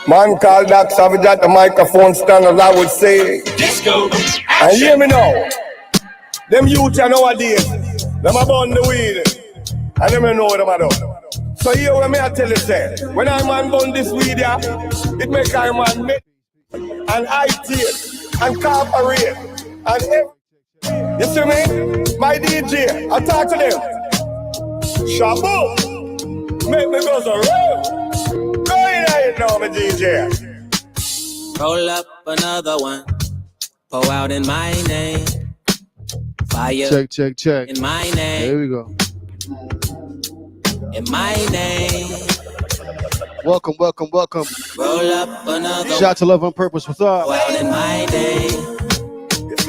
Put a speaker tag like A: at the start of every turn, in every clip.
A: Man called Doc Savage at the microphone stand, as I would say.
B: Disco.
A: And hear me now. Them youth nowadays, them a burn the weed. And them know what them a do. So here when me I tell you say, when I man burn this weed here, it make I man make and IT and corporate and everything. You see me? My DJ, I talk to them. Shabu, make me go so real. Go in there now, my DJ.
C: Roll up another one. Pour out in my name. Fire.
D: Check.
C: In my name.
D: There we go.
C: In my name.
D: Welcome.
C: Roll up another one.
D: Shout out to Love on Purpose. What's up?
C: Pour out in my name.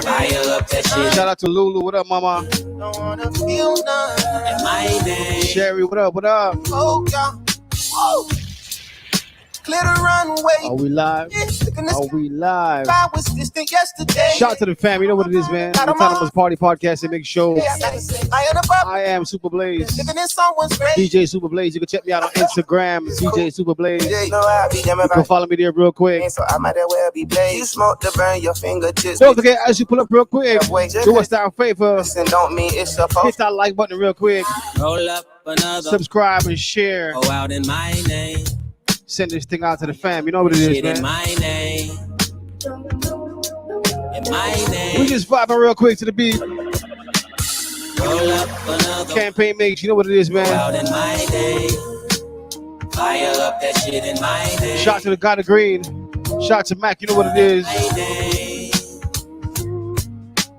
C: Fire up that shit.
D: Shout out to Lulu. What up, mama?
C: Don't wanna feel none. In my name.
D: Sherry, what up?
C: Oh, yeah. Whoa. Clear the runway.
D: Are we live?
C: I was distant yesterday.
D: Shout out to the fam. You know what it is, man. The Autonomous Party Podcast and make sure I am Super Blaze. DJ Super Blaze. You can check me out on Instagram, DJ Super Blaze. You can follow me there real quick.
C: So I might as well be blazed. You smoke to burn your fingertips.
D: Don't forget, as you pull up real quick, do us that favor.
C: Don't mean it's supposed.
D: Hit that like button real quick.
C: Roll up another.
D: Subscribe and share.
C: Go out in my name.
D: Send this thing out to the fam. You know what it is, man.
C: In my name. In my name.
D: We just vibing real quick to the beat.
C: Roll up another.
D: Campaign mix. You know what it is, man.
C: Go out in my name. Fire up that shit in my name.
D: Shout to the God of Green. Shout to Mac. You know what it is.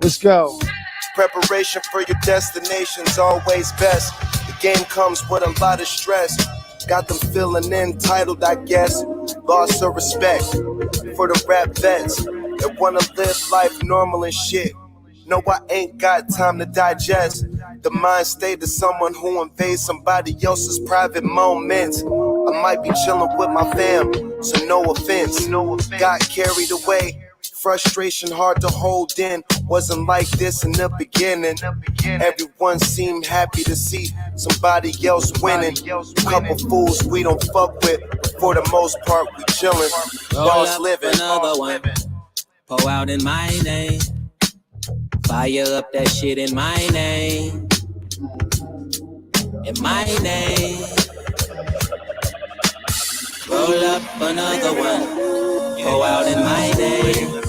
D: Let's go.
E: Preparation for your destination's always best. The game comes with a lot of stress. Got them feeling entitled, I guess. Lost of respect for the rap vets that wanna live life normal and shit. No, I ain't got time to digest the mind state of someone who invades somebody else's private moments. I might be chilling with my fam, so no offense. Got carried away. Frustration hard to hold in. Wasn't like this in the beginning. Everyone seemed happy to see somebody else winning. Couple fools we don't fuck with, but for the most part we chillin'. Boss living.
C: Another one. Pour out in my name. Fire up that shit in my name. In my name. Roll up another one. Pour out in my name.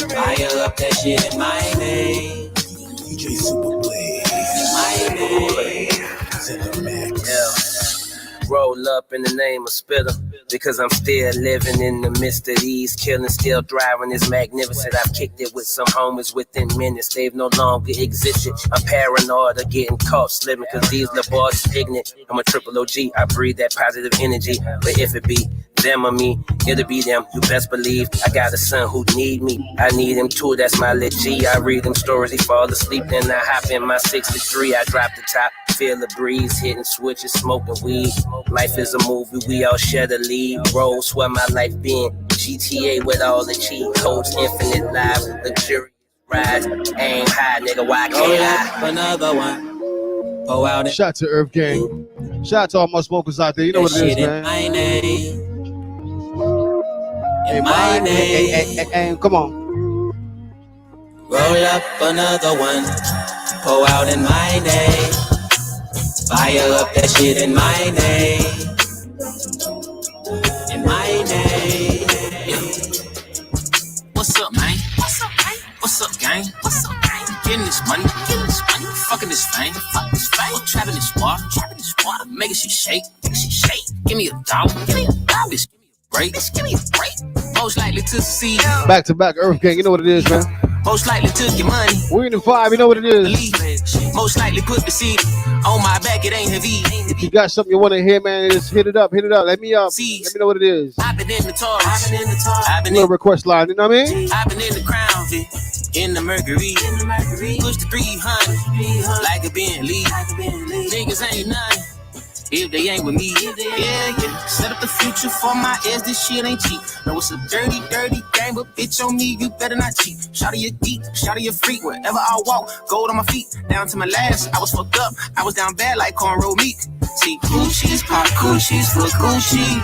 C: Fire up that shit in my name.
B: DJ Super Blaze.
C: In my name.
B: In the mix.
F: Yeah. Roll up in the name of Spitter. Because I'm still living in the midst of these killings, still driving is magnificent. I've kicked it with some homies within minutes. They've no longer existed. I'm paranoid of getting caught slipping because these little boys is ignorant. I'm a triple OG. I breathe that positive energy. But if it be them or me, it'll be them. You best believe I got a son who need me. I need him too. That's my lit G. I read them stories. He fall asleep. Then I hop in my 63. I drop the top. Feel the breeze, hitting switches, smoking weed. Life is a movie, we all share the lead. Roles where my life been. GTA with all the cheat codes, infinite lives, luxurious rides. Aim high, nigga, why can't I?
C: Another one. Pour out
D: Shout out to Earth Gang. Shout out to all my smokers out there. You know what it is, man.
C: In my name. In my name.
D: Hey, come on.
C: Roll up another one. Pour out in my name. Fire up that shit in my name. In my name. What's up, man? What's up, man? What's up, gang? What's up, gang? Getting this money. Fucking this fame. I'm trapping this water. Making shit shake. Give me a dollar. Bitch, give me a break. Most likely to succeed.
D: Back to back, Earth Gang. You know what it is, man.
C: Most likely took your money.
D: We're in the vibe. You know what it is.
C: Most likely put the seed on my back. It ain't heavy.
D: If you got something you want to hear, man, just hit it up. Let me know what it is.
C: I've been in the Taurus. I've been in
D: the request line. You know what I mean?
C: I've been in the Crown Vic. In the Mercury. Push the 300 like a Bentley. Niggas ain't nothing if they ain't with me. Yeah. Set up the future for my ass. This shit ain't cheap. No, it's a dirty game, but bitch on me, you better not cheat. Shout to your geek, shout to your freak. Wherever I walk, gold on my feet. Down to my last, I was fucked up. I was down bad like cornrow meat. See Gucci's, pop Gucci's for Gucci.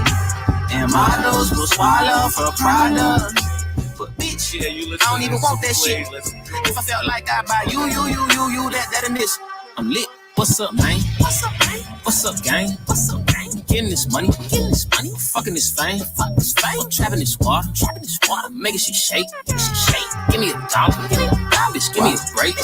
C: And models will swallow for Prada. But bitch, I don't even want that shit. If I felt like I buy you, that and this. I'm lit. What's up, man? What's up, man? What's up, gang? What's up, gang? Getting this money, fucking this fame, trapping this water, making shit shake, Give me $1, bitch, give me a break,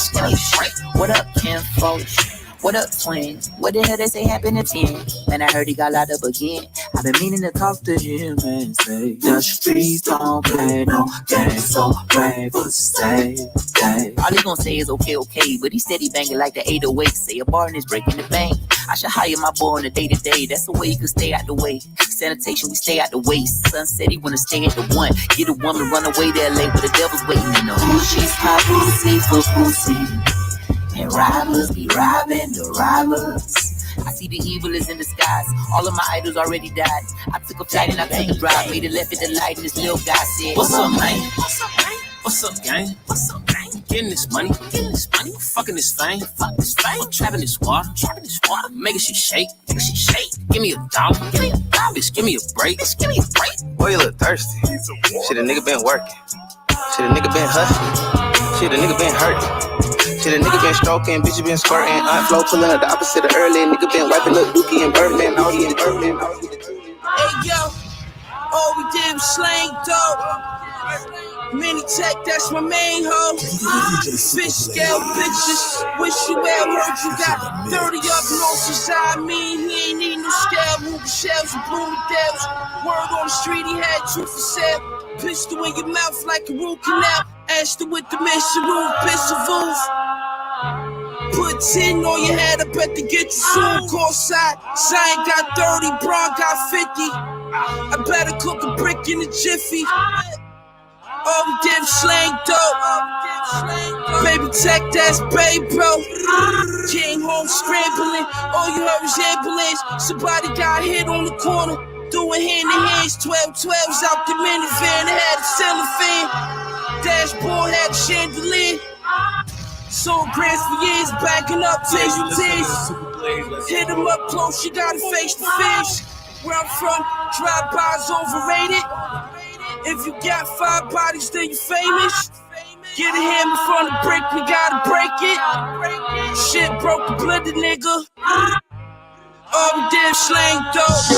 G: What up, Kim folks? What up, twin? What the hell they say happened to 10? Man, I heard he got locked up again. I've been meaning to talk to him and say the streets don't play no games, so brave for stay. All he gonna say is okay, but he said he banging like the 808. Say a bar and is breaking the bank. I should hire my boy on a day-to-day. That's the way you can stay out the way. Sanitation, we stay out the way. Son said he wanna stay at the one. Get a woman, run away to LA, but the devil's waiting in the Gucci's, pop Gucci's for Gucci. And robbers be robbing the robbers. I see the evil is in disguise. All of my idols already died. I took a flight and I took a drive. Made it left at the light and this little guy said,
C: what's up, man? What's up, gang? Getting this money, fucking this fame, trapping this water, making shit shake, Give me $1, bitch, give me a break,
F: Boy, you look thirsty. Shit, a nigga been working. Shit, a nigga been hustling. Shit, a nigga been hurting. Shit, a nigga been stroking, bitch, you been squirting. Aunt Flo pulling up the opposite of early. Nigga been wiping up Dookie and Birdman. Audi and Birdman.
H: Hey, yo. All we did was slang dope. Mini tech, that's my main hoe. Fish scale bitches. Wish you well, heard you got 30 up noses. I mean, he ain't need no scale. Ruby shells and Bloomingdale's. Word on the street, he had 2 for sale. Pistol in your mouth like a root canal. Ashton with the mission room, pistol roof. Put 10 on your head, I bet to get you soon. Call side, Zion got 30, Braun got 50. I better cook a brick in a jiffy. All we did was slang dope. Baby tech, that's babe, bro. Came home scrambling, all you heard was ambulance. Somebody got hit on the corner, doing hand-to-hands. 12-12s out the minivan, they had a ceiling fan. Dashboard had a chandelier. Sold grants for years, backing up tears. Hit him up close, you gotta face the fish. Where I'm from, drive-bys overrated. If you got 5 bodies, then you famous. Get a hammer from the brick, we gotta break it. Shit broke the blender, nigga. All we did was slang dope.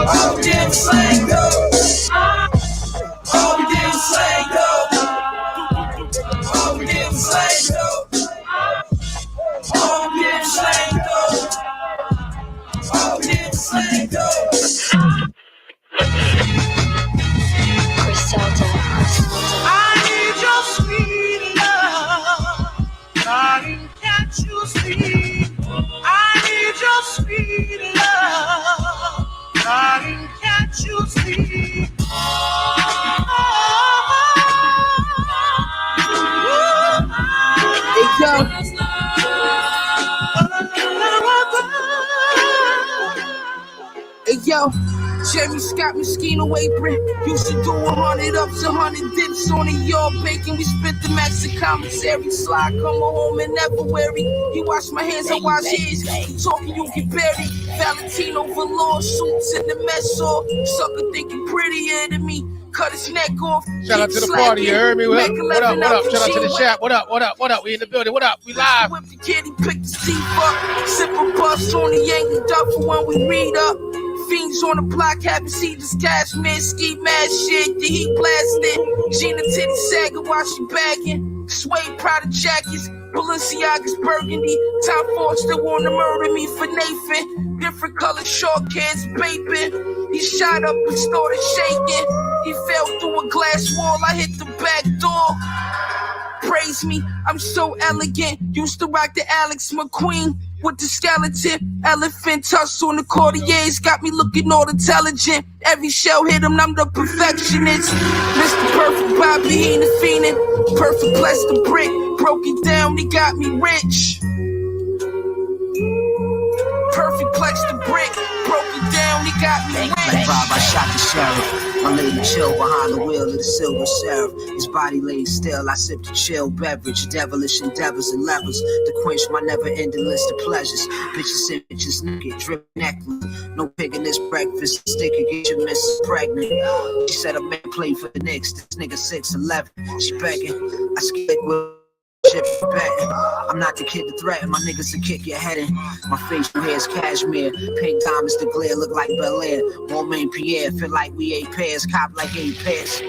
H: All we did was slang dope. All we did was slang dope. All we did was slang dope. All we did was slang dope. All we did was slang dope. I need your sweet love, darling, can't you see? I need your sweet love, darling, can't you see? Hey, yo. Hey, yo. Jerry Scott Mosquito apron. Used to do 100 ups, 100 dips on it. Y'all bacon. We spit the max of commissary. Slide, come home and never weary. He wash my hands, I wash his. Keep talking, you get buried. Valentino velour suits in the mess hall. Sucker thinking prettier than me. Cut his neck off.
D: Shout out to the party, you heard me? What up? Shout out to the chat. What up? We in the building. What up? We live.
H: Whip the kid, he picked his teeth up. Sip a bus on the Yankee duffel when we meet up. Fiends on the block, haven't seen this cashmere ski mask shit. The heat blasted. Gina titty sagging while she bagging. Suede Prada jackets. Balenciaga's burgundy. Tom Ford still wanna murder me for Nathan. Different colored short kids, vaping. He shot up and started shaking. He fell through a glass wall. I hit the back door. Praise me, I'm so elegant. Used to rock the Alex McQueen with the skeleton. Elephant tusk on the Cartiers got me looking all intelligent. Every shell hit him, I'm the perfectionist. Mr. Perfect Bobby, he ain't a fiendin'. Perfect blessed the brick. Broke it down, he got me rich. Perfect plex the brick. Broke it down, he got me rich.
C: Bob, I shot the sheriff.
H: My lady chill behind the wheel of the silver seraph. His body laid still, I sipped a chill beverage. Devilish endeavors and levers to quench my never-ending list of pleasures. Bitches and bitches naked, drip necklace. No picking this breakfast, stick and get your missus pregnant. She said a man play for the Knicks, this nigga 6'11". She begging, I skick with shit betting. I'm not the kid to threaten, my niggas to kick your head in. My facial hair's cashmere, pink diamonds to glare, look like Bel Air. Romaine Pierre, feel like we ate pears, cop like 8 pairs.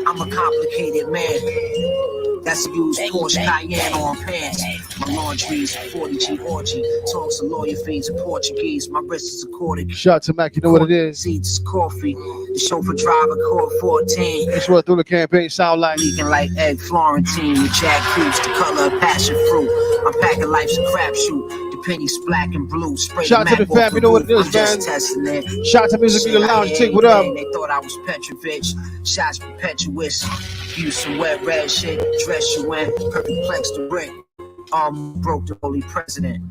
H: I'm a complicated man. That's a used Porsche Cayenne on pants. My laundry's a 40G orgy. Talks a lawyer fees in Portuguese. My wrist is a quarter.
D: Shout out to Mac, you know what it is.
H: Seats, coffee. The chauffeur driver called 14.
D: That's what through the campaign sound like.
H: Leaking like egg Florentine with Jack Creeps, the color of passion fruit. I'm packing life's a crapshoot. The penny's black and blue.
D: Shout out to the fam, you know what it is, man. Shout out to Music in the Lounge, take what up.
H: They thought I was Petrovich. Shots perpetuous. Use some wet red shit. Dress you in. Perplex the brick. Broke the holy president.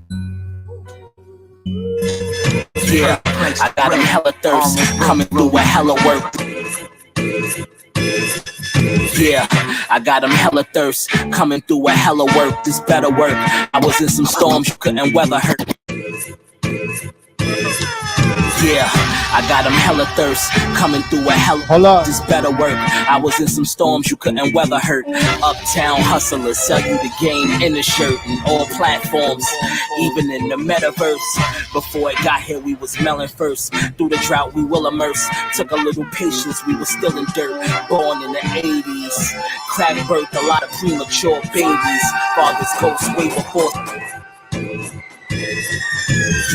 C: Yeah, I got him hella thirst, coming through a hella work. Yeah, I got him hella thirst, coming through a hella work. This better work. I was in some storms you couldn't weather hurt. Yeah, I got him hella thirst, coming through a hella. This better work. I was in some storms you couldn't weather hurt. Uptown hustlers sell you the game in a shirt and all platforms, even in the metaverse. Before it got here, we was melon first. Through the drought, we will immerse. Took a little patience, we was still in dirt. Born in the 80s, crack birthed a lot of premature babies. Father's ghost way before.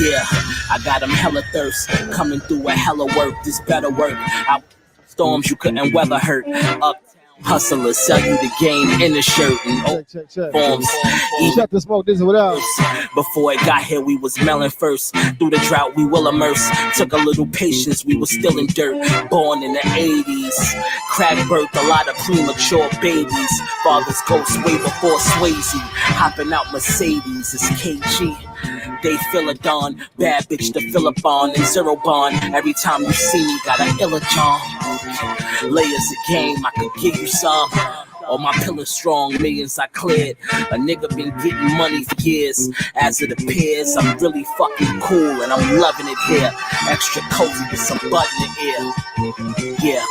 C: Yeah, I got him hella thirst, coming through a hella work. This better work. Storms you couldn't weather hurt. Uptown hustlers sell you the game in a shirt and forms.
D: Shut the smoke, this is what else.
C: Before it got here, we was melon first. Through the drought, we will immerse. Took a little patience, we was still in dirt. Born in the 80s, crack birthed a lot of premature babies. Father's ghost way before Swayze. Hopping out Mercedes, it's KG. They feel a dawn, bad bitch to fill up on, and zero bond. Every time you see me, got an illa John. Layers of game, I could give you some. All my pillars strong, millions I cleared. A nigga been getting money for years. As it appears, I'm really fucking cool and I'm loving it here. Extra cozy with some bud in the ear. Yeah.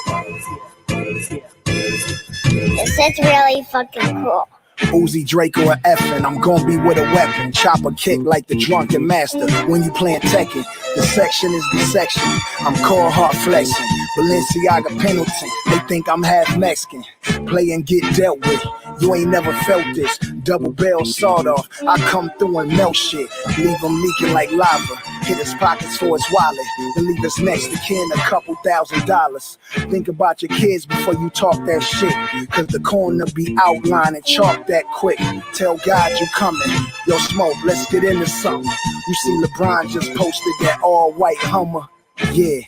I: This is really fucking cool.
B: Uzi, Drake, or Effin', I'm gon' be with a weapon. Chop a kick like the drunken master when you playin' Tekken. The section is the section. I'm cold hard flexing. Balenciaga Pendleton. They think I'm half Mexican. Play and get dealt with. You ain't never felt this. Double barrel sawed off. I come through and melt shit. Leave them leaking like lava. Hit his pockets for his wallet. Then leave his next to kin a couple $1,000. Think about your kids before you talk that shit. Cause the corner be outlined and chalk that quick. Tell God you coming. Yo, Smoke, let's get into something. You see LeBron just posted that all-white Hummer. Yeah,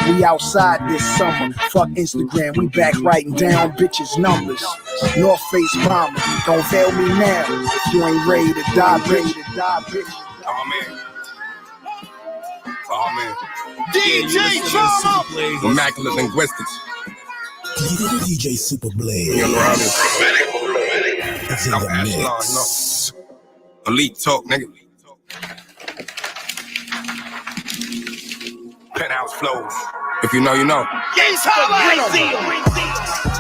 B: we outside this summer. Fuck Instagram, we back writing down bitches' numbers. North Face bomber, don't fail me now. If you ain't ready to die, bitch.
A: Oh man. DJ Trauma! Immaculate linguistics.
B: DJ Super Blaze.
A: You know how this
B: It's in the mix.
A: Elite talk, nigga. Penthouse flows. If you know, you know.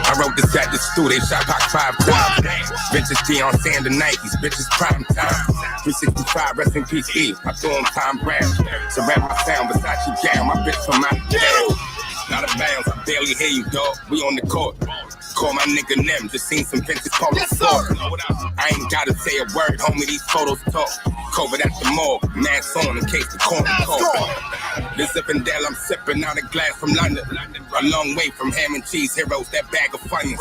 A: I wrote this at the studio, shot Pac 5 times. Bitches Deion Sanders Nikes, bitches prime time. 365, rest in peace, E. I threw him Tom Brown. So rap my sound, Versace gown, my bitch from my town. Not a bounce, I barely hear you, dog. We on the court. Call my nigga Nem, just seen some bitches call me sport. I ain't gotta say a word, homie, these photos talk. COVID at the mall, mask on in case the corner call. This Zinfandel, I'm sipping out a glass from London. A long way from ham and cheese heroes, that bag of funyuns.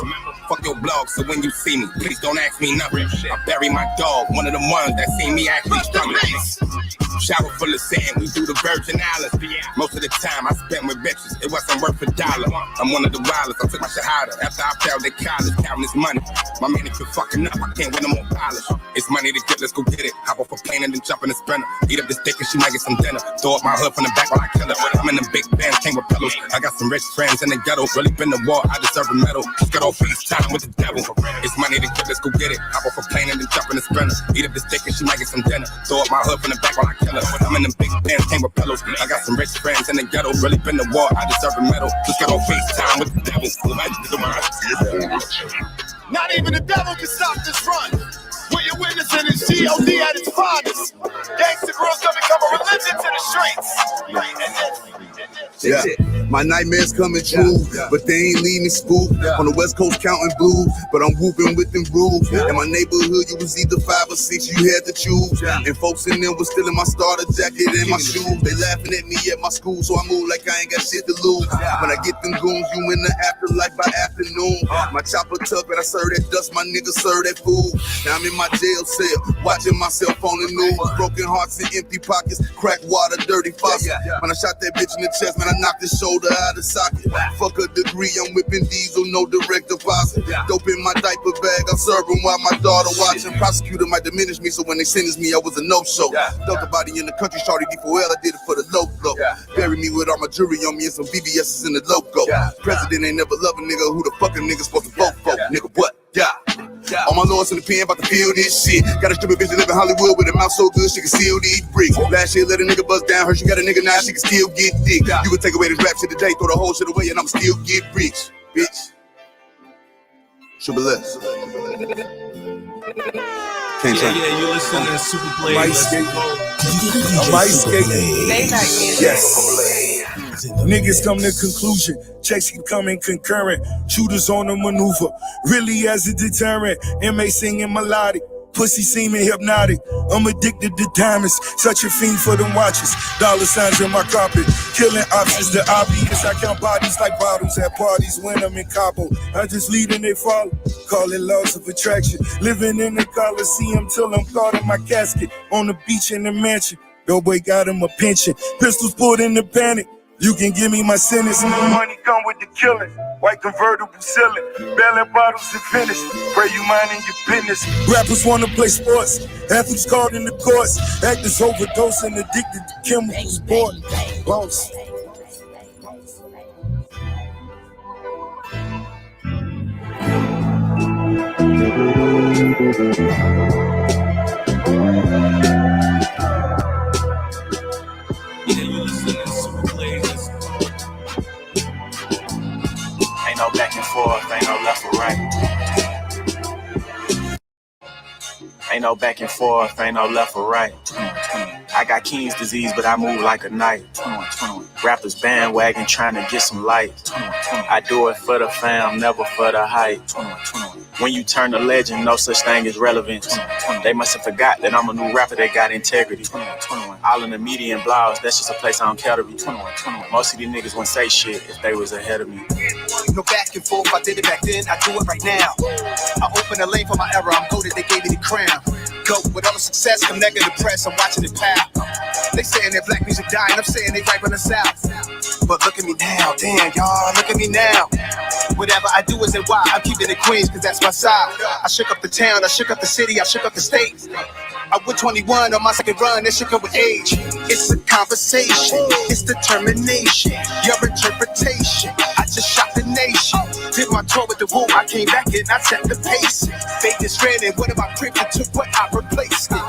A: Fuck your blog, so when you see me, please don't ask me nothing. I bury my dog, one of the ones that seen me actually struggling. Shower full of sand, we do the Virgin Islands. Most of the time I spent with bitches, it wasn't worth $1. I'm one of the wildest, I took my shahada after I failed at college, counting this money. My manicure fucking up, I can't win no more polish. It's money to get, let's go get it. Hop off a plane and then jump in the sprinter. Eat up this dick and she might get some dinner. Throw up my hood from the back while I kill her. I'm in the big band, came with pillows. I got some rich friends in the ghetto. Really been to war, I deserve a medal. Just got off FaceTime with the devil. It's money to get, let's go get it. Hop off a plane and then jump in the sprinter. Eat up this dick and she might get some dinner. Throw up my hood from the back while I kill her. I'm in the big band, came with pillows. I got some rich friends in the ghetto. Really been to war, I deserve a medal. Just got off FaceTime with the devil.
J: Not even the devil can stop this run. What you're witnessing is G.O.D. at its finest. Gangsta girls gonna become a religion to the streets.
K: Yeah, my nightmares coming true, but they ain't leave me spooked. On the West Coast counting blue, but I'm whooping with them rules. In my neighborhood, you was either 5 or 6, you had to choose. And folks in there was stealing my starter jacket and my shoes. They laughing at me at my school, so I move like I ain't got shit to lose. When I get them goons, you in the afterlife by afternoon. My chopper tuck, and I serve that dust, my niggas serve that food. Now I'm in my jail cell, watching myself on the news. Broken hearts and empty pockets, crack water, dirty faucet. When I shot that bitch in the chest, man, I knocked his shoulder out of socket. Fuck a degree, I'm whipping diesel, no direct deposit. Dope in my diaper bag, I'm serving while my daughter watching. Prosecutor might diminish me, so when they sentenced me, I was a no-show. Dumped a body in the country, started D4L, I did it for the low-blow. Bury me with all my jewelry on me and some BBS's in the logo. President ain't never love a nigga, who the fuck a nigga supposed to vote for? Nigga, what? All my lords in the pen about to feel this shit. Got a stupid bitch that live in Hollywood with a mouth so good she can steal these bricks. Last year let a nigga bust down her, she got a nigga now she can still get dick. You can take away this rap shit today, throw the whole shit away and I'ma still get rich, bitch. Triple S. Can't try.
J: Yeah, you listen to Super Play.
L: Yes. Niggas come to conclusion, checks keep coming concurrent, shooters on the maneuver, really as a deterrent, MA singing melodic, pussy seeming hypnotic, I'm addicted to diamonds, such a fiend for them watches, dollar signs in my carpet, killing options, the obvious, I count bodies like bottles at parties when I'm in Cabo, I just lead and they follow, call it laws of attraction, living in the Coliseum till I'm caught in my casket, on the beach in the mansion, Doughboy got him a pension, pistols pulled in the panic, you can give me my sentence, money come with the killing, white convertible ceiling, bailing bottles to finish, pray you minding your business. Rappers wanna play sports, athletes caught in the courts, actors overdosing, addicted to chemicals, bored, lost.
M: Ain't no back and forth, ain't no left or right. Ain't no back and forth, ain't no left or right. I got King's disease, but I move like a knight. Rappers bandwagon trying to get some light. I do it for the fam, never for the hype. When you turn a legend, no such thing as relevance. They must have forgot that I'm a new rapper that got integrity. All in the media and blogs, that's just a place I don't care to be. Most of these niggas wouldn't say shit if they was ahead of me.
N: No back and forth, I did it back then, I do it right now. I opened a lane for my era, I'm goated, they gave me the crown. Go with all the success, come negative press, I'm watching it pow. They saying that black music dying, I'm saying they right on the south. But look at me now, damn y'all, look at me now. Whatever I do isn't why, I'm keeping it Queens, cause that's my side. I shook up the town, I shook up the city, I shook up the state. I was 21 on my second run, that shit come with age. It's a conversation, it's determination, your interpretation. I just shot the nation, did my tour with the Woo, I came back and I set the pace. Vegas ran in, one of my cribs and took what I replaced it.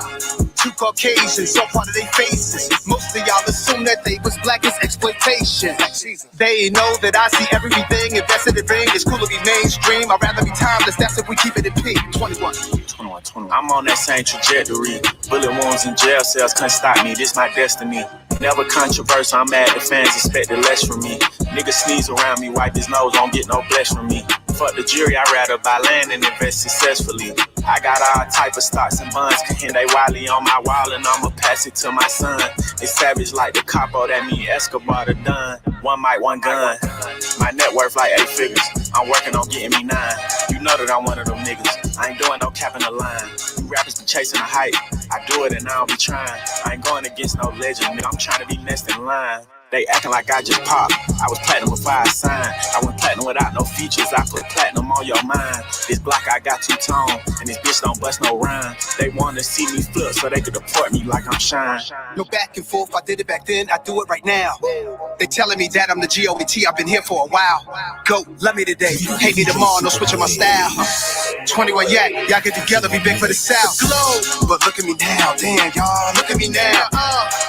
N: Two Caucasians, so part of their faces. Most of y'all assume that they was black as exploitation. They know that I see everything invested in ring. It's cool to be mainstream, I'd rather be timeless, that's if we keep it in peak. 21.
M: I'm on that same trajectory. Bullet wounds and jail cells couldn't stop me, this my destiny. Never controversial, I'm mad the fans expected less from me. Niggas sneeze around me, wipe his nose, don't get no bless from me. Fuck the jury, I'd rather buy land and invest successfully. I got all type of stocks and bonds, and they wildly on my wall and I'ma pass it to my son. They savage like the capo, that mean Escobar the Don. One mic, one gun. My net worth like 8 figures. I'm working on getting me 9. You know that I'm one of them niggas. I ain't doing no cap in the line. You rappers be chasing the hype. I do it and I don't be trying. I ain't going against no legend, nigga. I'm trying to be next in line. They acting like I just popped. I was platinum before I signed. I went platinum without no features. I put platinum on your mind. This block I got two-tone, and this bitch don't bust no rhyme. They wanna see me flip so they could deport me like I'm Shine.
N: No back and forth, I did it back then, I do it right now. They telling me that I'm the GOAT, I've been here for a while. Go, love me today, hate me tomorrow, no switching my style. 21 Yak, y'all get together, be big for the South. Glow, but look at me now, damn y'all, look at me now.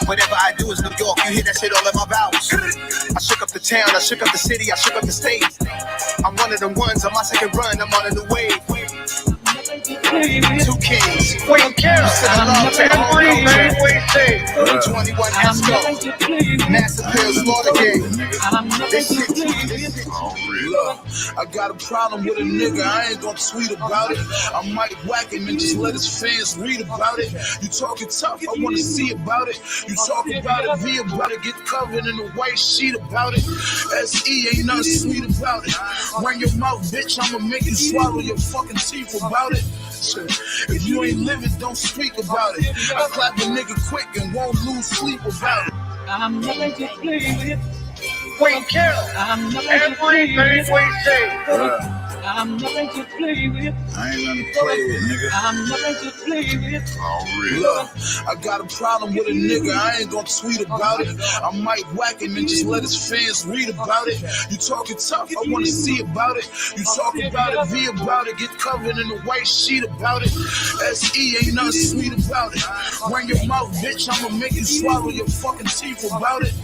N: Whatever I do is New York, you hear that shit all in my vowels. I shook up the town, I shook up the city, I shook up the state. I'm one of them ones, on my second run, I'm on a new wave. 2 kings, wait, Carol, every man, 21 Esco, Massive Pills, Slaughter Gang.
L: I got a problem with a nigga, I ain't gonna tweet about it. I might whack him and just let his fans read about it. You talking tough, I wanna see about it. You talk about it, be about it, get covered in a white sheet about it. SE ain't nothing sweet about it. Run your mouth, bitch, I'ma make you swallow your fucking teeth about it. If you ain't living, don't speak about it. I clap a nigga quick and won't lose sleep about it.
H: I'm nothing to play with.
L: Wait, Carol.
H: I'm nothing to play with. I'm nothing to play with.
L: I ain't nothing to play with, nigga.
H: I'm nothing to play with.
L: Look, I got a problem with a nigga, I ain't gonna tweet about it. I might whack him and just let his fans read about it. You talking tough, I wanna see about it. You talk about it, be about it, get covered in a white sheet about it. SE ain't nothing sweet about it. Run your mouth, bitch, I'ma make you swallow your fucking teeth about it.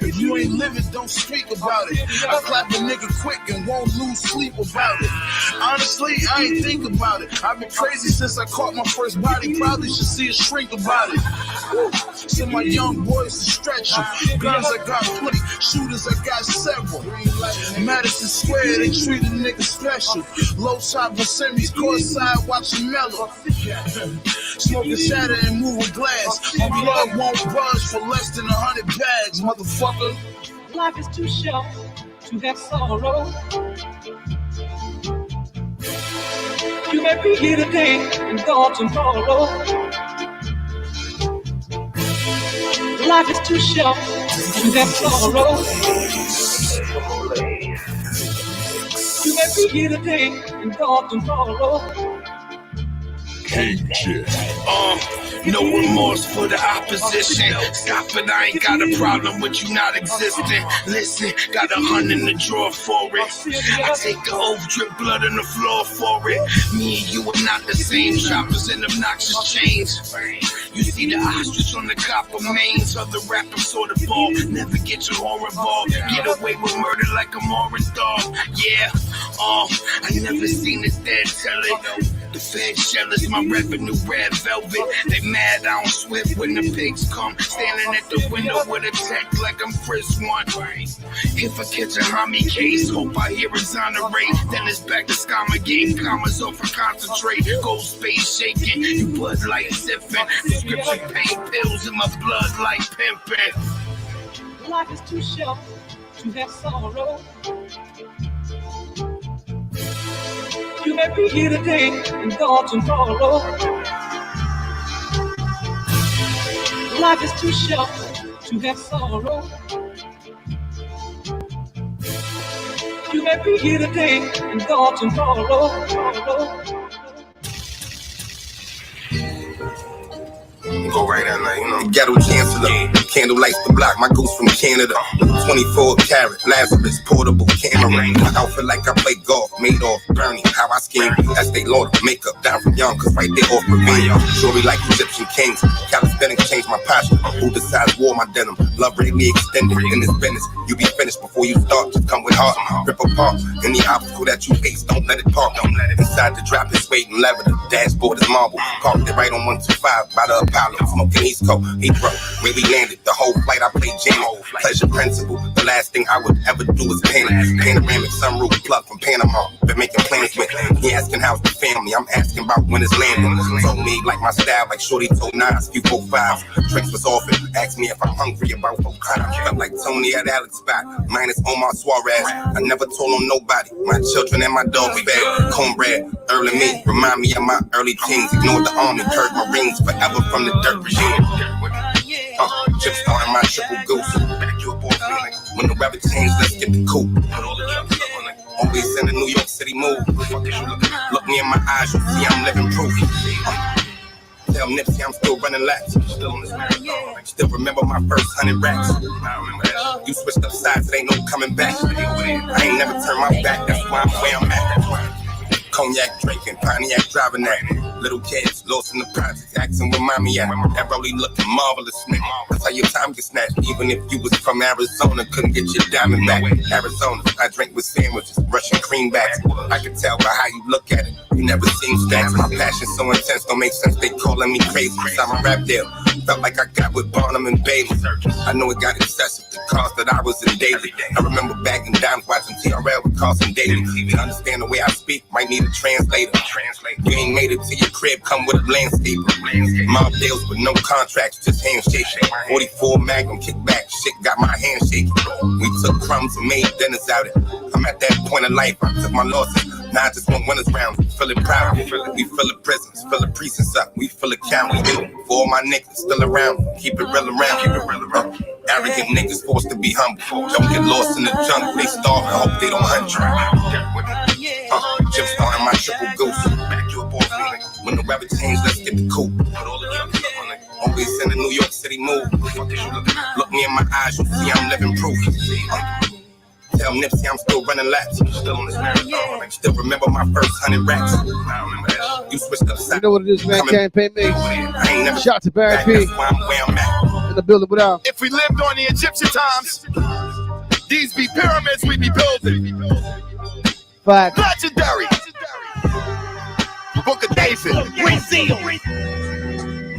L: If you ain't living, don't speak about it. I clap a nigga quick and won't lose sleep about it. Honestly, I ain't think about it. I've been crazy since I caught my first body. Probably should see a shrink about it. Send my young boys to stretch you. Guns, I got plenty. Shooters, I got several. Madison Square, they treat a nigga special. Low top with semis, courtside, watching mellow. Smoking shatter and moving glass. My blood won't budge for less than 100 bags, motherfucker.
H: Life is too short to have sorrow. You may be here today and gone tomorrow. Life is too short to have sorrow. You may be here today and gone tomorrow.
L: No remorse for the opposition. Stop it, I ain't got a problem with you not existing. Listen, got 100 in the drawer for it. I take the oath, drip blood on the floor for it. Me and you are not the same. Choppers and obnoxious chains. You see the ostrich on the copper mains. Other rappers sort of ball. Never get your horror ball. Get away with murder like a Morris dog. Yeah, I never seen it dead, tell it. The Fed jealous, my revenue red velvet. They mad I don't swift when the pigs come. Standing at the window with a tech like I'm Chris One. If I catch a homie case, hope I hear exonerate. Then it's back to scammer game, commas off for concentrate. Gold space shaking, you Bud Light sipping. Prescription pain pills in my blood like pimping.
H: Life is too short to have sorrow. You may be here today and gone tomorrow. Life is too short to have sorrow. You may be here today and gone tomorrow.
O: Go right out now, you know. Ghetto chancellor, candle lights the block. My goose from Canada, 24 karat, Lazarus, portable camera. My outfit like I play golf, made off Bernie. How I scheme, that's they Lord. Makeup down from young, cause right there off Ravine. Jewelry like Egyptian kings. Calisthenics changed my posture. Who decides wore my denim? Love greatly extended in this business. You be finished before you start. Just come with heart. Rip apart any obstacle that you face. Don't let it park. Don't let it inside the drop. It's weight and leather. The dashboard is marble. Parked it right on 125 by the Apollo. Smoking East Coast, Heathrow, where we landed. The whole flight I played jamming. Pleasure principle. The last thing I would ever do is panic. Panoramic sunroof plug from Panama. Been making plans with. He asking how's the family. I'm asking about when it's landing. Told me like my style, like Shorty told Nas. Few 4-5. Drinks was often. Asked me if I'm hungry about 4 crimes. Felt like Tony at Alex spot. Minus Omar Suarez. I never told on nobody. My children and my dogs fed. Cornbread, early me. Remind me of my early teens. Ignored the army. Curved Marines forever from the dirt regime. Chips on my triple goose. When the weather change, let's get the coupe. Always in the New York City mood. Look me in my eyes, you see I'm living proof. Tell Nipsey I'm still running laps. Still remember my first 100 racks. You switched up sides, it ain't no coming back. I ain't never turned my back, that's why I'm where I'm at. Cognac drinking, Pontiac driving that. Little kids lost in the projects, asking where mommy at. That rollie looking marvelous, man. That's how your time gets snatched. Even if you was from Arizona, couldn't get your diamond back. Arizona, I drink with sandwiches, Russian creambacks. I can tell by how you look at it. You never seen stacks. My passion so intense, don't make sense. They calling me crazy. I'm a rap deal. Felt like I got with Barnum and Bailey. I know it got excessive, the cost that I was in daily. I remember back in dimes watching TRL with Carson Daly. To understand the way I speak, might need a translator. You ain't made it to your crib, come with a landscaper. Mob deals with no contracts, just handshaking. 44 Magnum kickback, shit got my hand shaking. We took crumbs and made dinners out of it. I'm at that point in life, I took my losses. Now I just want winners rounds, feel it proud. We fill the prisons, fill the precincts up. We fill the county, for all my niggas still around. Keep it real around. Arrogant niggas forced to be humble. Don't get lost in the jungle, they starve and hope they don't hunt you. Chips on my triple goose. When the weather change, let's get the coupe. Always in the New York City mood. Look me in my eyes, you see I'm living proof. Tell Nipsey I'm still running laps. Still on this marathon. Still remember my first 100 racks. You switched up.
D: You know what it is, man. Campaign mix. Shout out to Barry P. In the building without.
J: If we lived on the Egyptian times, these be pyramids we be building.
D: Fact.
J: Legendary. Book of David. We see them.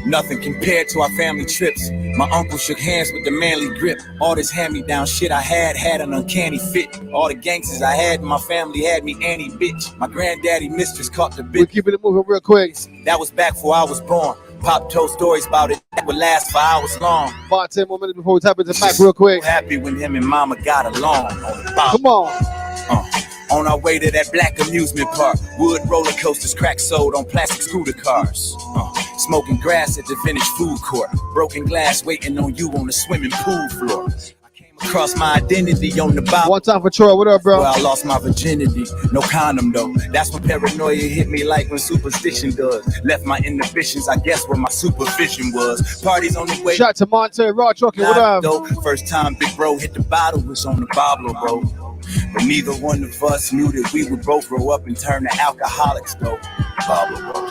P: Nothing compared to our family trips. My uncle shook hands with the manly grip. All this hand-me-down shit I had an uncanny fit. All the gangsters I had in my family had me Annie bitch. My granddaddy mistress caught the bitch.
D: We're keeping it moving real quick.
P: That was back before I was born. Pop told stories about it that would last for hours long.
D: 5, 10 more minutes before we tap into the mic real quick.
P: Happy when him and mama got along.
D: Come on.
P: On our way to that black amusement park, wood roller coasters, crack sold on plastic scooter cars. Smoking grass at the vintage food court, broken glass waiting on you on the swimming pool floor. I came across my identity on the bottom.
D: One time for Troy, what up, bro?
P: Where I lost my virginity, no condom though. That's when paranoia hit me like when superstition does. Left my inhibitions, I guess where my supervision was. Parties on the way.
D: Shout out to Monte, Raw Trucking, what up?
P: First time Big Bro hit the bottle was on the Pablo, bro. But neither one of us knew that we would both grow up and turn to alcoholics, bro. Pablo, bro.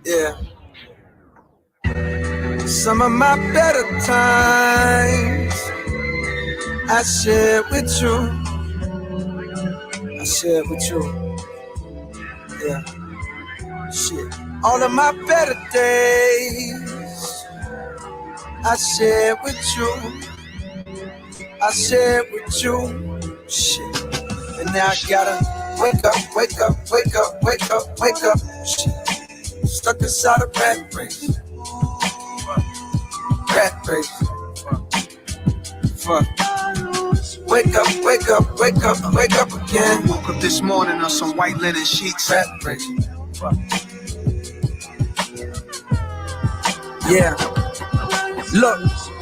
H: Yeah. Some of my better times I share with you. Yeah. Shit. All of my better days I share with you. Shit. And now I gotta wake up. Shit. Stuck inside a rat race. Fuck. Wake up again.
B: Woke up this morning on some white linen sheets.
H: Rat race. Yeah. Look,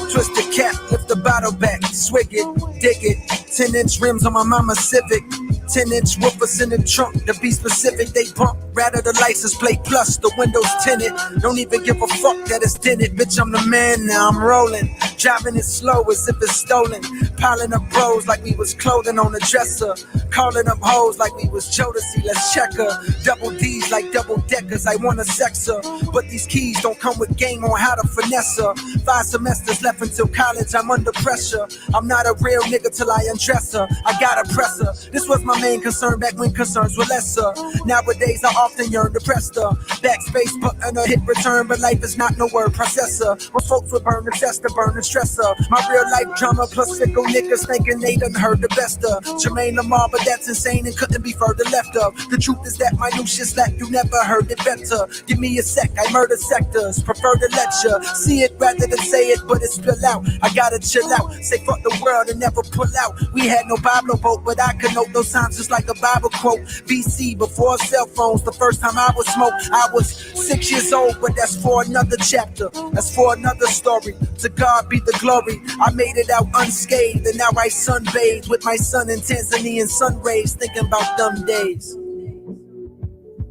H: twist the cap, lift the bottle back, swig it, dig it. 10-inch rims on my mama's Civic. 10-inch woofers in the trunk, to be specific, they pump. Rather the license plate plus the windows tinted. Don't even give a fuck that it's tinted. Bitch, I'm the man now, I'm rolling. Driving it slow as if it's stolen. Piling up bros like we was clothing on a dresser. Calling up hoes like we was Jodeci, let's check her. Double D's like double deckers, I wanna sex her. But these keys don't come with game on how to finesse her. 5 semesters left until college, I'm under pressure. I'm not a real nigga till I undress her. I gotta press her. This was my main concern back when concerns were lesser. Nowadays I often yearn to press the backspace button or hit return, but life is not no word processor. When folks would burn the chest to burn the stress up. My real life drama plus fickle niggas thinking they done heard the best of Jermaine Lamar, but that's insane and couldn't be further left of. The truth is that my new shit slap, you never heard it better. Give me a sec, I murder sectors, prefer to lecture. See it rather than say it, but it spill out. I gotta chill out, say fuck the world and never pull out. We had no Pablo boat, but I could note those signs
Q: times just like a Bible quote. BC, before cell phones, the first time I was smoked. I was 6 years old, but that's for another chapter. That's for another story. To God be the glory. I made it out unscathed, and now I sunbathed with my son in Tanzanian sun rays. Thinking about them days.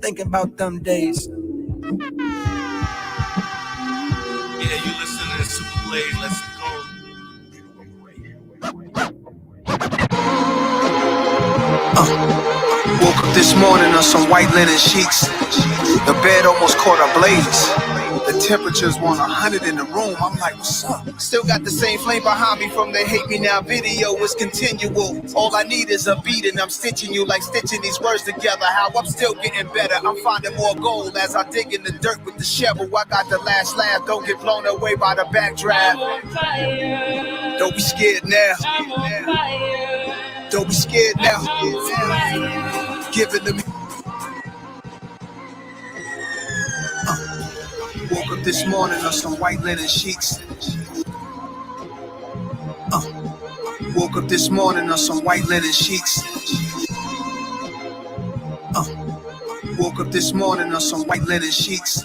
Q: Thinking about them days.
J: Yeah, you listening to Super Blaze. Let's go.
Q: Woke up this morning on some white linen sheets. The bed almost caught a blaze. The temperature's 100 in the room. I'm like, what's up? Still got the same flame behind me from the Hate Me Now video. It's continual. All I need is a beat and I'm stitching you like stitching these words together. How I'm still getting better. I'm finding more gold as I dig in the dirt with the shovel. I got the last laugh. Don't get blown away by the backdraft. Don't be scared now. Don't be scared now. Giving them. Woke up this morning on some white linen sheets. Woke up this morning on some white linen sheets. Woke up this morning on some white linen sheets.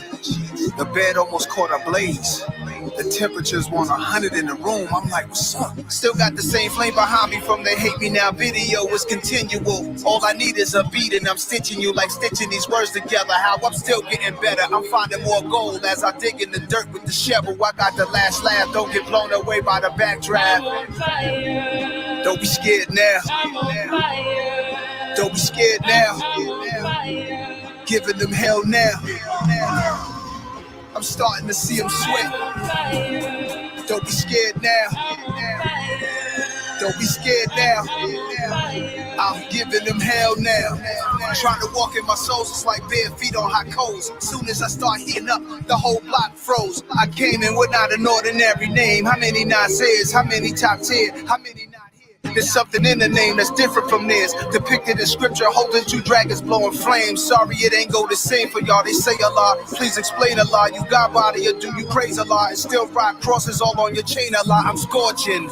Q: The bed almost caught a blaze. The temperature's 100 in the room. I'm like, what's up? Still got the same flame behind me from the Hate Me Now video. It's continual. All I need is a beat and I'm stitching you like stitching these words together. How I'm still getting better. I'm finding more gold as I dig in the dirt with the shovel. I got the last laugh. Don't get blown away by the backdraft. Don't be scared now. Don't be scared now. Giving them hell now. I'm starting to see them sweat. Don't be scared now. Don't be scared now. I'm giving them hell now. Trying to walk in my soles, it's like bare feet on hot coals. Soon as I start heating up, the whole block froze. I came in with not an ordinary name. How many naysayers? How many top tier? How many not here? There's something in the name that's different from theirs. Depicted in scripture, holding two dragons blowing flames. Sorry, it ain't go the same for y'all. They say a lot. Please explain a lot. You got body or do you praise a lot? And still rock crosses all on your chain a lot. I'm scorching,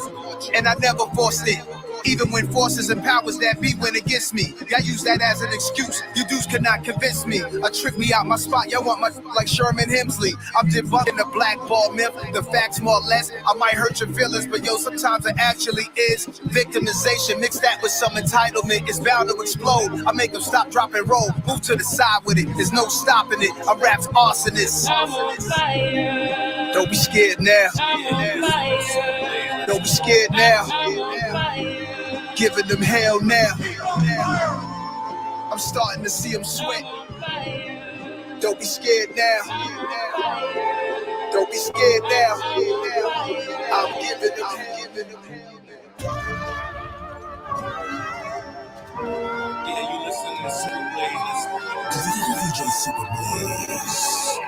Q: and I never forced it. Even when forces and powers that be went against me, y'all use that as an excuse. You dudes could not convince me. Trick me out my spot. Y'all want my like Sherman Hemsley. I'm debunking the blackball myth. The facts more or less. I might hurt your feelings, but yo, sometimes it actually is victimization. Mix that with some entitlement. It's bound to explode. I make them stop, drop, and roll. Move to the side with it. There's no stopping it. I rap's arsonist. Don't be scared now. Don't be scared now. Giving them hell now. I'm starting to see them sweat. Don't be scared now. Don't be scared now. I'm giving them hell.
J: Yeah, you listening to Super Blaze.
Q: DJ Super Blaze.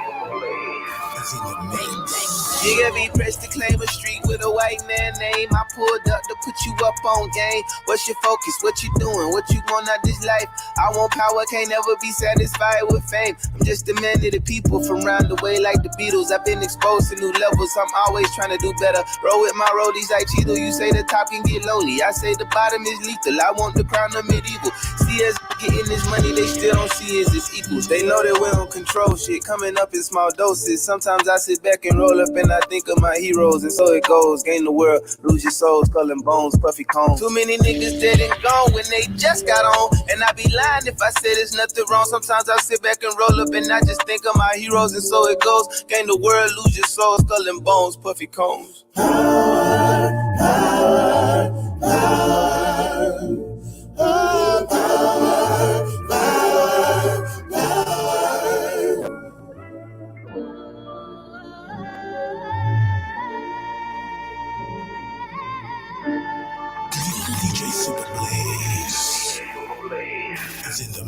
C: You got me pressed to claim a street with a white man name. I pulled up to put you up on game. What's your focus? What you doing? What you want out this life? I want power, can't never be satisfied with fame. I'm just a man of the people from round the way like the Beatles. I've been exposed to new levels. I'm always trying to do better. Roll with my roadies like Cheeto. You say the top can get lowly. I say the bottom is lethal. I want the crown of medieval. See us getting this money, they still don't see us as equals. They know that we don't control shit. Coming up in small doses. Sometimes I sit back and roll up and I think of my heroes, and so it goes. Gain the world, lose your soul, skull and bones, puffy cones. Too many niggas dead and gone when they just got on, and I be lying if I say there's nothing wrong. Sometimes I sit back and roll up and I just think of my heroes, and so it goes. Gain the world, lose your soul, skull and bones, puffy cones.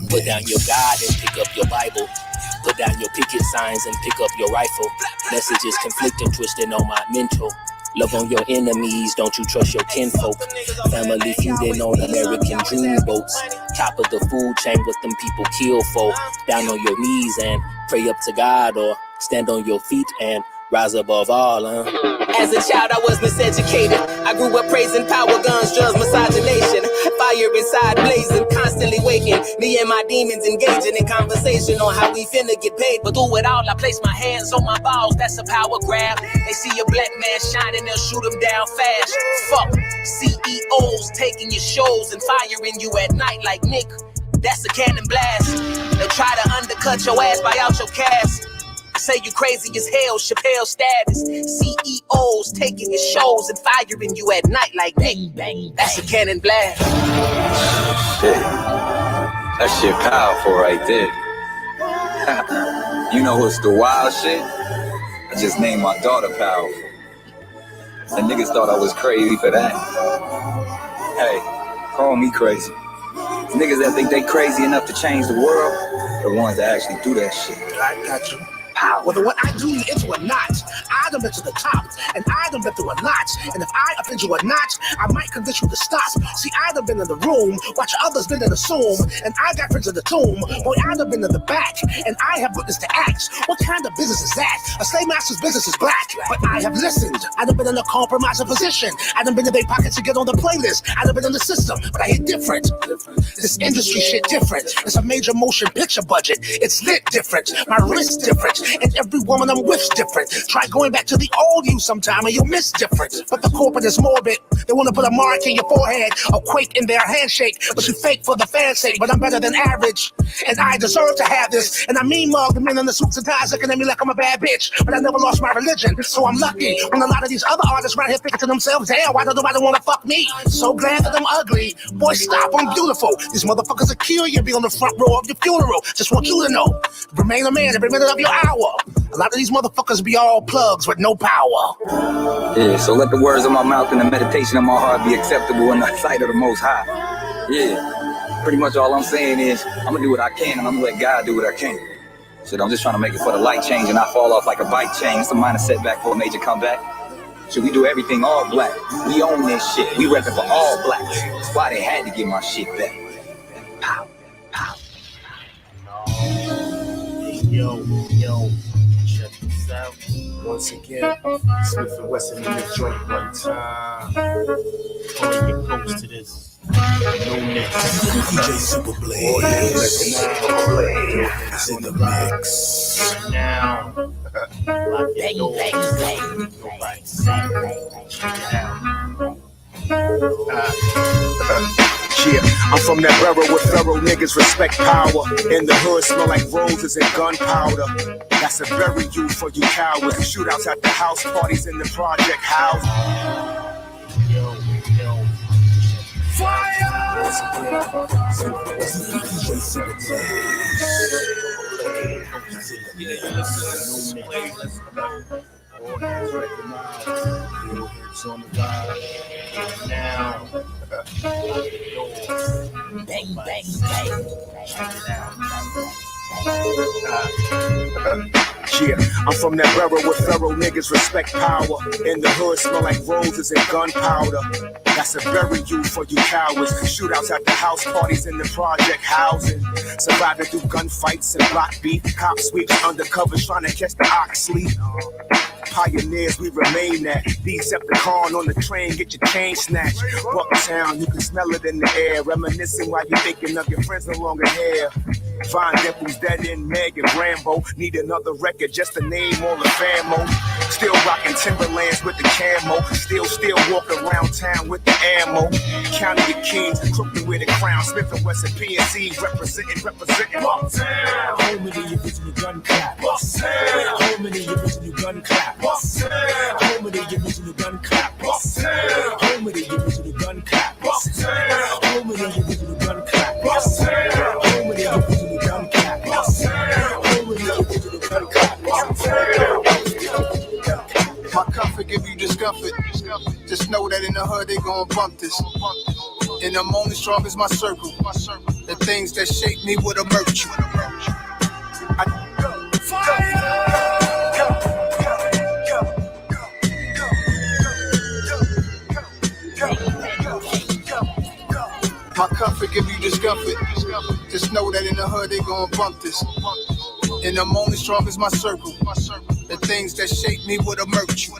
F: Put down your God and pick up your Bible. Put down your picket signs and pick up your rifle. Messages conflicting, twisting on my mental. Love on your enemies, don't you trust your kinfolk. Family feuding on American dream boats. Top of the food chain, what them people kill for. Down on your knees and pray up to God, or stand on your feet and rise above all,
C: As a child, I was miseducated. I grew up praising power, guns, drugs, misogynation. Fire inside blazing, constant finally waking. Me and my demons engaging in conversation on how we finna get paid. But through it all, I place my hands on my balls. That's a power grab. They see a black man shining, they'll shoot him down fast. Fuck CEOs taking your shows and firing you at night like Nick. That's a cannon blast. They'll try to undercut your ass, buy out your cast. Say you crazy as hell, Chappelle status. CEOs taking your shows and firing you at night like Nick. That's a cannon blast.
R: Shit. That shit powerful right there. You know what's the wild shit? I just named my daughter powerful. And niggas thought I was crazy for that. Hey, call me crazy. Niggas that think they crazy enough to change the world are the ones that actually do that shit.
Q: I got you. Whether what I do into a notch, I done been to the top, and I done been through a notch. And if I offend you a notch, I might convince you to stop. See, I done been in the room, watch others been in the zoom, and I got friends in the tomb. Boy, I done been in the back, and I have witnessed the acts. What kind of business is that? A slave master's business is black, but I have listened. I done been in a compromising position. I done been in their pockets to get on the playlist. I done been in the system, but I hit different. This industry shit different. It's a major motion picture budget. It's lit different. My wrist different. And every woman I'm with's different. Try going back to the old you sometime and you'll miss different. But the corporate is morbid. They want to put a mark in your forehead, a quake in their handshake. But you fake for the fan's sake. But I'm better than average. And I deserve to have this. And I mean mug the men in the suits and ties looking at me like I'm a bad bitch. But I never lost my religion. So I'm lucky when a lot of these other artists right here thinking to themselves, damn, why don't nobody want to fuck me? So glad that I'm ugly. Boy, stop, I'm beautiful. These motherfuckers will kill you, be on the front row of your funeral. Just want you to know, remain a man every minute of your hour. A lot of these motherfuckers be all plugs with no power.
R: Yeah, so let the words of my mouth and the meditation of my heart be acceptable in the sight of the Most High. Yeah, pretty much all I'm saying is I'm gonna do what I can and I'm gonna let God do what I can. Shit, I'm just trying to make it for the light change and not fall off like a bike chain. It's a minor setback for a major comeback. Shit, we do everything all black. We own this shit. We reppin' for all black. That's why they had to get my shit back. Pow, pow.
Q: Yo, check this out. Once again, Smith and Wesson in the joint one time. Only get close to this. No next. DJ Super Blaze. It's in the mix. Now. Like nobody. Check it out. Yeah, I'm from that borough where thorough niggas respect power. In the hood smell like roses and gunpowder. That's a bury you for you cowards. Shootouts at the house parties in the project house. Yo. Fire! All hands recognized. Little hits on the vibe. Now. Bang, bang, bang. Yeah, I'm from that borough where thorough niggas respect power. In the hood smell like roses and gunpowder. That's a bury you for you cowards. Shootouts at the house parties in the project housing. Surviving through gunfights and block beat. Cop sweeps undercovers trying to catch the ox sleep. Pioneers, we remain that. Decepticon on the train, get your chain snatched. Bucktown, you can smell it in the air. Reminiscing while you're thinking of your friends no longer here. Vine Dimples, Dead End, Meg and Rambo. Need another record just to name all the famo. Still rocking Timberlands with the camo. Still walking around town with the ammo. Counting your kings, Crooklyn with the crown. Smith and Wesson, PNC, representing. Bucktown. Home of the original gun clap. Bucktown. Home of the original gun clap. Bucktown. Home of the original gun clap. Bucktown. Home of the original gun clap. Bucktown. Home of the original gun clap. Bucktown. Home of the original gun clap. Bucktown. Home of the original gun clap. My comfort give you discomfort. Just know that in the hood they gon' bump this. And I'm only strong as my circle. The things that shape me would emerge. My comfort give you discomfort. Just know that in the hood they gon' bump this. And I'm only strong as my circle. The things that shape me would emerge.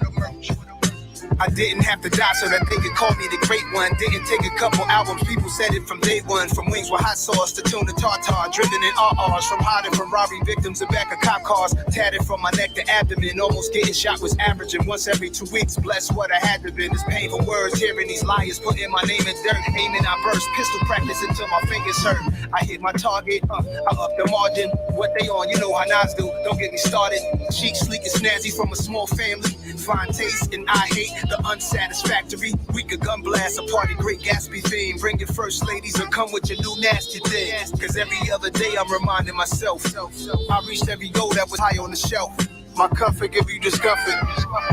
N: I didn't have to die so that they could call me the great one. Didn't take a couple albums, people said it from day one. From wings with hot sauce to tuna tartar, driven in RRs. From hiding from robbery victims in back of cop cars. Tatted from my neck to abdomen, almost getting shot was averaging once every 2 weeks. Bless what I had to been. It's painful words, hearing these liars putting my name in dirt. Aiming, I burst, pistol practice until my fingers hurt. I hit my target, I up the margin. What they on, you know how Nas do, don't get me started. Chic, sleek, and snazzy from a small family. Fine taste, and I hate the unsatisfactory. We could gun blast a party, great Gatsby theme. Bring your first ladies or come with your new nasty thing. Cause every other day I'm reminding myself I reached every goal that was high on the shelf. My comfort give you discomfort.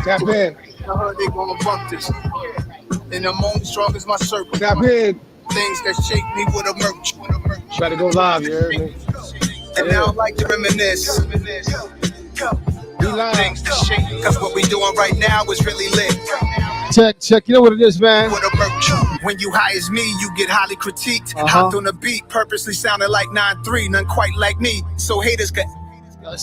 D: Tap in.
N: I heard they gonna bump this. And I'm only strong as my circle.
D: Tap in.
N: Things that shake me with a merch.
D: Try to go live, you heard me?
N: And now I like to reminisce.
D: Be live.
N: Things that shake, cause what we doing right now is really lit.
D: Check, you know what it is, man.
N: When you high as me, you get highly critiqued. Hopped on the beat, purposely sounding like 9-3, none quite like me. So haters got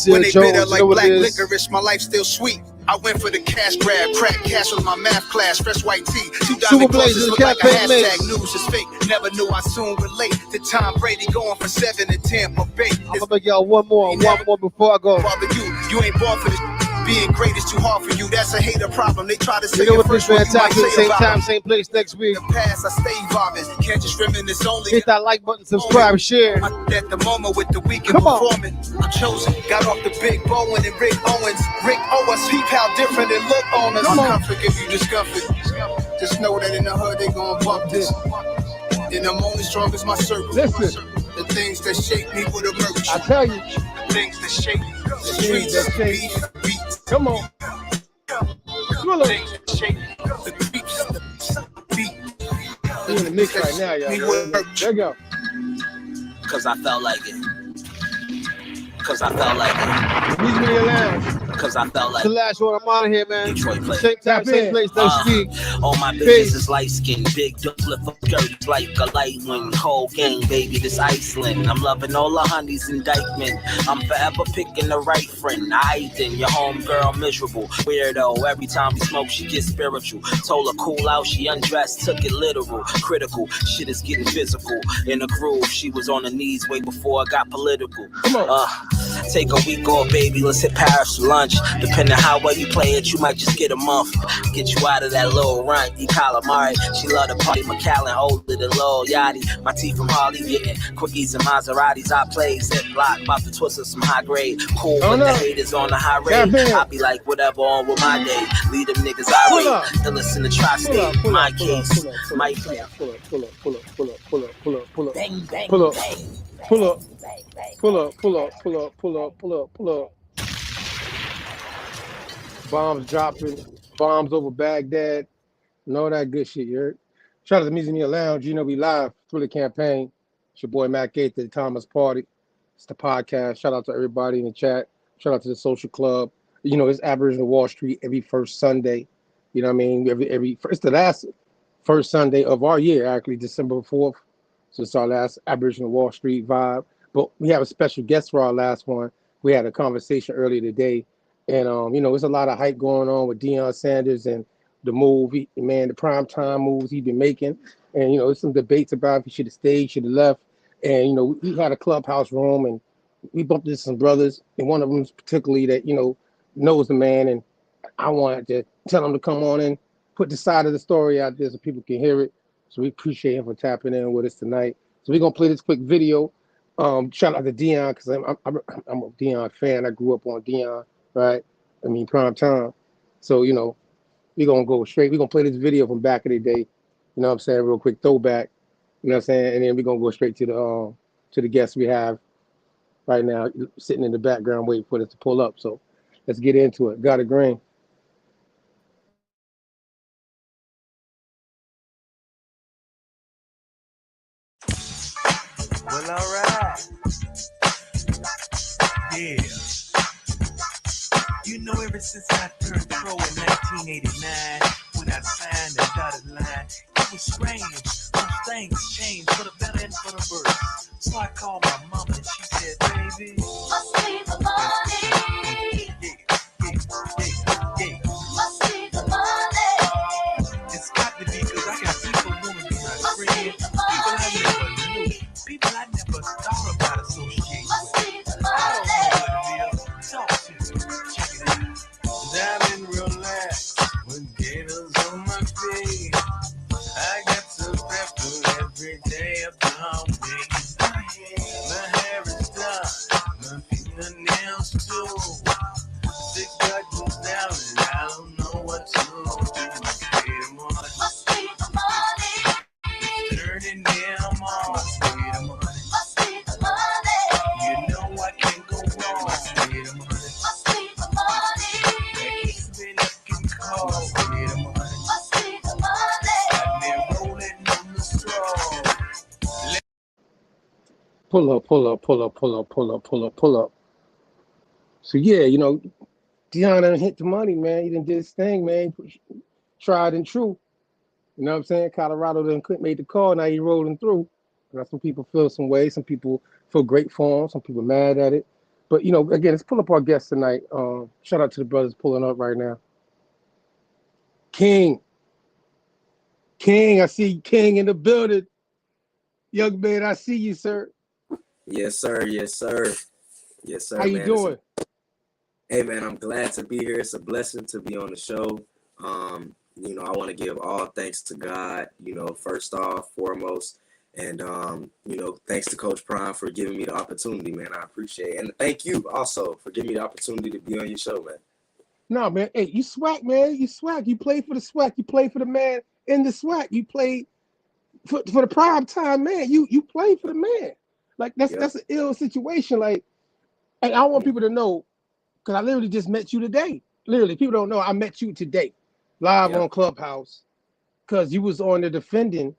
N: when they bitter like black licorice, my life still sweet. I went for the cash grab, crack cash was my math class, fresh white tee. 2 diamond closets look like a hashtag, news is fake. Never knew I soon relate to Tom Brady going for 7 in Tampa Bay.
D: I'm gonna make y'all one more before I go.
N: Bother you ain't born for this. Being great is too hard for you. That's a hater problem. They try to say
D: you know
N: it
D: what this
N: first.
D: man taps in, same time, same place next week.
N: In the past, I stay evolving. Can't just reminisce only.
D: Hit that like button, subscribe, share.
N: At the moment with the weekend performing, I'm chosen. Got off the big Bowen and Rick Owens. Rick Owens, peep how different it look on us. Comfort give you discomfort. Just know that in the hood they gon' bump this. And I'm only strong as my circle.
D: Listen.
N: The things that shake me with a merch.
D: I tell you.
N: The things that shake the streets. Beats.
D: Come on.
N: Things that shake the beat.
D: We're in the mix right now, y'all. There you go.
F: Cause I felt like it. Cause I felt like it.
D: Meet me in the lounge.
F: Cause I felt like
D: the last one. I'm out of here, man.
F: Detroit play.
D: Same time, same place, next week.
F: All my bitches is light skin, big duck flip up skirts like a light wind. Cold game, baby, this Iceland. I'm loving all the honeys in Dykeman. I'm forever picking the right friend. I then your homegirl miserable. Weirdo, every time we smoke, she gets spiritual. Told her cool out, she undressed, took it literal. Critical, shit is getting physical. In a groove, she was on her knees way before it got political. Take a week off, baby, let's hit Paris for lunch. Depending how well you play it, you might just get a month. Get you out of that little run, you calamari. She love to party, McAllen, older than Lil Yachty. My teeth from Harley, getting quickies and Maseratis. I play Zip Block, about to twist up some high grade. Cool with the haters on the high rate. I be like, whatever on with my day. Lead them niggas irate. Illest in the tri-state, my case. My
D: Pull up.
F: Bang, bang,
D: Pull up.
F: bang.
D: Pull up. Pull up. Bombs dropping, bombs over Baghdad, and all that good shit, you heard? Shout out to Music Lounge, you know we live through the campaign. It's your boy Mac 8 at the Thomas Party. It's the podcast. Shout out to everybody in the chat. Shout out to the social club. You know, it's Aboriginal Wallstreet every first Sunday. You know what I mean? It's the last first Sunday of our year, actually, December 4th. So it's our last Aboriginal Wallstreet vibe. But we have a special guest for our last one. We had a conversation earlier today. And, you know, there's a lot of hype going on with Deion Sanders and the movie, man, the primetime moves he's been making. And, you know, there's some debates about if he should have stayed, should have left. And, you know, we had a clubhouse room and we bumped into some brothers. And one of them particularly that, you know, knows the man. And I wanted to tell him to come on and put the side of the story out there so people can hear it. So we appreciate him for tapping in with us tonight. So we're going to play this quick video. Shout out to Deion because I'm a Deion fan. I grew up on Deion. Right? I mean, prime time. So, you know, we're going to go straight. We're going to play this video from back in the day. You know what I'm saying? Real quick throwback. You know what I'm saying? And then we're going to go straight to the guests we have right now sitting in the background waiting for us to pull up. So let's get into it. Got a green.
S: Well, all right. Yeah. You know, ever since I turned pro in 1989, when I signed the dotted line, it was strange. Some things changed for the better and for the worse. So I called my mama and she said, baby, must be the money. Yeah. Must be the money. left arm wings. My hair is done, my fingernails too. Six goes down and I don't know what to do. Pay the money. Must be the money. Turning them on. Must be the money. Must be the money. You know I can't go wrong. Must be the money. Must be the money. That keeps me looking cold. Must be the money. Must be the money. Got me rolling on the straw.
T: Pull up. So yeah, you know, Deion done hit the money, man. He done did his thing, man. Tried and true. You know what I'm saying? Colorado done made the call. Now he rolling through. You know, some people feel some way. Some people feel great for him. Some people mad at it. But, you know, again, let's pull up our guests tonight. Shout out to the brothers pulling up right now. King, I see King in the building. Young man, I see you, sir.
F: Yes, sir. Yes, sir. Yes, sir.
T: How you doing?
F: Hey, man, I'm glad to be here. It's a blessing to be on the show. You know, I want to give all thanks to God, you know, first off, foremost. And, you know, thanks to Coach Prime for giving me the opportunity, man. I appreciate it. And thank you also for giving me the opportunity to be on your show, man.
T: No, man. Hey, you swag, man. You swag. You play for the swag. You play for the man in the swag. You play for the prime time, man. You play for the man. Like, that's an ill situation. Like, and I want people to know, because I literally just met you today. Literally, people don't know I met you today, live on Clubhouse, because you was on the defending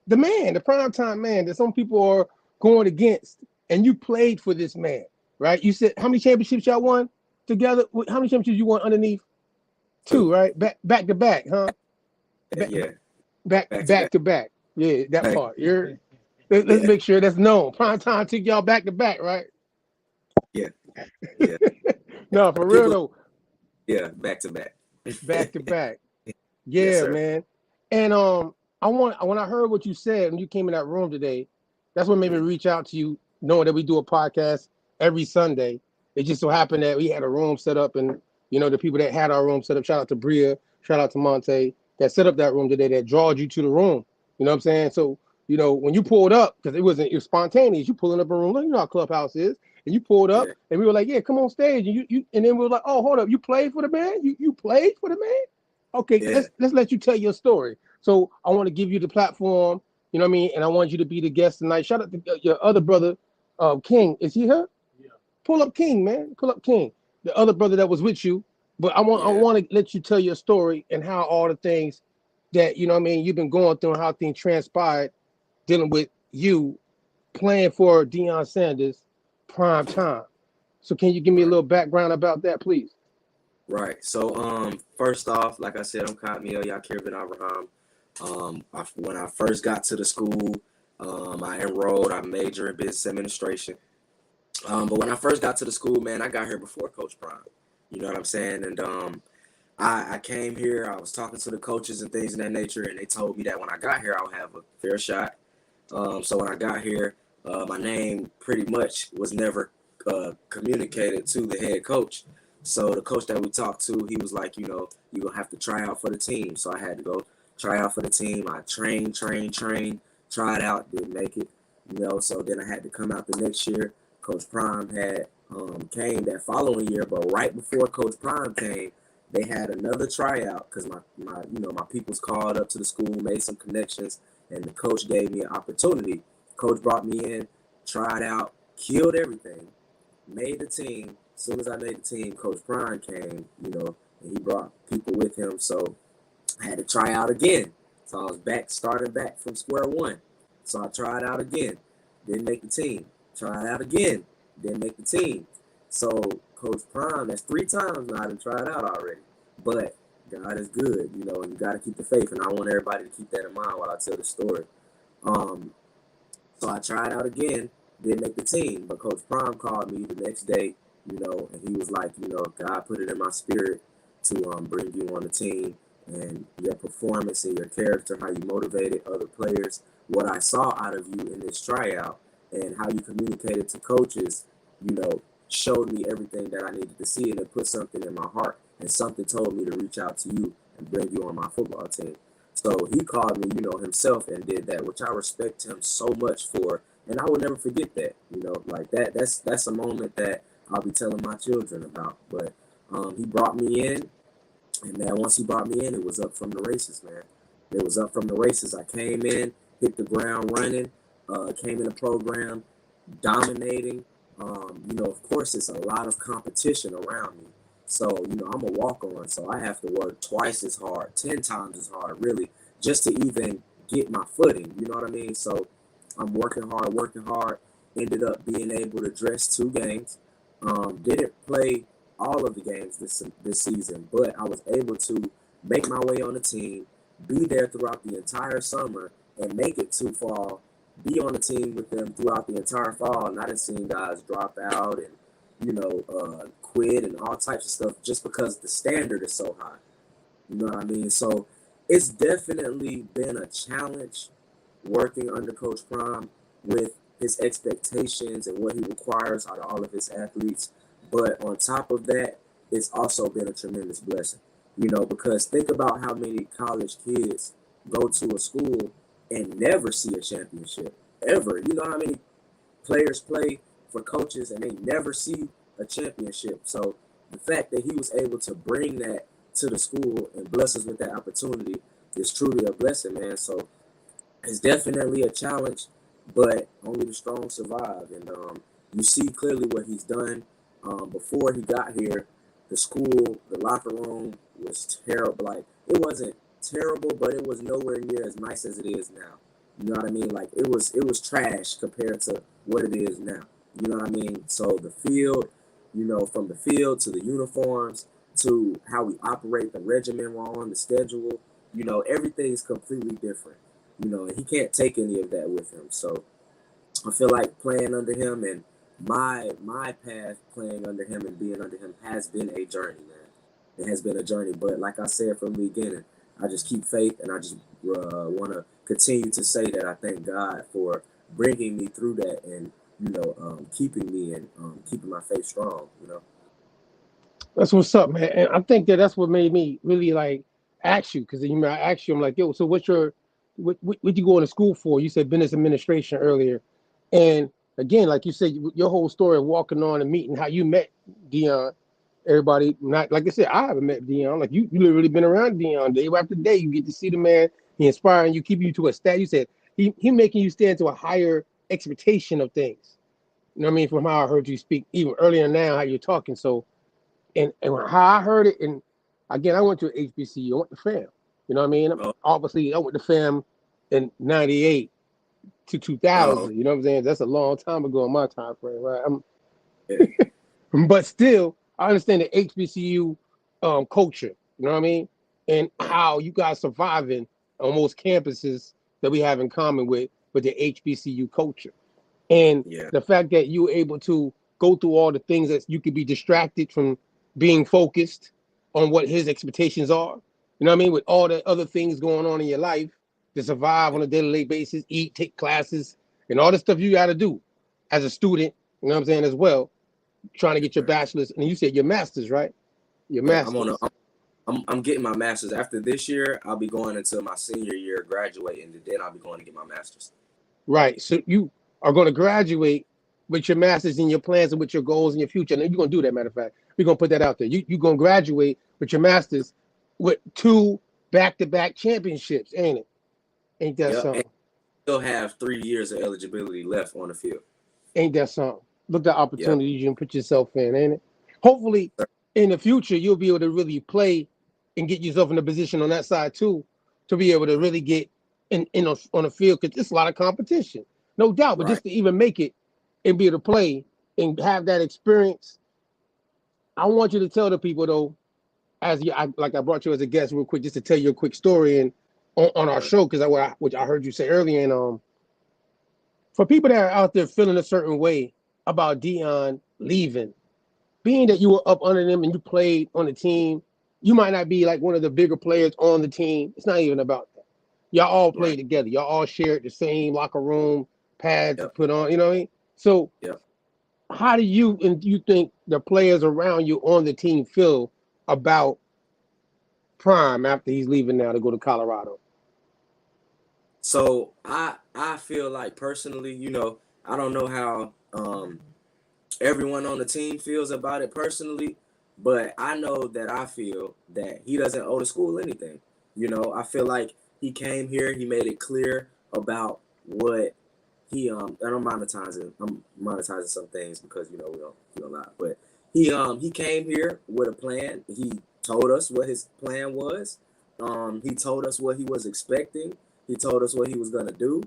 T: the man, the primetime man that some people are going against, and you played for this man, right? You said, how many championships y'all won together? How many championships you won underneath? Two, right? Back to back, huh? Back to back. Yeah, that part. Let's make sure that's known. Primetime took y'all back to back, right?
F: Yeah.
T: No, for real though.
F: Yeah, back to back.
T: Back to back.
F: Yes,
T: Yeah,
F: sir.
T: man. And when I heard what you said when you came in that room today, that's what made me reach out to you, knowing that we do a podcast every Sunday. It just so happened that we had a room set up, and you know, the people that had our room set up, shout out to Bria, shout out to Monte, that set up that room today, that drawed you to the room. You know what I'm saying? So, you know, when you pulled up, because it was spontaneous, you pulling up a room, you know how Clubhouse is, and you pulled up, and we were like, yeah, come on stage, and and then we were like, oh, hold up, you played for the man? You played for the man? Okay, let's let you tell your story. So I want to give you the platform, you know what I mean? And I want you to be the guest tonight. Shout out to your other brother, King. Is he here? Yeah. Pull up King, man. Pull up King. The other brother that was with you. But I want to let you tell your story and how all the things that, you know what I mean, you've been going through and how things transpired dealing with you playing for Deion Sanders prime time. So can you give me a little background about that, please?
F: Right. So, first off, like I said, I'm Yakir bin Abraham. When I first got to the school, I enrolled. I majored in business administration. But when I first got to the school, man, I got here before Coach Prime. You know what I'm saying? And I came here. I was talking to the coaches and things of that nature, and they told me that when I got here, I would have a fair shot. So when I got here, my name pretty much was never communicated to the head coach. So the coach that we talked to, he was like, you know, you're going to have to try out for the team. So I had to go try out for the team. I trained, tried out, didn't make it, you know. So then I had to come out the next year. Coach Prime had came that following year, but right before Coach Prime came, they had another tryout because my people's called up to the school, made some connections, and the coach gave me an opportunity. Coach brought me in, tried out, killed everything, made the team. As soon as I made the team, Coach Prime came, you know, and he brought people with him. So I had to try out again. So I was starting back from square one. So I tried out again, didn't make the team. Tried out again, didn't make the team. So Coach Prime, that's 3 times now I done tried out already. But God is good, you know, and you got to keep the faith. And I want everybody to keep that in mind while I tell the story. So I tried out again, didn't make the team. But Coach Prime called me the next day, you know, and he was like, you know, God put it in my spirit to bring you on the team, and your performance and your character, how you motivated other players, what I saw out of you in this tryout, and how you communicated to coaches, you know, showed me everything that I needed to see, and it put something in my heart, and something told me to reach out to you and bring you on my football team.
U: So he called me, himself and did that, which I respect him so much for. And I will never forget that, like that's a moment that I'll be telling my children about. But he brought me in, and man, once he brought me in, it was up from the races, man. It was up from the races. I came in, hit the ground running, came in the program, dominating. Of course, it's a lot of competition around me. So, I'm a walk-on, so I have to work twice as hard, 10 times as hard, really, just to even get my footing. You know what I mean? So I'm working hard, ended up being able to dress 2 games. Didn't play all of the games this season, but I was able to make my way on the team, be there throughout the entire summer, and make it to fall, be on the team with them throughout the entire fall. And I done seen guys drop out and, quit and all types of stuff just because the standard is so high. You know what I mean? So it's definitely been a challenge working under Coach Prime with his expectations and what he requires out of all of his athletes. But on top of that, it's also been a tremendous blessing, because think about how many college kids go to a school and never see a championship, ever. You know how many players play for coaches and they never see a championship. So the fact that he was able to bring that to the school and bless us with that opportunity is truly a blessing, man. So it's definitely a challenge, but only the strong survive. And you see clearly what he's done. Before he got here, the school, the locker room was terrible. Like, it wasn't terrible, but it was nowhere near as nice as it is now. You know what I mean? Like, it was trash compared to what it is now. You know what I mean? So the field, from the field to the uniforms to how we operate the regimen we're on, the schedule, everything's completely different. And he can't take any of that with him. So I feel like playing under him and my path playing under him and being under him has been a journey, man. It has been a journey. But like I said from the beginning, I just keep faith, and I just want to continue to say that I thank God for bringing me through that and, keeping me and keeping my faith strong,
T: That's what's up, man. And I think that's what made me really like ask you, because I asked you, I'm like, yo, so what you going to school for? You said business administration earlier. And again, like you said, your whole story of walking on and meeting how you met Deion. Everybody, not like I said, I haven't met Deion. Like you literally been around Deion day after day. You get to see the man. He inspiring you, keeping you to a stat. You said he making you stand to a higher expectation of things. You know what I mean? From how I heard you speak even earlier now, how you're talking. So, and how I heard it, and again, I went to HBCU. I went to FAM. You know what I mean? Obviously, I went to FAM in '98 to 2000. You know what I'm saying? That's a long time ago in my time frame, right? But still, I understand the HBCU culture. You know what I mean? And how you guys surviving on most campuses that we have in common with the HBCU culture. And the fact that you were able to go through all the things that you could be distracted from being focused on what his expectations are. You know what I mean? With all the other things going on in your life to survive on a daily basis, eat, take classes, and all the stuff you got to do as a student, you know what I'm saying, as well, trying to get your bachelor's. And you said your master's, right? Your master's.
U: I'm getting my master's. After this year, I'll be going into my senior year, graduating, and then I'll be going to get my master's.
T: Right. So you are going to graduate with your master's and your plans and with your goals in your future. And you're going to do that, matter of fact. We're going to put that out there. You're going to graduate with your master's with 2 back-to-back championships, ain't it? Ain't that something?
U: And still have 3 years of eligibility left on the field.
T: Ain't that something? Look at the opportunities you can put yourself in, ain't it? Hopefully, in the future, you'll be able to really play and get yourself in a position on that side, too, to be able to really get on the field, because it's a lot of competition. No doubt, but just to even make it and be able to play and have that experience, I want you to tell the people, though, I brought you as a guest real quick, just to tell you a quick story and on our show, because which I heard you say earlier, and for people that are out there feeling a certain way about Deion leaving, being that you were up under them and you played on the team, you might not be like one of the bigger players on the team. It's not even about that. Y'all all played together. Y'all all shared the same locker room, pads to put on, you know what I mean? So how do you think the players around you on the team feel about Prime after he's leaving now to go to Colorado?
U: So I feel like personally, I don't know how everyone on the team feels about it personally, but I know that I feel that he doesn't owe the school anything. I feel like he came here, he made it clear about what he and I'm monetizing some things because we don't do a lot, but he came here with a plan. He told us what his plan was. He told us what he was expecting. He told us what he was gonna do.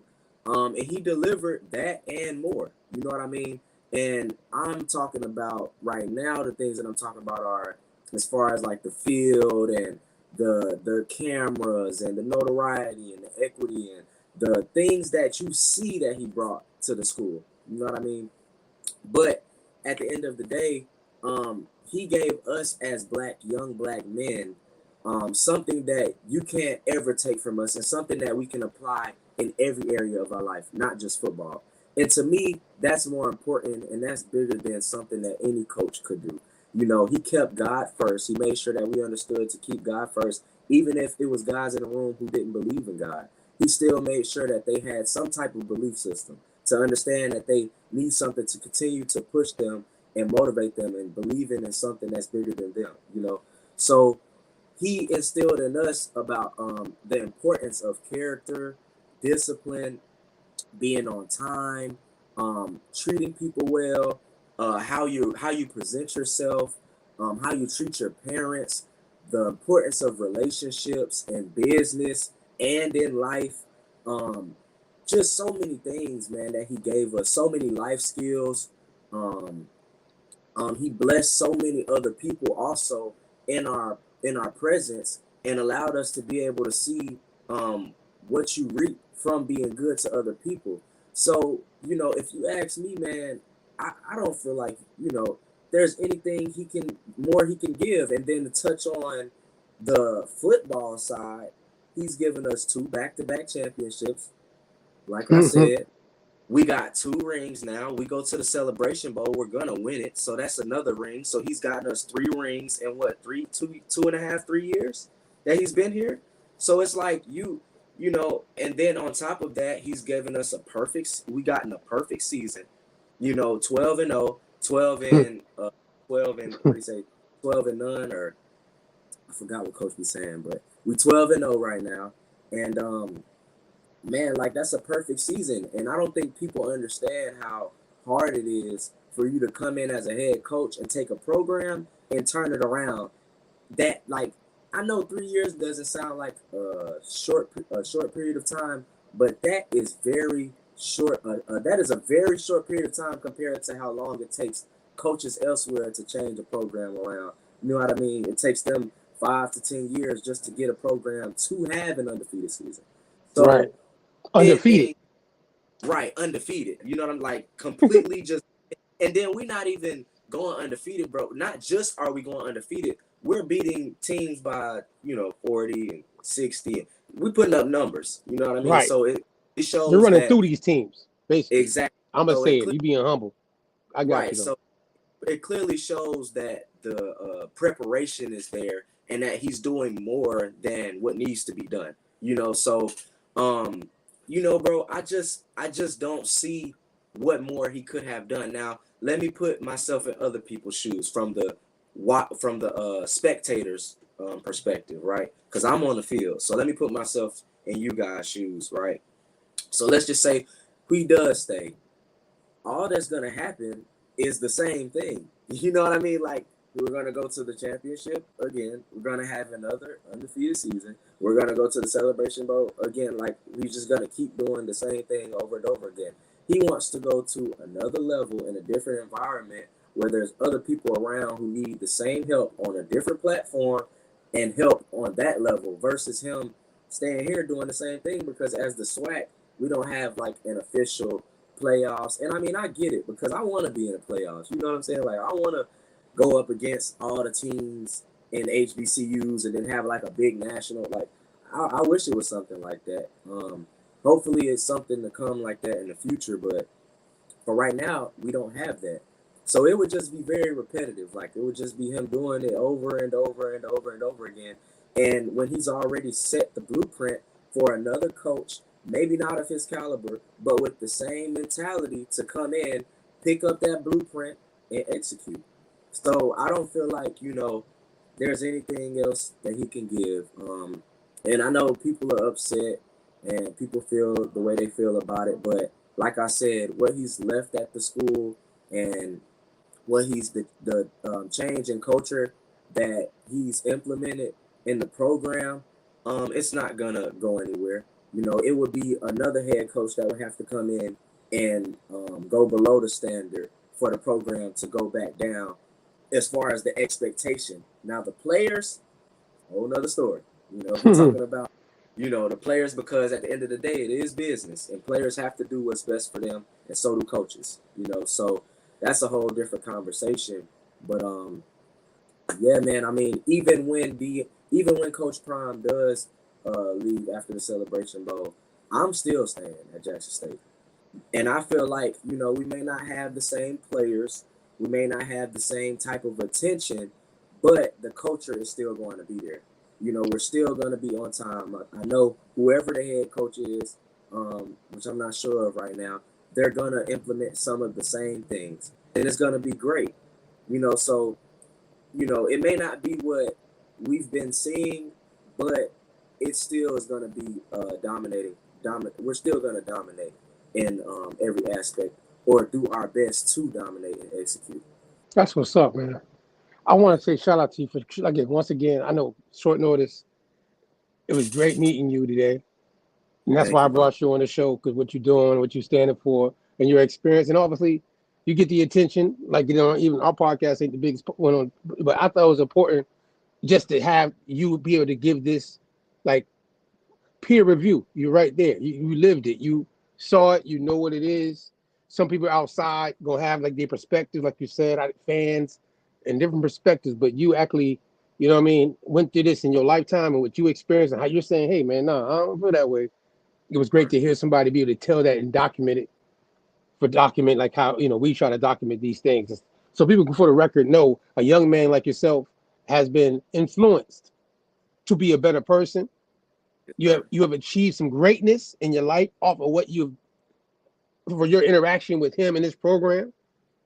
U: And he delivered that and more. You know what I mean? And I'm talking about right now, the things that I'm talking about are as far as like the field and the cameras and the notoriety and the equity and the things that you see that he brought to the school. You know what I mean? But at the end of the day, he gave us as young black men, something that you can't ever take from us and something that we can apply in every area of our life, not just football. And to me, that's more important and that's bigger than something that any coach could do. He kept God first. He made sure that we understood to keep God first, even if it was guys in the room who didn't believe in God. He still made sure that they had some type of belief system to understand that they need something to continue to push them and motivate them and believing in something that's bigger than them. So he instilled in us about the importance of character, discipline, being on time, treating people well, how you present yourself, how you treat your parents, the importance of relationships and business and in life. Just so many things, man, that he gave us, so many life skills. He blessed so many other people also in our presence and allowed us to be able to see what you reap from being good to other people. So, if you ask me, man, I don't feel like, there's anything he can give. And then to touch on the football side, he's given us 2 back-to-back championships. Like I said, we got 2 rings now. We go to the Celebration Bowl. We're going to win it. So that's another ring. So he's gotten us 3 rings in what, 3 years that he's been here. So it's like and then on top of that, he's given us we gotten a perfect season, 12-0, 12 and 12 and what do you say, 12 and none, or I forgot what coach was saying, but we 12-0 right now. And man, like that's a perfect season. And I don't think people understand how hard it is for you to come in as a head coach and take a program and turn it around. That, like, I know 3 years doesn't sound like a short period of time, but that is very short. That is a very short period of time compared to how long it takes coaches elsewhere to change a program around. You know what I mean? It takes them 5 to 10 years just to get a program to have an undefeated season. So,
T: right. Undefeated.
U: Right, undefeated. You know what I'm like? Completely just, and then we're not even going undefeated, bro. Not just are we going undefeated, we're beating teams by 40 and 60. We're putting up numbers. You know what I mean?
T: Right.
U: So it shows
T: you're running
U: that,
T: through these teams, basically.
U: Exactly.
T: I'm gonna say it. You being humble. I got
U: right.
T: you. Though.
U: So it clearly shows that the preparation is there and that he's doing more than what needs to be done. So bro, I just don't see what more he could have done. Now, let me put myself in other people's shoes from the spectators' perspective, right? Because I'm on the field. So let me put myself in you guys' shoes, right? So let's just say he does stay. All that's gonna happen is the same thing. You know what I mean? Like, we're gonna go to the championship again. We're gonna have another undefeated season. We're gonna go to the Celebration Bowl again. Like, we're just gonna keep doing the same thing over and over again. He wants to go to another level in a different environment where there's other people around who need the same help on a different platform and help on that level versus him staying here doing the same thing, because as the SWAC, we don't have like an official playoffs. And I mean, I get it because I want to be in the playoffs. You know what I'm saying? Like, I want to go up against all the teams in HBCUs and then have like a big national. Like, I wish it was something like that. Hopefully it's something to come like that in the future, but for right now, we don't have that. So it would just be very repetitive. Like, it would just be him doing it over and over and over and over again. And when he's already set the blueprint for another coach maybe not of his caliber, but with the same mentality to come in, pick up that blueprint, and execute. So I don't feel like, there's anything else that he can give. And I know people are upset and people feel the way they feel about it, but like I said, what he's left at the school and what he's the change in culture that he's implemented in the program, it's not gonna go anywhere. It would be another head coach that would have to come in and go below the standard for the program to go back down as far as the expectation. Now the players, whole nother story. We're talking about, the players, because at the end of the day, it is business and players have to do what's best for them, and so do coaches, so that's a whole different conversation. But yeah, man, I mean, even when Coach Prime does leave after the Celebration Bowl, I'm still staying at Jackson State. And I feel like, we may not have the same players, we may not have the same type of attention, but the culture is still going to be there. We're still going to be on time. I know whoever the head coach is, which I'm not sure of right now, they're going to implement some of the same things. And it's going to be great. So, it may not be what we've been seeing, but it still is going to be dominating. We're still going to dominate in every aspect, or do our best to dominate and execute.
T: That's what's up, man. I want to say shout out to you for, again, once again, I know short notice. It was great meeting you today. And that's why I brought you on the show, because what you're doing, what you're standing for, and your experience. And obviously, you get the attention. Like, even our podcast ain't the biggest one on, but I thought it was important just to have you be able to give this, like, peer review. You're right there. You lived it. You saw it. You know what it is. Some people outside gonna have, like, their perspective, like you said, fans and different perspectives, but you actually, went through this in your lifetime and what you experienced and how you're saying, hey, man, no, I don't feel that way. It was great to hear somebody be able to tell that and document like how, we try to document these things. So people can, for the record, know a young man like yourself has been influenced to be a better person. You have achieved some greatness in your life off of for your interaction with him in this program.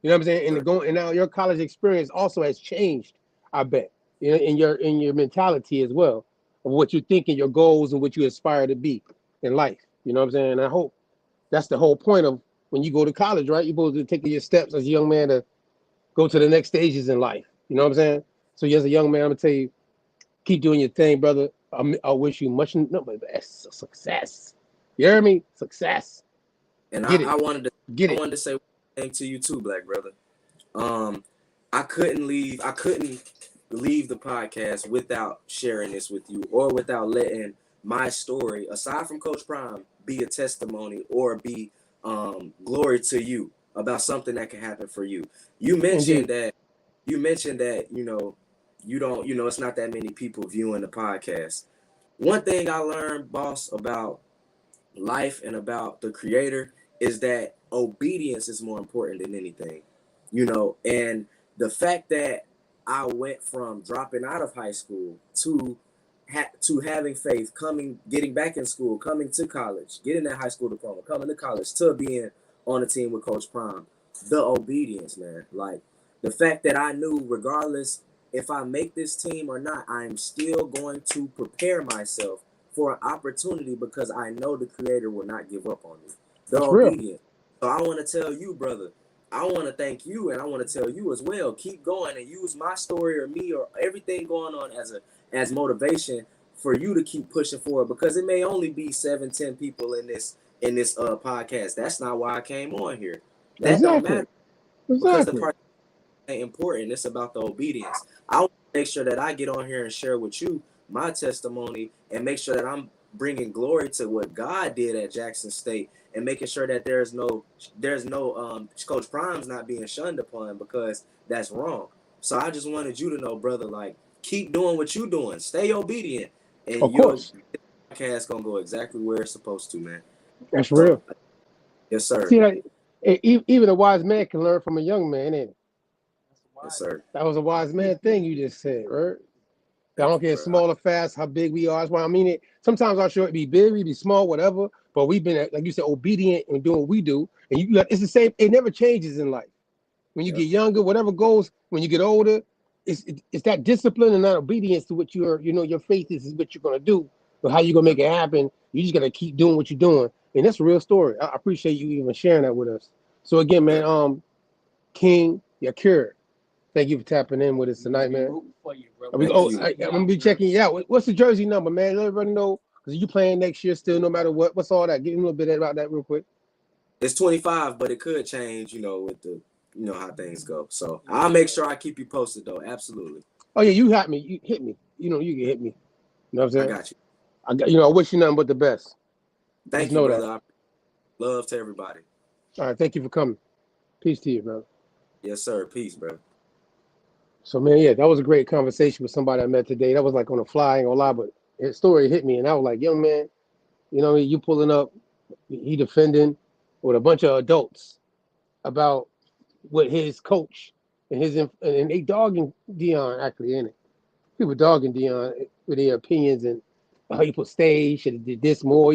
T: You know what I'm saying? And now your college experience also has changed, I bet, in your mentality as well, of what you think and your goals and what you aspire to be in life. You know what I'm saying? And I hope that's the whole point of when you go to college, right? You're supposed to take your steps as a young man to go to the next stages in life. You know what I'm saying? So as a young man, I'm gonna tell you, keep doing your thing, brother. I wish you much success. You hear me? Success.
U: And I wanted to say one thing to you too, Black brother. I couldn't leave the podcast without sharing this with you, or without letting my story, aside from Coach Prime, be a testimony or be glory to you about something that can happen for you. You mentioned that you don't, it's not that many people viewing the podcast. One thing I learned, boss, about life and about the Creator is that obedience is more important than anything, and the fact that I went from dropping out of high school to having faith, getting back in school, coming to college, getting that high school diploma, coming to college, to being on a team with Coach Prime, the obedience, man. Like, the fact that I knew, regardless if I make this team or not, I'm still going to prepare myself for an opportunity, because I know the Creator will not give up on me. The obedience. So I want to tell you, brother, I want to thank you, and I want to tell you as well, keep going and use my story or me or everything going on as motivation for you to keep pushing forward, because it may only be 7-10 people in this podcast. That's not why I came on here. That don't matter. Because the part ain't important. It's about the obedience. I want to make sure that I get on here and share with you my testimony, and make sure that I'm bringing glory to what God did at Jackson State, and making sure that there's no Coach Prime's not being shunned upon, because that's wrong. So I just wanted you to know, brother, like, keep doing what you're doing. Stay obedient, and your podcast gonna go exactly where it's supposed to, man.
T: That's real.
U: Yes, sir.
T: See, like, even a wise man can learn from a young man, ain't it?
U: Yes, sir.
T: That was a wise man thing you just said, right? I don't care small or fast, how big we are. That's why I mean it. Sometimes our show it be big, we be small, whatever. but we've been, like you said, obedient and doing what we do. And it's the same. It never changes in life. When you get younger, whatever goes. When you get older, it's that discipline and that obedience to what your faith is what you're gonna do, or how you're gonna make it happen. You just gotta keep doing what you're doing, and that's a real story. I appreciate you even sharing that with us. So again, man, King Yakir, thank you for tapping in with us tonight, man. I'm gonna be checking you out. What's the jersey number, man? Let everybody know, because you playing next year still, no matter what. What's all that? Give me a little bit about that real quick.
U: It's 25, but it could change, with the, how things go. So I'll make sure I keep you posted, though. Absolutely.
T: Oh yeah, you hit me. You hit me. You can hit me. You know what I'm saying?
U: I got you.
T: I wish you nothing but the best.
U: Thank you, brother. Love to everybody.
T: All right, thank you for coming. Peace to you, brother.
U: Yes, sir. Peace, bro.
T: So, man, yeah, that was a great conversation with somebody I met today. That was like on the fly, ain't gonna lie, but his story hit me, and I was like, young man, you pulling up, he defending with a bunch of adults about what his coach and they dogging Deion, actually, ain't it? People dogging Deion with their opinions and how he put stage, should have did this more.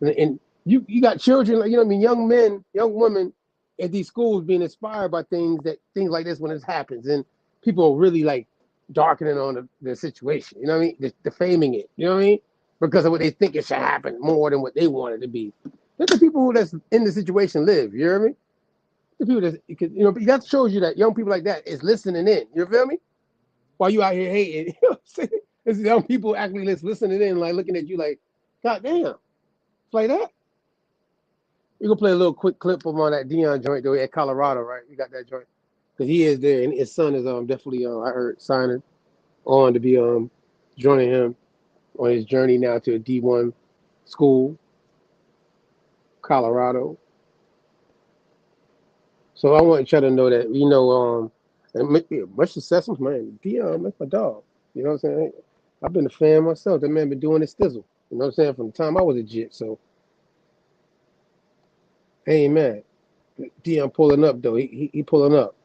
T: And you got children, like, young men, young women at these schools being inspired by things like this when it happens, and people are really like darkening on the situation. You know what I mean? Defaming it. You know what I mean? Because of what they think it should happen more than what they want it to be. Let the people that's in the situation live. You hear me? The people that shows you that young people like that is listening in. You feel me? While you out here hating, you know what I'm saying? It's young people actually listening in, like looking at you like, God damn, it's like that. We're gonna play a little quick clip from on that Deion joint though at Colorado, right? We got that joint. Because he is there, and his son is definitely I heard signing on to be joining him on his journey now to a D1 school, Colorado. So I want you to know that and much success, man. Deion, that's my dog. You know what I'm saying? I've been a fan myself. That man been doing his thizzle. You know what I'm saying? From the time I was a jit. So I ain't mad. Deion pulling up though. He pulling up.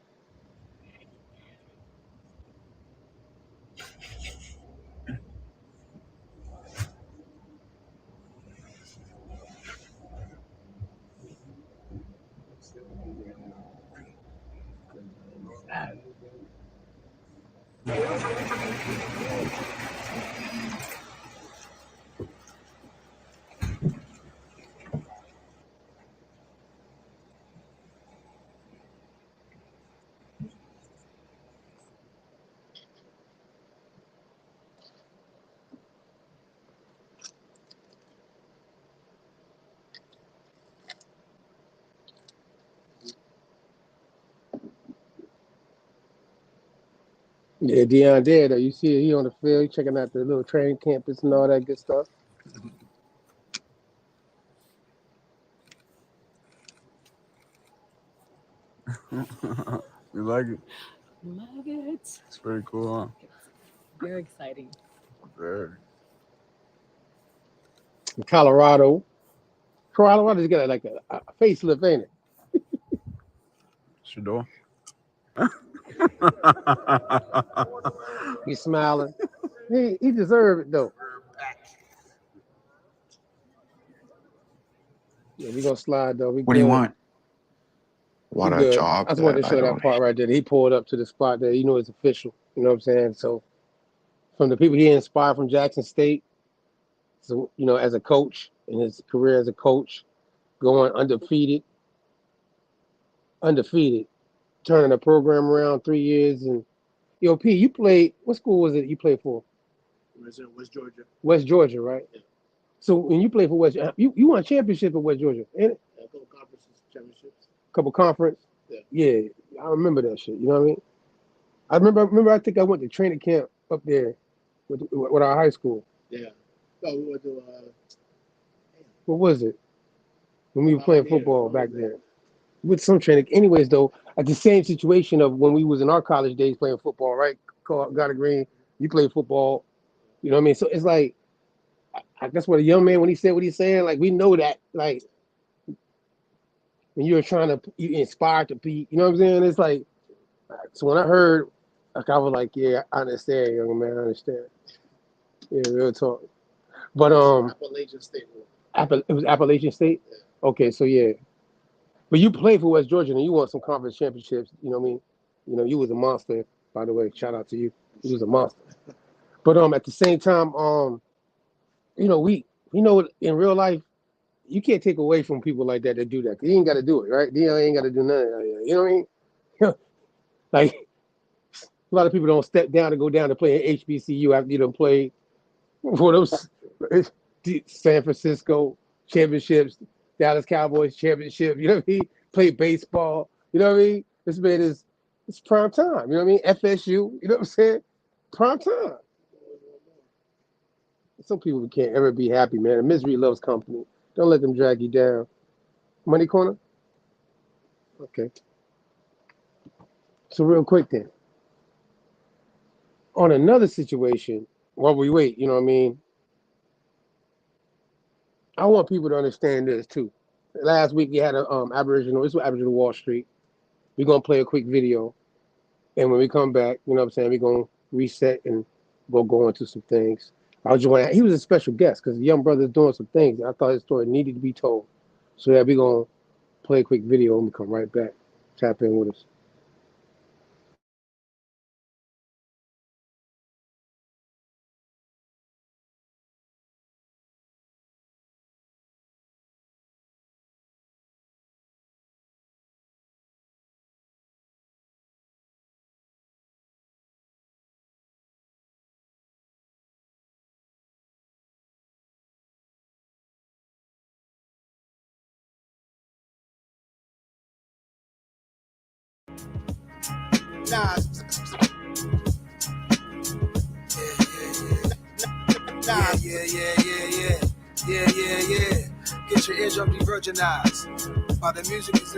T: Yeah, Deion there though. You see he on the field, he checking out the little training campus and all that good stuff.
E: You like it?
V: Love it.
E: It's very cool, huh?
V: Very exciting.
E: Very.
T: In Colorado's got like a facelift, ain't it?
E: Shador.
T: He's smiling. He deserved it though. Yeah, we gonna slide though.
W: What do you want?
T: Want a job? I just wanted to show that part right there. He pulled up to the spot there. It's official. You know what I'm saying? So from the people he inspired from Jackson State, so as a coach in his career as a coach, going undefeated, turning the program around 3 years. And P, you played. What school was it you played for?
X: West Georgia.
T: West Georgia, right? Yeah. So when you played for West, you won a championship at West Georgia, ain't it?
X: A couple conferences, championships.
T: Couple conference. Yeah, I remember that shit. You know what I mean? I remember. I think I went to training camp up there with our high school.
X: Yeah. No, we went to.
T: What was it? When we were playing football back then, with some training. Anyways, though, at the same situation of when we was in our college days playing football, right? Got a green. You played football. You know what I mean? So it's like, I guess what a young man when he said what he's saying, like we know that, like when you're trying to you inspired to be, you know what I'm saying? It's like, so when I heard, like I was like, yeah, I understand, young man, I understand. Yeah, real talk. But
X: Appalachian State.
T: It was Appalachian State. Okay, so yeah, but you played for West Georgia and you won some conference championships. You know what I mean? You know, you was a monster. By the way, shout out to you. You was a monster. But at the same time, you know, we know in real life you can't take away from people like that do that. You ain't got to do it, right? Deion ain't got to do none of that. You know what I mean? Like a lot of people don't step down to go down to play at HBCU after you done played for those San Francisco championships, Dallas Cowboys championship. You know what I mean? Play baseball. You know what I mean? This man is it's prime time. You know what I mean? FSU. You know what I'm saying? Prime time. Some people can't ever be happy, man. Misery loves company. Don't let them drag you down. Money corner? Okay. So real quick then. On another situation, while we wait, you know what I mean? I want people to understand this too. Last week we had a Aboriginal, this was Aboriginal Wallstreet. We're gonna play a quick video. And when we come back, you know what I'm saying, we're gonna reset and we'll go into some things. He was a special guest because the young brother's doing some things. I thought his story needed to be told. So yeah, we're gonna play a quick video and we come right back. Tap in with us.
N: Nas. Yeah. Get your eardrum de-virginized. While the music is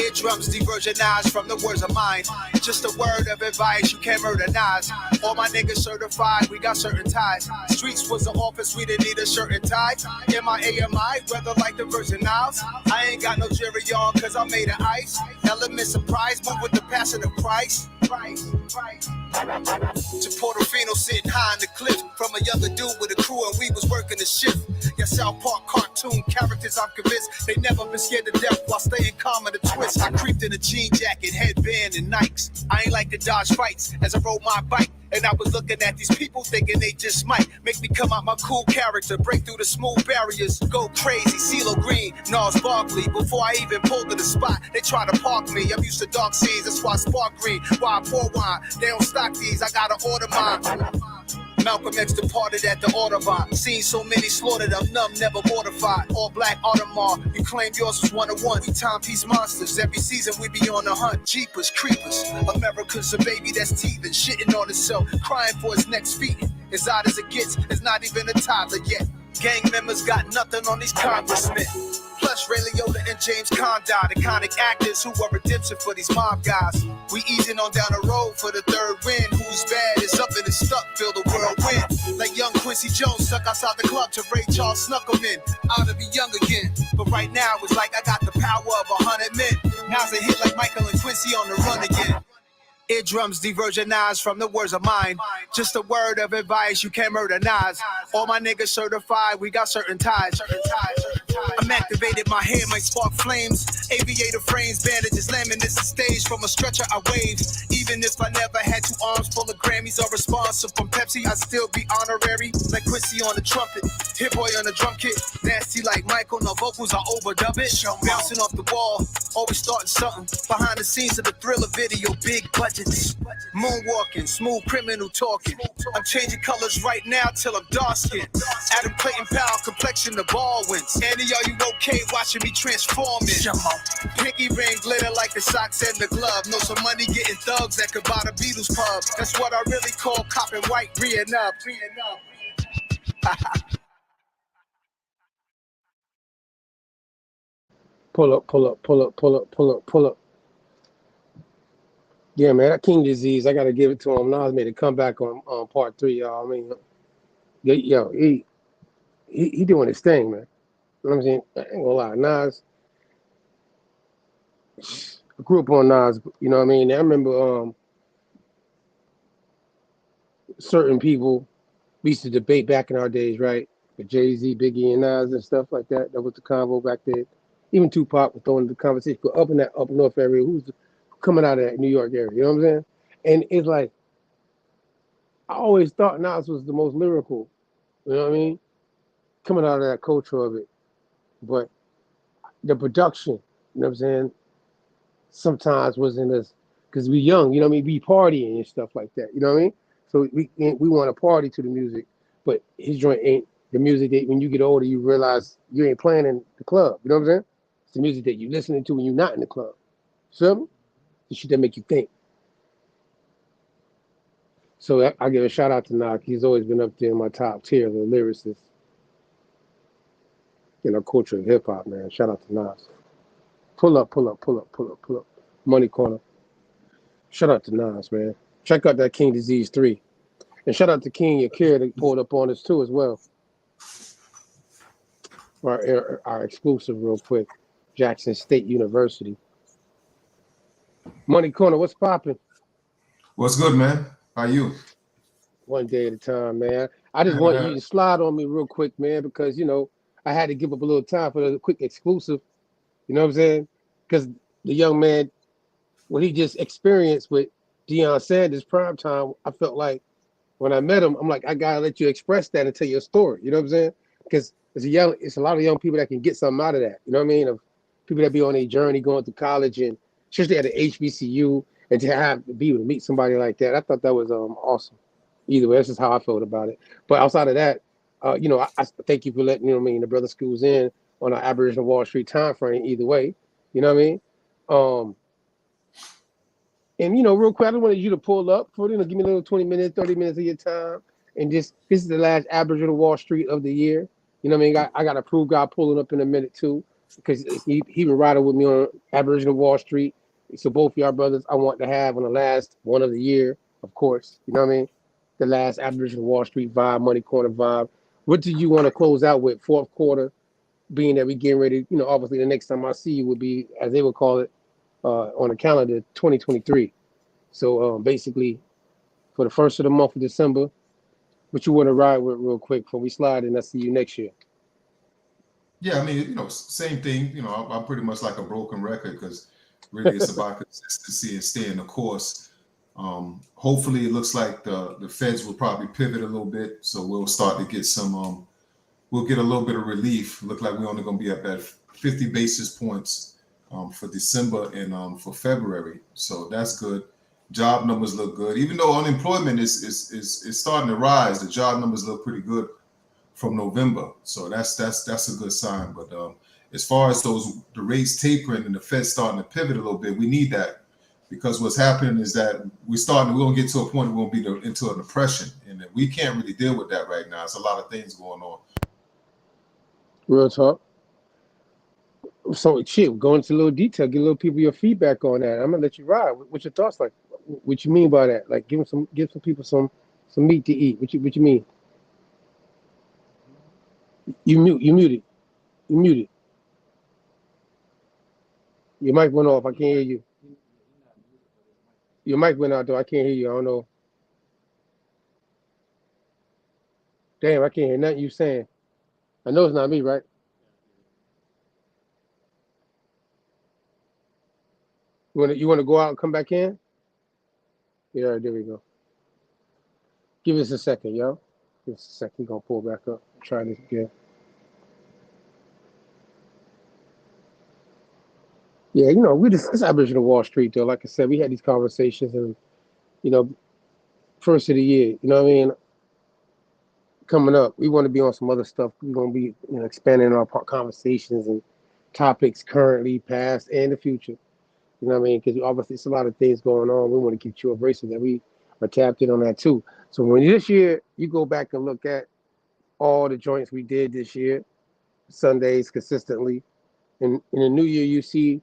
N: Eardrums de-virginized from the words of mine. Just a word of advice, you can't murder Nas. All my niggas certified, we got certain ties. Streets was the office, we didn't need a shirt and tie. M-I-A-M-I, weather like the Virgin Isles. I ain't got no jury on, cause I'm made of ice. Element surprise, move with the passion of Christ. To Portofino sitting high in the cliff. From a younger dude with a crew and we was working the shift. Yeah, South Park cartoon characters, I'm convinced they never been scared to death while staying calm in the twist. I creeped in a jean jacket, headband, and Nikes. I ain't like to dodge fights as I rode my bike. And I was looking at these people thinking they just might make me come out my cool character, break through the smooth barriers, go crazy, CeeLo Green, Nas Barkley. Before I even pulled to the spot, they try to park me. I'm used to dark scenes, that's why I spark green. Why I pour wine, they don't stock these, I gotta order mine. Malcolm X departed at the Audubon. Seen so many slaughtered, I'm numb, never mortified. All black Audemars, you claim yours was 101. We timepiece monsters, every season we be on the hunt. Jeepers, creepers, America's a baby that's teething, shitting on itself, crying for his next feet. As odd as it gets, it's not even a toddler yet. Gang members got nothing on these congressmen. Plus Ray Liotta and James Conrad, iconic actors who are redemption for these mob guys. We easing on down the road for the third win. Who's bad is up and is stuck, feel the world win. Like young Quincy Jones stuck outside the club to Ray Charles snuck him in. Out to be young again, but right now it's like I got the power of 100 men. Now's a hit like Michael and Quincy on the run again. Eardrums de-virginized from the words of mine. Just a word of advice, you can't murder Nas. All my niggas certified, we got certain ties. I'm activated, my hair might spark flames. Aviator frames, bandages, laminates the stage. From a stretcher I wave. Even if I never had 2 arms full of Grammys or responsive from Pepsi, I'd still be honorary. Like Quincy on the trumpet, Hit Boy on the drum kit. Nasty like Michael, no vocals, I overdub it. Bouncing off the wall, always starting something. Behind the scenes of the Thriller video, big budgets. Moonwalking, smooth criminal talking. I'm changing colors right now till I'm dark skinned. Adam Clayton Powell, complexion the Baldwins. Andy, are you okay watching me transforming? Pinky ring glitter like the socks and the glove. Know some money getting thugs that could buy the Beatles pub. That's what I really call copping white, reeing up.
T: Pull up. Yeah, man, that King Disease, I gotta give it to him. Nas made a comeback on part 3, y'all. I mean, yo, he doing his thing, man. You know what I'm saying? I ain't gonna lie, Nas. I grew up on Nas, you know what I mean? I remember certain people. We used to debate back in our days, right? With Jay-Z, Biggie, and Nas and stuff like that. That was the convo back then. Even Tupac was throwing the conversation. But up in that up north area, who's coming out of that New York area? You know what I'm saying? And it's like, I always thought Nas was the most lyrical. You know what I mean? Coming out of that culture of it. But the production, you know what I'm saying, sometimes wasn't as, because we young, you know what I mean? We partying and stuff like that, you know what I mean? So we want to party to the music, but his joint ain't the music that when you get older, you realize you ain't playing in the club, you know what I'm saying? It's the music that you listening to when you're not in the club. So the shit that make you think. So I give a shout out to Knock. He's always been up there in my top tier of the lyricists in our culture of hip hop, man. Shout out to Nas. Pull up. Money Corner. Shout out to Nas, man. Check out that King Disease 3. And shout out to King Yakir that pulled up on us too as well. Our exclusive real quick. Jackson State University. Money Corner, what's popping?
A: What's good, man? How you?
T: One day at a time, man. I just want you to slide on me real quick, man, because, you know, I had to give up a little time for the quick exclusive. You know what I'm saying? Because the young man, what he just experienced with Deion Sanders prime time, I felt like when I met him, I'm like, I gotta let you express that and tell your story. You know what I'm saying? Because it's a lot of young people that can get something out of that. You know what I mean? Of people that be on a journey going through college and especially at the HBCU, and to be able to meet somebody like that. I thought that was awesome. Either way, that's just how I felt about it. But outside of that, you know, I thank you for letting, you know what I mean, the brother schools in on our Aboriginal Wallstreet time frame. Either way, you know what I mean? And, you know, real quick, I just wanted you to pull up for, you know, give me a little 20 minutes, 30 minutes of your time. And just, this is the last Aboriginal Wallstreet of the year. You know what I mean? I got a Prove God pulling up in a minute, too, because he been riding with me on Aboriginal Wallstreet. So both y'all brothers, I want to have on the last one of the year, of course. You know what I mean? The last Aboriginal Wallstreet vibe, Money Corner vibe. What do you want to close out with, fourth quarter, being that we getting ready, you know, obviously the next time I see you would be, as they would call it, on the calendar, 2023. So basically, for the first of the month of December, what you want to ride with real quick before we slide, and I'll see you next year.
A: Yeah, I mean, you know, same thing. You know, I'm pretty much like a broken record because really it's about consistency and staying the course. Hopefully, it looks like the Feds will probably pivot a little bit, so we'll start to get some. We'll get a little bit of relief. Look like we're only going to be up at 50 basis points for December and for February, so that's good. Job numbers look good, even though unemployment is starting to rise. The job numbers look pretty good from November, so that's a good sign. But as far as the rates tapering and the Fed starting to pivot a little bit, we need that because what's happening is that we're gonna get to a point where we're gonna be into a depression, and we can't really deal with that right now. It's a lot of things going on.
T: Real talk. So, shit, go into a little detail, get a little people your feedback on that. I'm gonna let you ride. What's your thoughts like? What you mean by that? Like, give some people some meat to eat. What you mean? You muted. Your mic went off. I can't hear you. Your mic went out though. I can't hear you. I don't know. Damn, I can't hear nothing you saying. I know it's not me, right? You want to go out and come back in? Yeah, there we go. Give us a second, yo. Give us a second. We're gonna pull back up. Try this again. Yeah, you know, we discussed Aboriginal Wallstreet though. Like I said, we had these conversations, and you know, first of the year, you know what I mean? Coming up, we want to be on some other stuff. We're gonna be, you know, expanding our conversations and topics currently, past, and the future. You know what I mean? Because obviously it's a lot of things going on. We want to keep you abreast of that. We are tapped in on that too. So when this year you go back and look at all the joints we did this year, Sundays consistently, and in the new year you see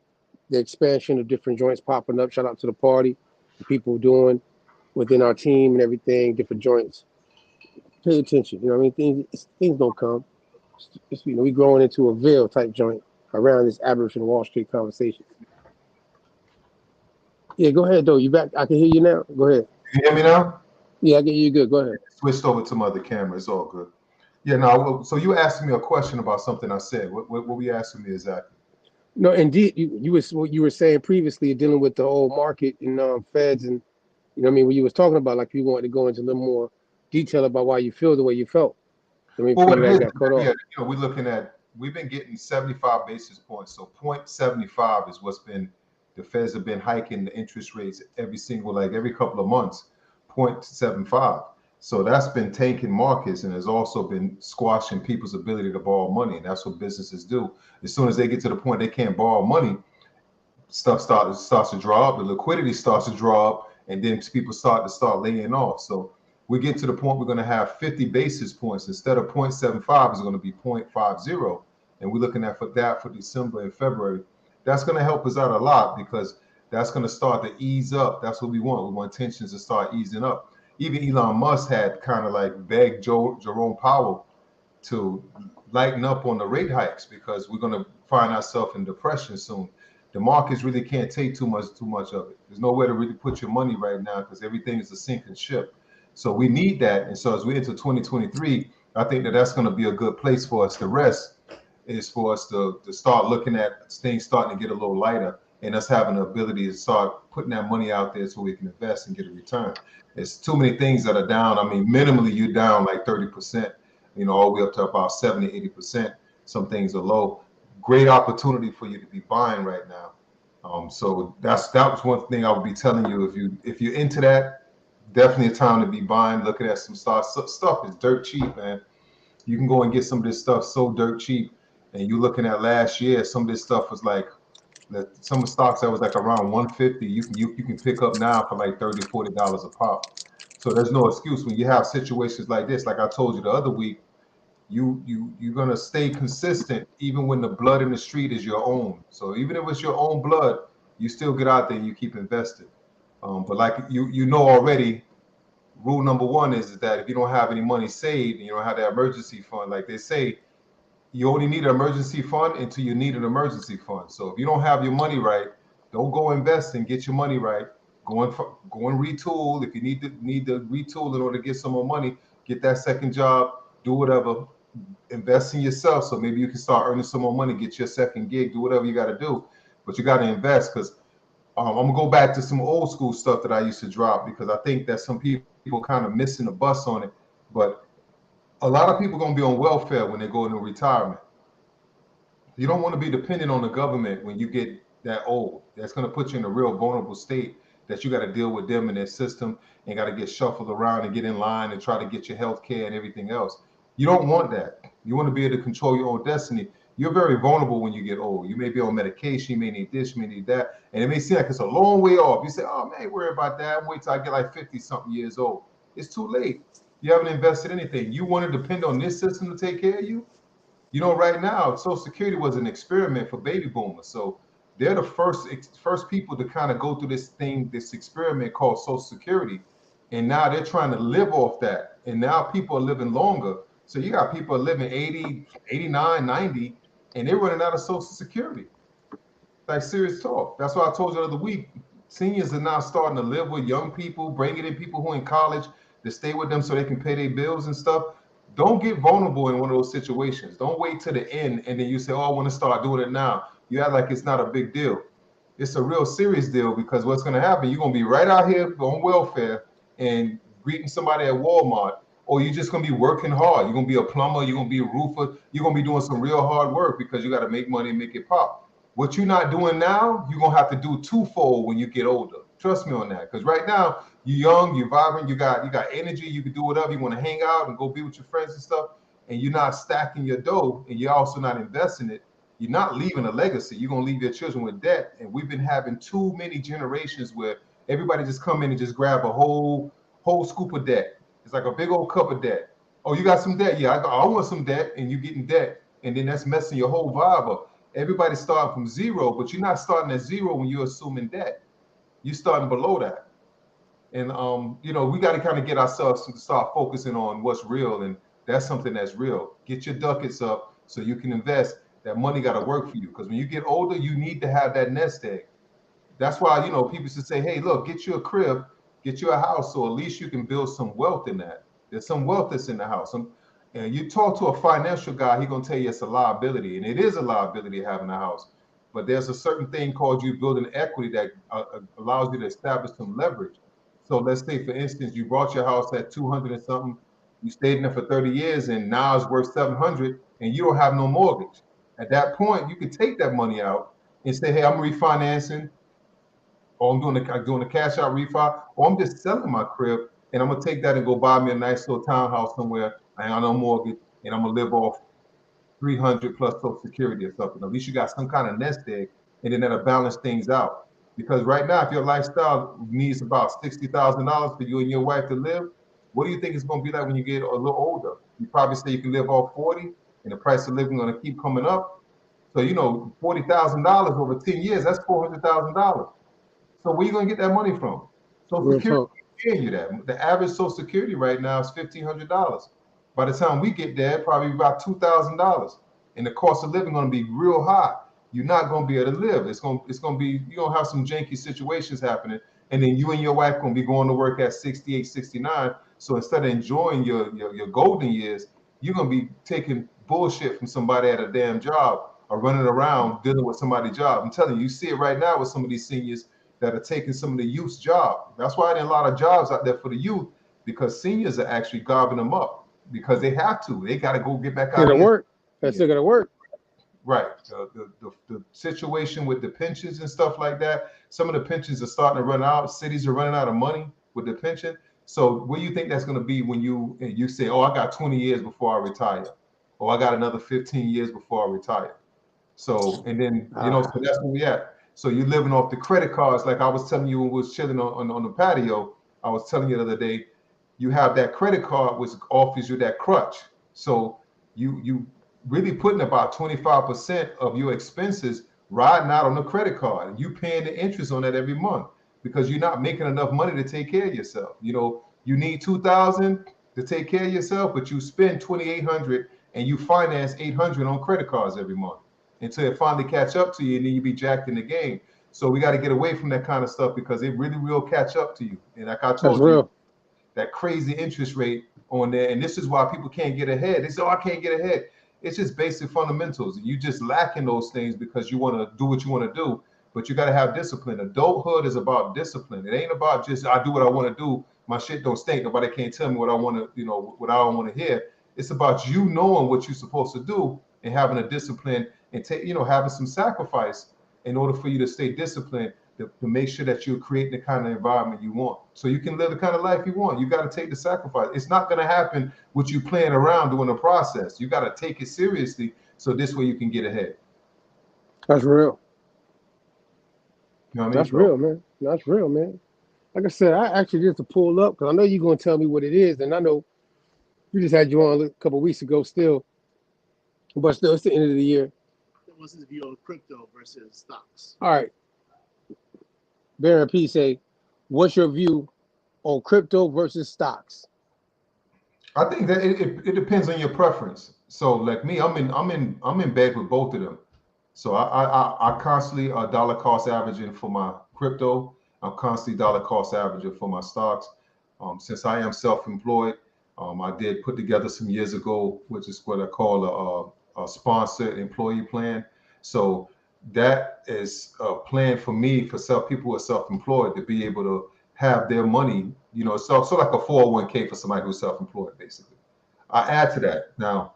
T: the expansion of different joints popping up. Shout out to the party, the people doing within our team and everything, different joints. Pay attention. You know what I mean? Things don't come. You know, we growing into a veil type joint around this Aboriginal Wallstreet conversation. Yeah, go ahead though. You back? I can hear you now. Go ahead.
A: You hear me now?
T: Yeah, I get you good. Go ahead.
A: Switched over to my other camera. It's all good. Yeah, no. So you asked me a question about something I said. What were you asking me exactly?
T: No, indeed, you was what you were saying previously, dealing with the whole market and feds, and you know what I mean, when you was talking about, like, you wanted to go into a little more detail about why you feel the way you felt. I mean,
A: Well,
T: before
A: what it
T: that
A: is,
T: got cut off.
A: yeah, we're looking at, we've been getting 75 basis points. So 0.75 is what's been, the Feds have been hiking the interest rates every single, like every couple of months, 0.75. So that's been tanking markets and has also been squashing people's ability to borrow money. And that's what businesses do. As soon as they get to the point they can't borrow money, stuff starts to draw up, the liquidity starts to draw up, and then people start laying off. So we get to the point we're going to have 50 basis points instead of 0.75 is going to be 0.50, and we're looking at for December and February. That's going to help us out a lot because that's going to start to ease up. That's what we want. We want tensions to start easing up. Even Elon Musk had kind of like begged Jerome Powell to lighten up on the rate hikes because we're going to find ourselves in depression soon. The markets really can't take too much of it. There's nowhere to really put your money right now because everything is a sinking ship. So we need that. And so as we enter 2023, I think that's going to be a good place for us. The rest is for us to start looking at things starting to get a little lighter and us having the ability to start putting that money out there so we can invest and get a return. There's too many things that are down. I mean, minimally you're down like 30%, all the way up to about 70, 80%. Some things are low. Great opportunity for you to be buying right now. So that was one thing I would be telling you. If you're into that, definitely a time to be buying, looking at some stocks. Stuff is dirt cheap, man. You can go and get some of this stuff so dirt cheap. And you're looking at last year, some of this stuff was like, some of the stocks that was like around 150, you can pick up now for like $30, $40 a pop. So there's no excuse when you have situations like this. Like I told you the other week, you're gonna stay consistent even when the blood in the street is your own. So even if it's your own blood, you still get out there and you keep investing. But like you know already, rule number one is that if you don't have any money saved and you don't have that emergency fund, like they say, you only need an emergency fund until you need an emergency fund. So if you don't have your money right, don't go invest and get your money right. Go and retool. If you need to retool in order to get some more money, get that second job, do whatever. Invest in yourself so maybe you can start earning some more money, get your second gig, do whatever you got to do. But you got to invest because I'm gonna go back to some old school stuff that I used to drop because I think that some people kind of missing the bus on it. But a lot of people gonna be on welfare when they go into retirement. You don't want to be dependent on the government when you get that old. That's gonna put you in a real vulnerable state that you got to deal with them in their system and got to get shuffled around and get in line and try to get your health care and everything else. You don't want that. You want to be able to control your own destiny. You're very vulnerable when you get old. You may be on medication, you may need this, you may need that. And it may seem like it's a long way off. You say, oh, man, ain't worry about that. Wait till I get like 50-something years old. It's too late. You haven't invested anything. You want to depend on this system to take care of you? Right now, Social Security was an experiment for baby boomers. So they're the first people to kind of go through this experiment called Social Security. And now they're trying to live off that. And now people are living longer. So you got people living 80, 89, 90, and they're running out of Social Security. Like serious talk. That's why I told you the other week, seniors are now starting to live with young people, bringing in people who are in college to stay with them so they can pay their bills and stuff. Don't get vulnerable in one of those situations. Don't wait to the end and then you say, oh, I want to start doing it now. You act like it's not a big deal. It's a real serious deal because what's going to happen, you're going to be right out here on welfare and greeting somebody at Walmart, or you're just going to be working hard. You're going to be a plumber. You're going to be a roofer. You're going to be doing some real hard work because you got to make money and make it pop. What you're not doing now, you're going to have to do twofold when you get older. Trust me on that. Because right now, you're young, you're vibrant, you got energy, you can do whatever, you want to hang out and go be with your friends and stuff, and you're not stacking your dough, and you're also not investing it. You're not leaving a legacy. You're going to leave your children with debt. And we've been having too many generations where everybody just come in and just grab a whole scoop of debt. It's like a big old cup of debt. Oh, you got some debt? Yeah, I want some debt, and you getting debt. And then that's messing your whole vibe up. Everybody's starting from zero, but you're not starting at zero when you're assuming debt. You're starting below that. And, we got to kind of get ourselves to start focusing on what's real. And that's something that's real. Get your ducats up so you can invest. That money got to work for you. Because when you get older, you need to have that nest egg. That's why, people should say, hey, look, get you a crib get you a house, so at least you can build some wealth in that. There's some wealth that's in the house. And you talk to a financial guy, he's gonna tell you it's a liability, and it is a liability having a house. But there's a certain thing called you building equity that allows you to establish some leverage. So let's say, for instance, you bought your house at 200 and something, you stayed in it for 30 years, and now it's worth 700, and you don't have no mortgage. At that point, you can take that money out and say, hey, I'm refinancing, or I'm doing a cash out refi, or I'm just selling my crib, and I'm gonna take that and go buy me a nice little townhouse somewhere. I ain't no mortgage, and I'm gonna live off 300 plus Social Security or something. At least you got some kind of nest egg, and then that'll balance things out. Because right now, if your lifestyle needs about $60,000 for you and your wife to live, what do you think it's going to be like when you get a little older? You probably say you can live off 40, and the price of living is going to keep coming up. So, $40,000 over 10 years, that's $400,000. So where you going to get that money from? Social Security paying you that. The average Social Security right now is $1,500. By the time we get there, probably about $2,000, and the cost of living going to be real high. You're not going to be able to live. It's going to be, you're going to have some janky situations happening, and then you and your wife going to be going to work at 68, 69. So instead of enjoying your golden years, you're going to be taking bullshit from somebody at a damn job or running around dealing with somebody's job. I'm telling you, you see it right now with some of these seniors that are taking some of the youth's job. That's why there are a lot of jobs out there for the youth, because seniors are actually gobbing them up because they have to. They got to go get back out
T: to work. That's still gonna work.
A: Right. The situation with the pensions and stuff like that, some of the pensions are starting to run out. Cities are running out of money with the pension. So what do you think that's going to be when you say, oh, I got 20 years before I retire, or I got another 15 years before I retire? So, and then, so that's where we at. So you're living off the credit cards. Like I was telling you when we was chilling on the patio, I was telling you the other day, you have that credit card which offers you that crutch. So you really putting about 25% of your expenses riding out on the credit card, and you paying the interest on that every month because you're not making enough money to take care of yourself. You need $2,000 to take care of yourself, but you spend $2,800 and you finance $800 on credit cards every month until it finally catch up to you, and then you be jacked in the game. So we got to get away from that kind of stuff because it really will catch up to you. And like I told you, that crazy interest rate on there, and this is why people can't get ahead. They say, oh, I can't get ahead. It's just basic fundamentals. You just lacking those things because you want to do what you want to do, but you got to have discipline. Adulthood is about discipline. It ain't about just I do what I want to do. My shit don't stink. Nobody can't tell me what I want to, what I don't want to hear. It's about you knowing what you're supposed to do and having a discipline and having some sacrifice in order for you to stay disciplined to make sure that you're creating the kind of environment you want, so you can live the kind of life you want. You got to take the sacrifice. It's not going to happen with you playing around during the process. You got to take it seriously, so this way you can get ahead.
T: That's real.
A: You know what I mean?
T: That's real, man. That's real, man. Like I said, I actually just to pull up because I know you're going to tell me what it is, and I know we just had you on a couple of weeks ago still, but still, it's the end of the year.
X: What's his view on crypto versus stocks?
T: All right. Baron P say, what's your view on crypto versus stocks?
A: I think that it depends on your preference. So like me, I'm in bed with both of them. So I constantly dollar cost averaging for my crypto. I'm constantly dollar cost averaging for my stocks. Since I am self-employed, I did put together some years ago, which is what I call a sponsored employee plan. So that is a plan for me for people who are self-employed to be able to have their money, so like a 401k for somebody who's self-employed, basically. I add to that. Now,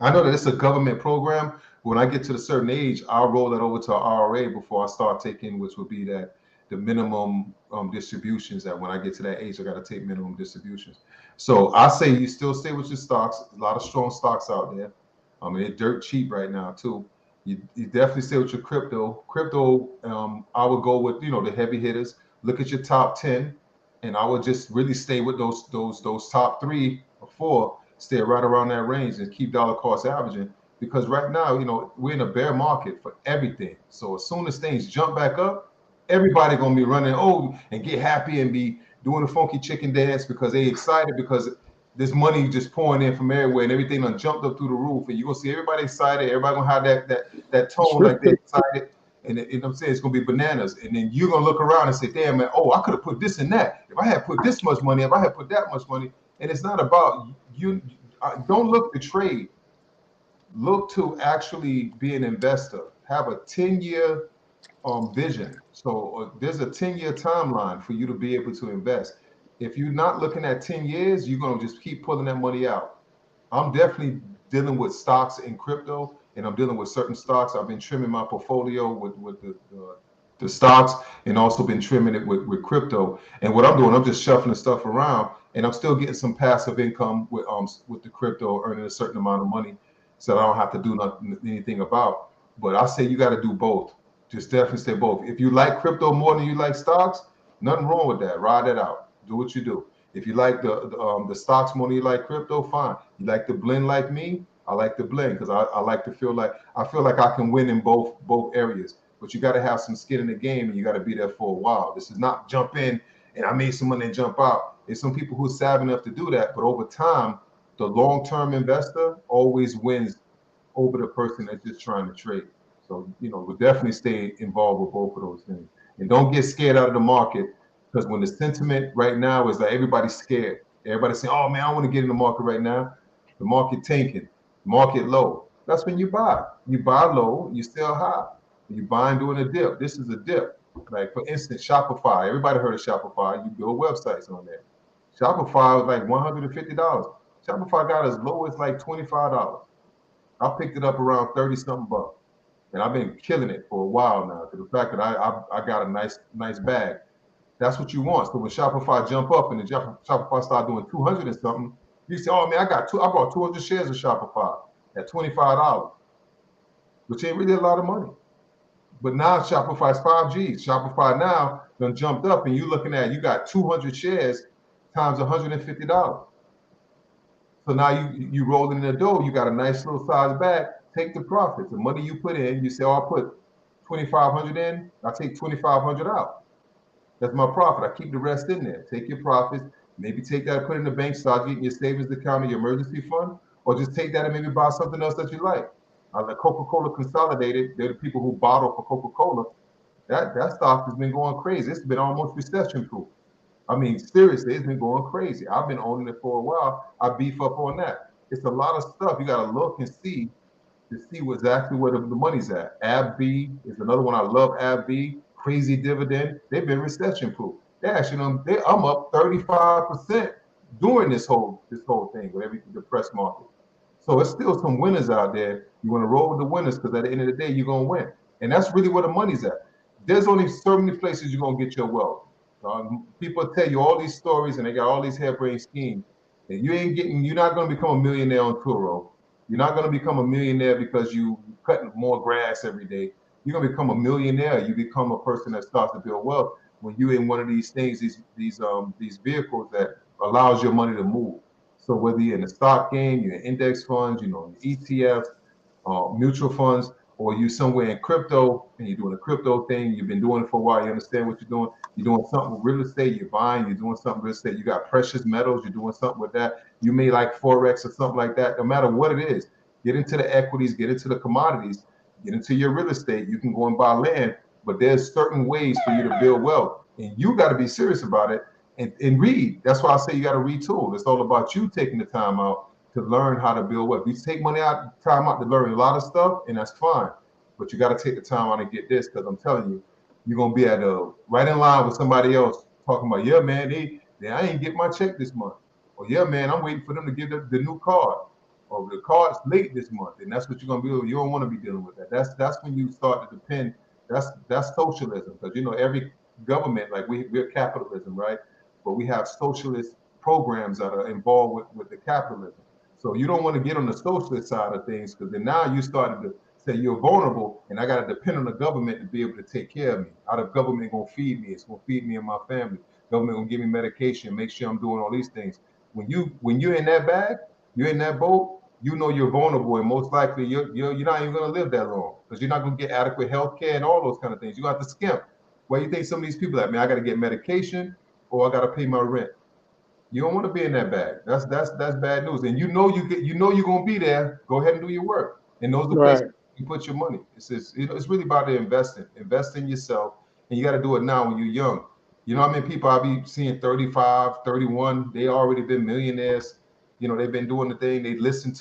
A: I know that it's a government program. When I get to a certain age, I'll roll that over to an IRA before I start taking, which would be that the minimum distributions. That when I get to that age, I got to take minimum distributions. So I say you still stay with your stocks. A lot of strong stocks out there. They're dirt cheap right now too. You definitely stay with your crypto. I would go with the heavy hitters. Look at your top 10, and I would just really stay with those top 3 or 4. Stay right around that range and keep dollar cost averaging, because right now we're in a bear market for everything. So as soon as things jump back up, everybody gonna be running and get happy and be doing a funky chicken dance because they excited because this money just pouring in from everywhere and everything done jumped up through the roof, and you're gonna see everybody excited. Everybody gonna have that tone like they're excited, And you know what I'm saying, it's gonna be bananas. And then you're gonna look around and say, damn man, oh, I could have put this in that. If I had put this much money, if I had put that much money. And it's not about you. Don't look to trade. Look to actually be an investor. Have a 10-year vision. So there's a 10-year timeline for you to be able to invest. If you're not looking at 10 years, you're gonna just keep pulling that money out. I'm definitely dealing with stocks in crypto, and I'm dealing with certain stocks. I've been trimming my portfolio with the stocks, and also been trimming it with crypto. And what I'm doing, I'm just shuffling stuff around, and I'm still getting some passive income with the crypto, earning a certain amount of money, so I don't have to do anything about. But I say you got to do both. Just definitely say both. If you like crypto more than you like stocks, nothing wrong with that. Ride it out. Do what you do. If you like the stocks more than you like crypto, fine. You like to blend like me, I like to blend because I like to feel like I can win in both areas. But you got to have some skin in the game, and you got to be there for a while. This is not jump in and I made some money and jump out. There's some people who are savvy enough to do that, but over time, the long-term investor always wins over the person that's just trying to trade. So, we'll definitely stay involved with both of those things. And don't get scared out of the market, because when the sentiment right now is like everybody's scared. Everybody's saying, oh man, I want to get in the market right now. The market tanking, market low. That's when you buy. You buy low, you sell high. You buy during a dip. This is a dip. Like for instance, Shopify. Everybody heard of Shopify. You build websites on there. Shopify was like $150. Shopify got as low as like $25. I picked it up around 30-something bucks. And I've been killing it for a while now. To the fact that I got a nice bag. That's what you want. So when Shopify jump up and the Shopify start doing 200 and something, you say, oh man, I bought 200 shares of Shopify at $25, which ain't really a lot of money. But now Shopify's 5G. Shopify now done jumped up, and you got 200 shares times $150. So now you rolling in the dough, you got a nice little size bag, take the profits. The money you put in, you say, oh, I'll put 2,500 in, I take 2,500 out. That's my profit. I keep the rest in there. Take your profits, maybe take that, put it in the bank, start getting your savings account or your emergency fund, or just take that and maybe buy something else that you like. Like Coca-Cola Consolidated, they're the people who bottle for Coca-Cola. That stock has been going crazy. It's been almost recession-proof. I mean, seriously, it's been going crazy. I've been owning it for a while. I beef up on that. It's a lot of stuff. You got to look and see to see exactly where the money's at. AbbVie is another one. I love AbbVie. Crazy dividend. They've been recession-proof. I'm up 35% during this whole thing with every depressed market. So it's still some winners out there. You want to roll with the winners because at the end of the day, you're going to win. And that's really where the money's at. There's only so many places you're going to get your wealth. People tell you all these stories and they got all these harebrained schemes. And you're not going to become a millionaire on Turo. You're not going to become a millionaire because you cutting more grass every day. You're going to become a millionaire. You become a person that starts to build wealth when you're in one of these things, these vehicles that allows your money to move. So whether you're in the stock game, you're in index funds, ETFs, mutual funds, or you somewhere in crypto and you're doing a crypto thing, you've been doing it for a while, you understand what you're doing. You're doing something with real estate, you're buying, you're doing something with real estate, you got precious metals, you're doing something with that. You may like Forex or something like that. No matter what it is, get into the equities, get into the commodities, get into your real estate. You can go and buy land, but there's certain ways for you to build wealth. And you got to be serious about it and read. That's why I say you got to retool. It's all about you taking the time out to learn how to build wealth. You take time out to learn a lot of stuff, and that's fine. But you got to take the time out and get this, because I'm telling you, you're gonna be right in line with somebody else talking about, yeah, man, I ain't get my check this month, or yeah, man, I'm waiting for them to give the new card, or the card's late this month, and that's what you're gonna be doing. You don't want to be dealing with that. That's when you start to depend. That's socialism, because every government, like we're capitalism, right? But we have socialist programs that are involved with the capitalism. So you don't want to get on the socialist side of things, because then now you started to say you're vulnerable, and I got to depend on the government to be able to take care of me. How the government gonna feed me? It's gonna feed me and my family. Government gonna give me medication, make sure I'm doing all these things. When you're in that bag, you're in that boat, you're vulnerable, and most likely you're not even gonna live that long, because you're not gonna get adequate health care and all those kind of things. You have to skimp. Why you think some of these people man, I got to get medication or I got to pay my rent? You don't want to be in that bag. That's bad news. And you're gonna be there. Go ahead and do your work. And those are places You put your money. It's really about the investing. Invest in yourself, and you got to do it now when you're young. You know how many people I be seeing 35, 31, they already been millionaires. You know, they've been doing the thing. They listen.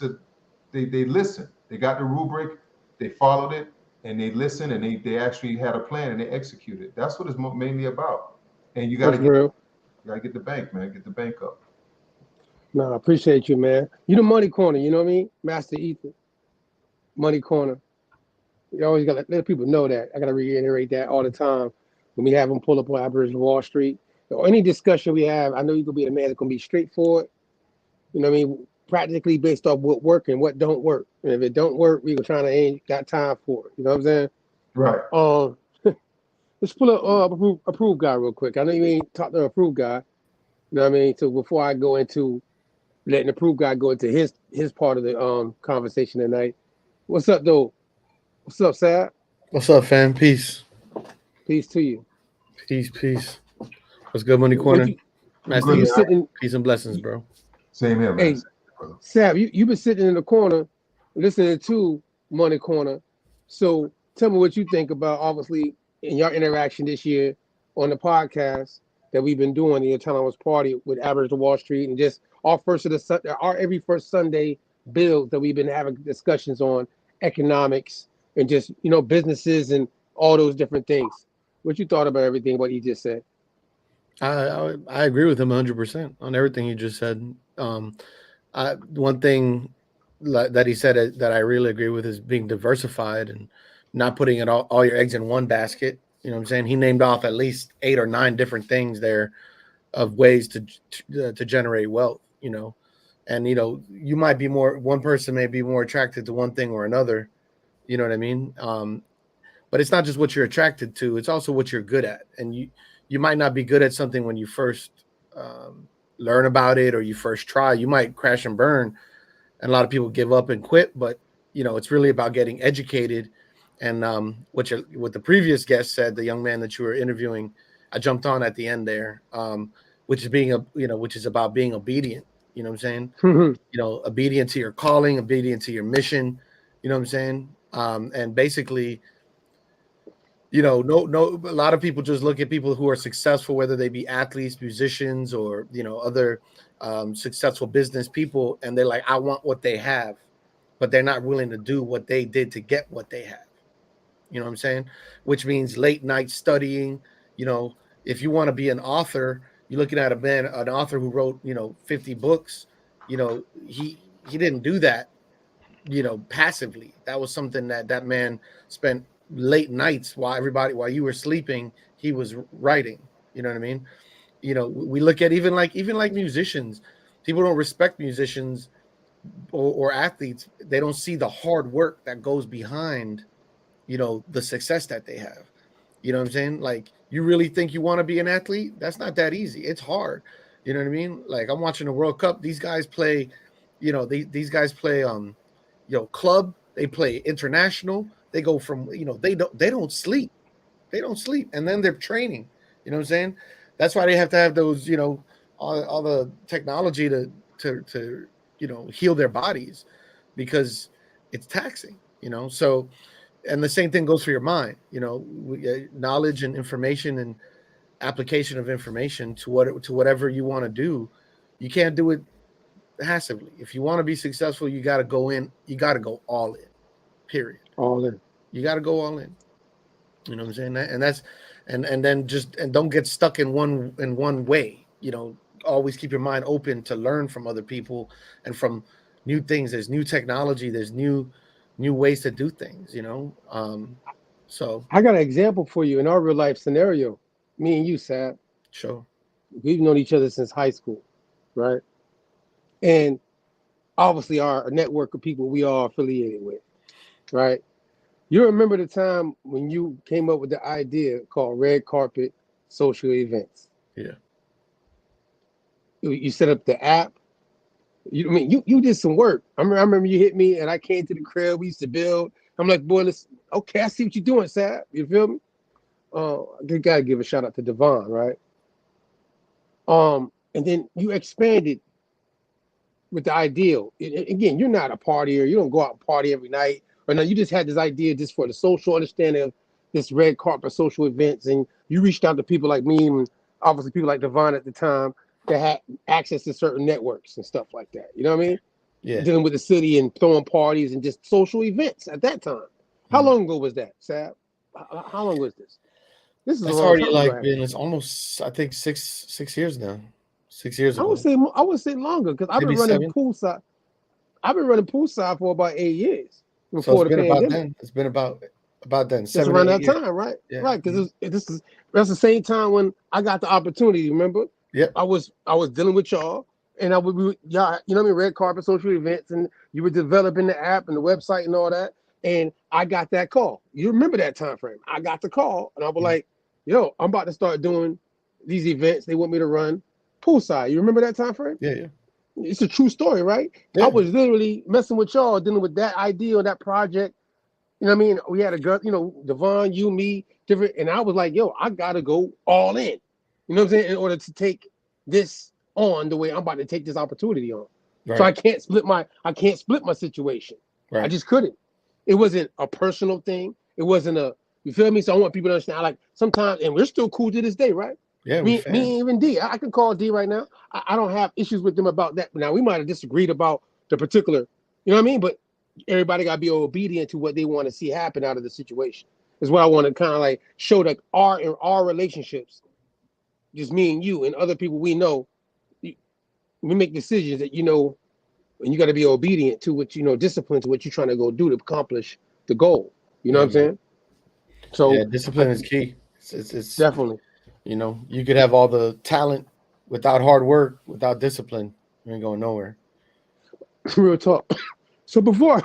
A: They got the rubric, they followed it, and they listen, and they actually had a plan and they executed. That's what it's mainly about. And you got to
T: That's real.
A: get the bank, man. Get the bank up.
T: No, I appreciate you, man. You the money corner, you know what I mean? Master Ether, money corner. You always got to let people know that. I got to reiterate that all the time when we have them pull up on Aboriginal Wall Street or any discussion we have. I know you're gonna be a man that's gonna be straightforward. You know what I mean? Practically based off what work and what don't work. And if it don't work, we gonna try to ain't got time for it. You know what I'm saying?
A: Right.
T: Let's pull up approved guy real quick. I know you ain't talked to an approved guy. You know what I mean? So before I go into letting the approved guy go into his part of the conversation tonight. What's up, though? What's up, Sad?
D: What's up, fam? Peace.
T: Peace to you.
D: Peace. What's good, Money Corner? Nice to
T: sitting.
D: Peace and blessings, bro.
A: Same here, man.
T: Hey, Sab, you've been sitting in the corner listening to Money Corner. So tell me what you think about, obviously, in your interaction this year on the podcast that we've been doing, the Autonomous Party with Aboriginal Wall Street, and just our every first Sunday bills that we've been having discussions on economics and just, businesses and all those different things. What you thought about everything, what he just said?
D: I agree with him 100% on everything he just said. One thing that he said that I really agree with is being diversified and not putting all your eggs in one basket. You know what I'm saying? He named off at least 8 or 9 different things there of ways to generate wealth, and, you might be one person may be more attracted to one thing or another, you know what I mean? But it's not just what you're attracted to, it's also what you're good at. And you might not be good at something when you first learn about it or you first try. You might crash and burn, and a lot of people give up and quit, but it's really about getting educated. And what the previous guest said, the young man that you were interviewing, I jumped on at the end there, which is about being obedient. You know what I'm saying? Obedient to your calling, obedient to your mission. You know what I'm saying? And basically, a lot of people just look at people who are successful, whether they be athletes, musicians, or other successful business people, and they're like, I want what they have, but they're not willing to do what they did to get what they have. You know what I'm saying? Which means late night studying. If you want to be an author, you're looking at an author who wrote 50 books. He didn't do that passively. That was something that man spent late nights while you were sleeping, he was writing. You know what I mean? We look at even like musicians. People don't respect musicians or athletes. They don't see the hard work that goes behind the success that they have. You know what I'm saying? Like, you really think you want to be an athlete? That's not that easy. It's hard. You know what I mean? Like, I'm watching the World Cup. These guys play, these guys play club. They play international. They go from, they don't sleep. They don't sleep. And then they're training. You know what I'm saying? That's why they have to have those, all the technology to heal their bodies, because it's taxing, so. And the same thing goes for your mind, knowledge and information and application of information to whatever you want to do. You can't do it passively. If you want to be successful, you got to go in. You got to go all in. Period.
T: All in.
D: You got to go all in. You know what I'm saying? And then don't get stuck in one way. Always keep your mind open to learn from other people and from new things. There's new technology. There's new ways to do things, so
T: I got an example for you in our real life scenario. Me and you, Sab.
D: Sure.
T: We've known each other since high school, right? And obviously our network of people we are affiliated with, right? You remember the time when you came up with the idea called Red Carpet Social Events?
D: Yeah.
T: You set up the app. You did some work. I remember you hit me and I came to the crib. We used to build. I'm like, boy, okay, I see what you're doing, Sab. You feel me? I gotta give a shout out to Devon, right? And then you expanded with the ideal. Again, you're not a partier. You don't go out and party every night Or now you just had this idea just for the social understanding of this red carpet social events, and you reached out to people like me and obviously people like Devon at the time that had access to certain networks and stuff like that. You know what I mean?
D: Yeah.
T: Dealing with the city and throwing parties and just social events at that time. How long ago was that, Sab? How long was this? This is
D: That's
T: a long
D: already
T: time
D: like
T: ago.
D: been. It's almost, I think, six years now. 6 years
T: I
D: ago.
T: would say longer because I've been
D: Maybe
T: running
D: 7.
T: poolside. I've been running poolside for about 8 years
D: So
T: before
D: it's
T: the
D: been about
T: pandemic.
D: then. It's been about then.
T: That's
D: 7
T: around
D: 8
T: that
D: years.
T: time, right?
D: Yeah.
T: Right, because that's the same time when I got the opportunity. Remember?
D: Yep.
T: I was dealing with y'all, and y'all, you know what I mean, red carpet social events, and you were developing the app and the website and all that, and I got that call. You remember that time frame? I got the call, and I was like, "Yo, I'm about to start doing these events. They want me to run poolside." You remember that time frame?
D: Yeah.
T: It's a true story, right?
D: Yeah.
T: I was literally messing with y'all, dealing with that idea or that project. You know what I mean? We had a girl, Devon, you, me, different, and I was like, yo, I gotta go all in. You know what I'm saying? In order to take this on the way I'm about to take this opportunity on.
D: Right.
T: So I can't split my situation.
D: Right.
T: I just couldn't. It wasn't a personal thing. It wasn't you feel me? So I want people to understand, like sometimes, and we're still cool to this day, right?
D: Yeah,
T: Me and even D. I can call D right now. I don't have issues with them about that. Now we might have disagreed about the particular, you know what I mean? But everybody got to be obedient to what they want to see happen out of the situation. Is what I want to kind of like show that our relationships, just me and you and other people we know, we make decisions that and you got to be obedient to what discipline to what you're trying to go do to accomplish the goal. You know what I'm saying? So
D: yeah, discipline is key. It's
T: definitely.
D: You could have all the talent without hard work, without discipline, you ain't going nowhere.
T: Real talk. So before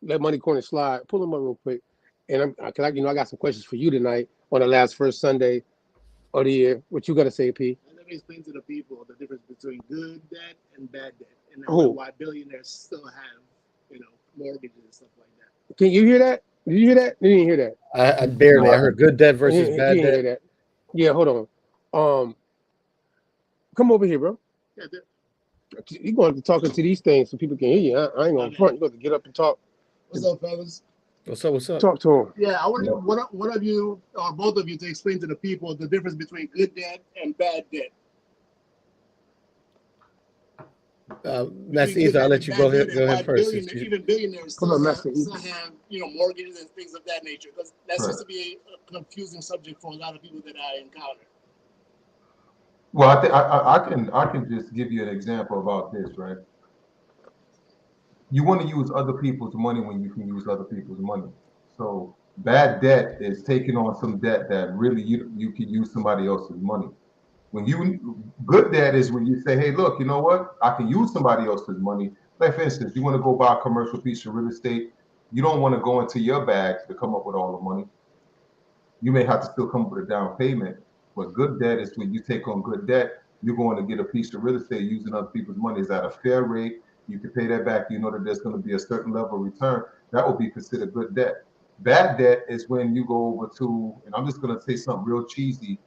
T: let Money Corner slide, pull them up real quick, and I got some questions for you tonight on the first Sunday of the year. What you got to say, P?
X: Let me explain to the people the difference between good debt and bad debt, and why billionaires still have mortgages and stuff like that.
T: Can you hear that? Did you hear that? You didn't hear that.
D: I barely. I heard good debt versus bad debt.
T: Hear that. Yeah, hold on. Come over here, bro.
X: Yeah,
T: You're going to have to talk into these things so people can hear you. I ain't going to front. You're going to get up and talk.
X: What's up, fellas?
D: What's up?
T: Talk to him.
X: Yeah, I want one of you or both of you to explain to the people the difference between good debt and bad debt.
D: Master Ether, I'll let you go ahead first.
X: Even billionaires still have mortgages and things of that nature. Because that seems to be a confusing subject for a lot of people that I encounter.
A: Well, I can just give you an example about this, right? You want to use other people's money when you can use other people's money. So bad debt is taking on some debt that really you can use somebody else's money. Good debt is when you say, hey, look, you know what? I can use somebody else's money. Like, for instance, you want to go buy a commercial piece of real estate. You don't want to go into your bags to come up with all the money. You may have to still come up with a down payment. But good debt is when you take on good debt, you're going to get a piece of real estate using other people's money. Is at a fair rate. You can pay that back. You know that there's going to be a certain level of return. That will be considered good debt. Bad debt is when you go over to, and I'm just going to say something real cheesy,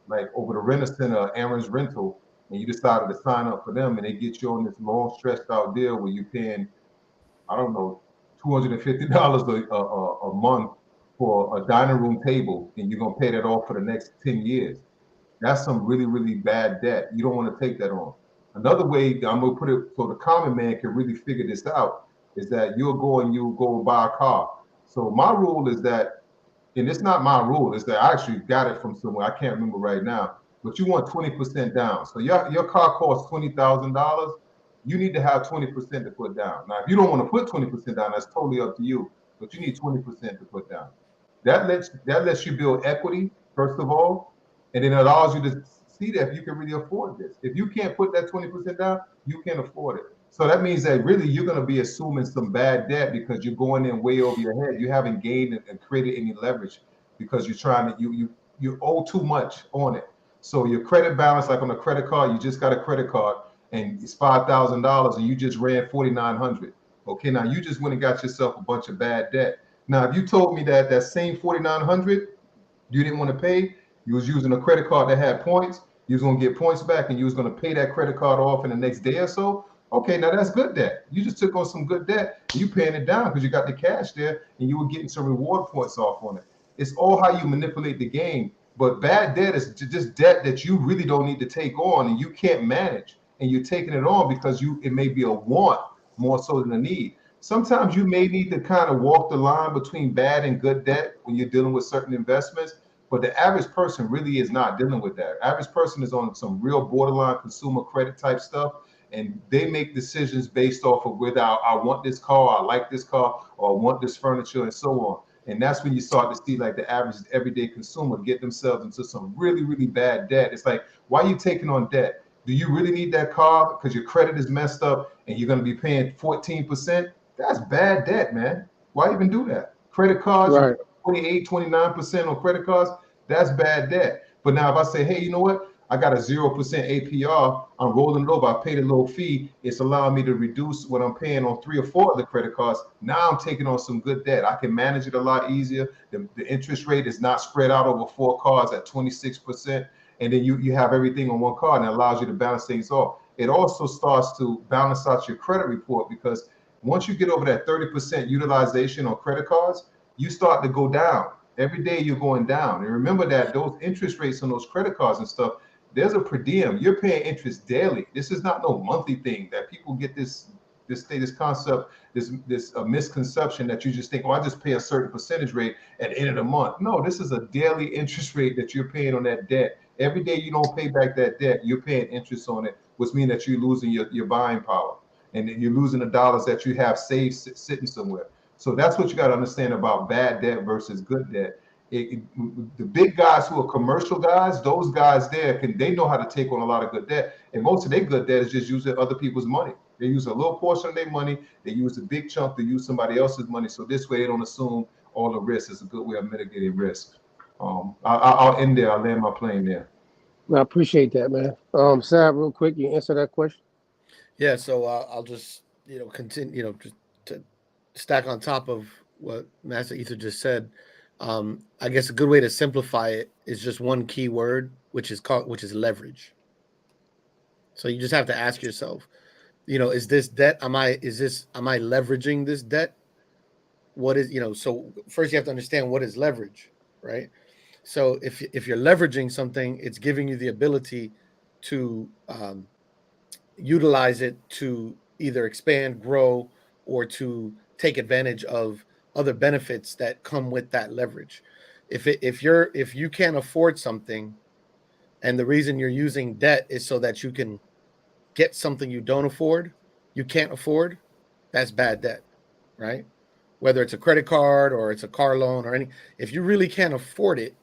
A: like over the Renter Center, Aaron's Rental, and you decided to sign up for them, and they get you on this long, stretched out deal where you're paying, I don't know, $250 a month for a dining room table, and you're going to pay that off for the next 10 years. That's some really, really bad debt. You don't want to take that on. Another way, I'm going to put it so the common man can really figure this out, is that you'll go and buy a car. So my rule is that, and it's not my rule, is that I actually got it from somewhere, I can't remember right now, but you want 20% down. So your car costs $20,000, you need to have 20% to put down. Now, if you don't want to put 20% down, that's totally up to you, but you need 20% to put down. That lets you build equity, first of all, and then it allows you to see that if you can really afford this. If you can't put that 20% down, you can't afford it. So that means that really you're going to be assuming some bad debt because you're going in way over your head. You haven't gained and created any leverage because you're trying to, you owe too much on it. So your credit balance, like on a credit card, you just got a credit card and it's $5,000 and you just ran $4,900. Okay, now you just went and got yourself a bunch of bad debt. Now, if you told me that same $4,900 you didn't want to pay, you was using a credit card that had points, you was going to get points back and you was going to pay that credit card off in the next day or so, Okay, now that's good debt. You just took on some good debt. You paying it down because you got the cash there and you were getting some reward points off on it. It's all how you manipulate the game. But bad debt is just debt that you really don't need to take on and you can't manage. And you're taking it on because it may be a want more so than a need. Sometimes you may need to kind of walk the line between bad and good debt when you're dealing with certain investments. But the average person really is not dealing with that. Average person is on some real borderline consumer credit type stuff, and they make decisions based off of whether I want this car, I like this car, or I want this furniture, and so on. And that's when you start to see like the average everyday consumer get themselves into some really, really bad debt. It's like, why are you taking on debt? Do you really need that car because your credit is messed up and you're going to be paying 14%? That's bad debt, man. Why even do that? Credit cards,
T: Right.
A: 28, 29% on credit cards, that's bad debt. But now if I say, hey, you know what? I got a 0% APR. I'm rolling it over. I paid a little fee. It's allowing me to reduce what I'm paying on 3 or 4 of the credit cards. Now I'm taking on some good debt. I can manage it a lot easier. The interest rate is not spread out over 4 cards at 26%. And then you have everything on one card and it allows you to balance things off. It also starts to balance out your credit report because once you get over that 30% utilization on credit cards, you start to go down. Every day you're going down. And remember that those interest rates on those credit cards and stuff, there's a per diem. You're paying interest daily. This is not no monthly thing that people get this concept, this misconception that you just think, oh, I just pay a certain percentage rate at the end of the month. No, this is a daily interest rate that you're paying on that debt. Every day you don't pay back that debt, you're paying interest on it, which means that you're losing your buying power. And you're losing the dollars that you have saved sitting somewhere. So that's what you got to understand about bad debt versus good debt. The big guys who are commercial guys, those guys there, they know how to take on a lot of good debt. And most of their good debt is just using other people's money. They use a little portion of their money. They use a big chunk to use somebody else's money. So this way they don't assume all the risk. It's a good way of mitigating risk. I'll end there. I'll land my plane there.
T: I appreciate that, man. Sam, real quick, you answer that question?
G: Yeah, so I'll just continue, just to stack on top of what Master Ether just said. I guess a good way to simplify it is just one key word, which is leverage. So you just have to ask yourself, is this debt? Am I leveraging this debt? What is, so first you have to understand what is leverage, right? So if you're leveraging something, it's giving you the ability to utilize it to either expand, grow, or to take advantage of other benefits that come with that leverage. If you can't afford something, and the reason you're using debt is so that you can get something you can't afford, that's bad debt, right? Whether it's a credit card or it's a car loan or if you really can't afford it,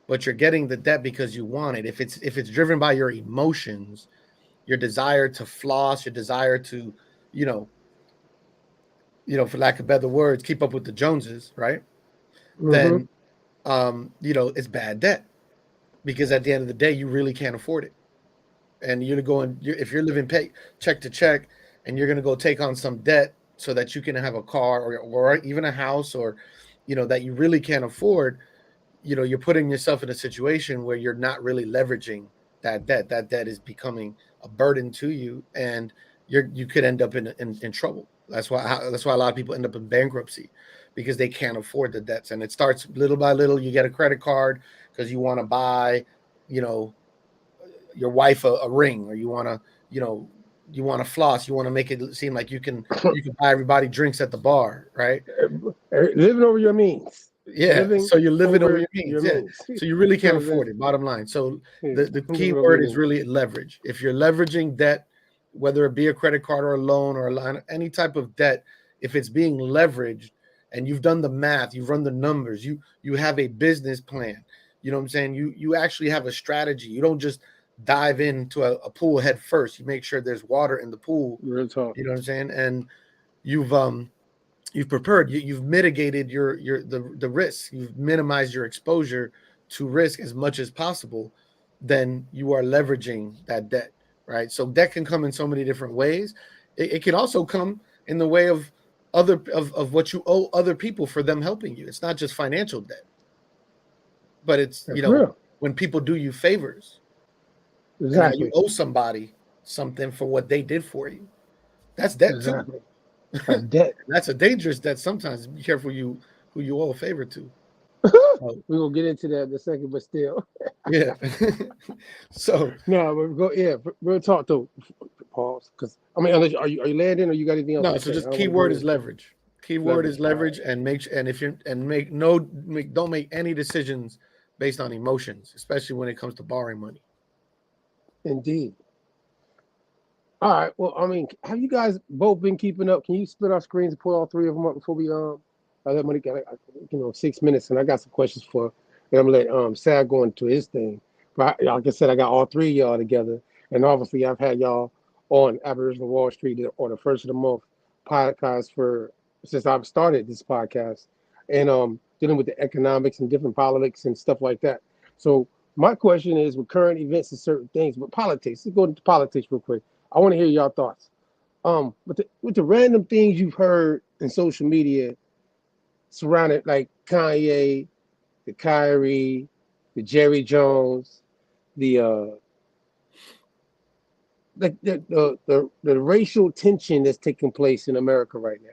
G: but you're getting the debt because you want it, if it's driven by your emotions, your desire to floss, your desire to, for lack of better words, keep up with the Joneses, right?
T: Mm-hmm.
G: Then, it's bad debt because at the end of the day, you really can't afford it. And if you're living check to check and you're going to go take on some debt so that you can have a car or even a house or, that you really can't afford, you're putting yourself in a situation where you're not really leveraging that debt. That debt is becoming a burden to you, and you could end up in trouble. That's why a lot of people end up in bankruptcy because they can't afford the debts. And it starts little by little. You get a credit card because you want to buy, your wife a ring, or you want to floss. You want to make it seem like you can buy everybody drinks at the bar, right?
T: Living over your means.
G: Yeah, so you're living over your means. Yeah. So you really can't afford it, bottom line. So the key word is really leverage. If you're leveraging debt, whether it be a credit card or a loan or a line, any type of debt, if it's being leveraged and you've done the math, you've run the numbers, you have a business plan, you know what I'm saying? You actually have a strategy. You don't just dive into a pool head first. You make sure there's water in the pool.
T: Real talk.
G: You know what I'm saying? And you've prepared, you've mitigated the risk, you've minimized your exposure to risk as much as possible, then you are leveraging that debt, right? So debt can come in so many different ways. It can also come in the way of what you owe other people for them helping you. It's not just financial debt, but it's
T: real.
G: When people do you favors.
T: Exactly.
G: You owe somebody something for what they did for you. That's debt too.
T: Exactly. That's debt.
G: That's a dangerous debt. Sometimes be careful who you owe a favor to.
T: We're gonna get into that in a second, but still.
G: Yeah. So
T: no, we'll go. Yeah, we'll talk to pause because I mean, unless, are you landing or you got anything else?
G: no,
T: to
G: so
T: say?
G: just
T: I don't wanna
G: keyword
T: go
G: is
T: in.
G: leverage. Keyword is leverage, and if you don't make any decisions based on emotions, especially when it comes to borrowing money.
T: Indeed. All right. Well, I mean, have you guys both been keeping up? Can you split our screens and pull all three of them up before we I let Monique got 6 minutes, and I got some questions for. And I'm gonna let Sad go into his thing. But like I said, I got all three of y'all together, and obviously I've had y'all on Aboriginal Wall Street on the first of the month podcast since I've started this podcast, and dealing with the economics and different politics and stuff like that. So my question is, with current events and certain things, but politics. Let's go into politics real quick. I want to hear y'all thoughts. With the random things you've heard in social media surrounded, like Kanye, the Kyrie, the Jerry Jones, the racial tension that's taking place in America right now.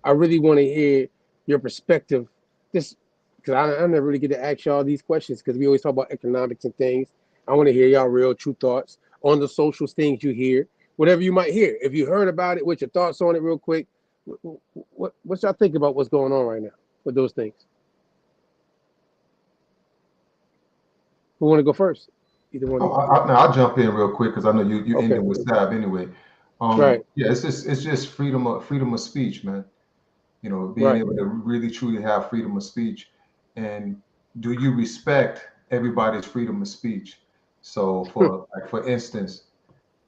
T: I really want to hear your perspective. This because I never really get to ask y'all these questions because we always talk about economics and things. I want to hear y'all real true thoughts on the social things you hear, whatever you might hear. If you heard about it, what's your thoughts on it real quick? What y'all think about what's going on right now with those things? Who want to go first? Either one.
A: I'll jump in real quick because I know you ended with Sab anyway.
T: Right.
A: Yeah, it's just freedom of speech, man. You know, being able to really truly have freedom of speech, and do you respect everybody's freedom of speech? So for instance,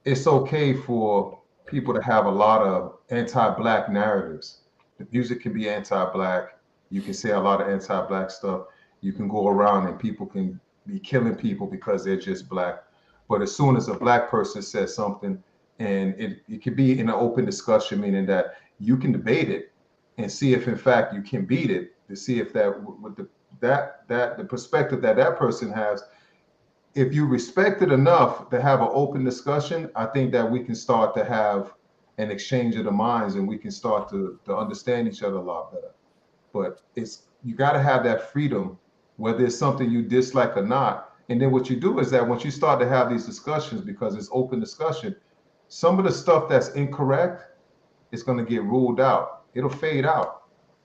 A: it's okay for people to have a lot of anti-black narratives. The music can be anti-black. You can say a lot of anti-black stuff. You can go around and people can be killing people because they're just black. But as soon as a black person says something, and it can be in an open discussion, meaning that you can debate it and see if in fact you can beat it, to see if that with the perspective that person has, if you respect it enough to have an open discussion, I think that we can start to have an exchange of the minds and we can start to understand each other a lot better. But you got to have that freedom, whether it's something you dislike or not. And then what you do is that once you start to have these discussions, because it's open discussion, some of the stuff that's incorrect is going to get ruled out. It'll fade out.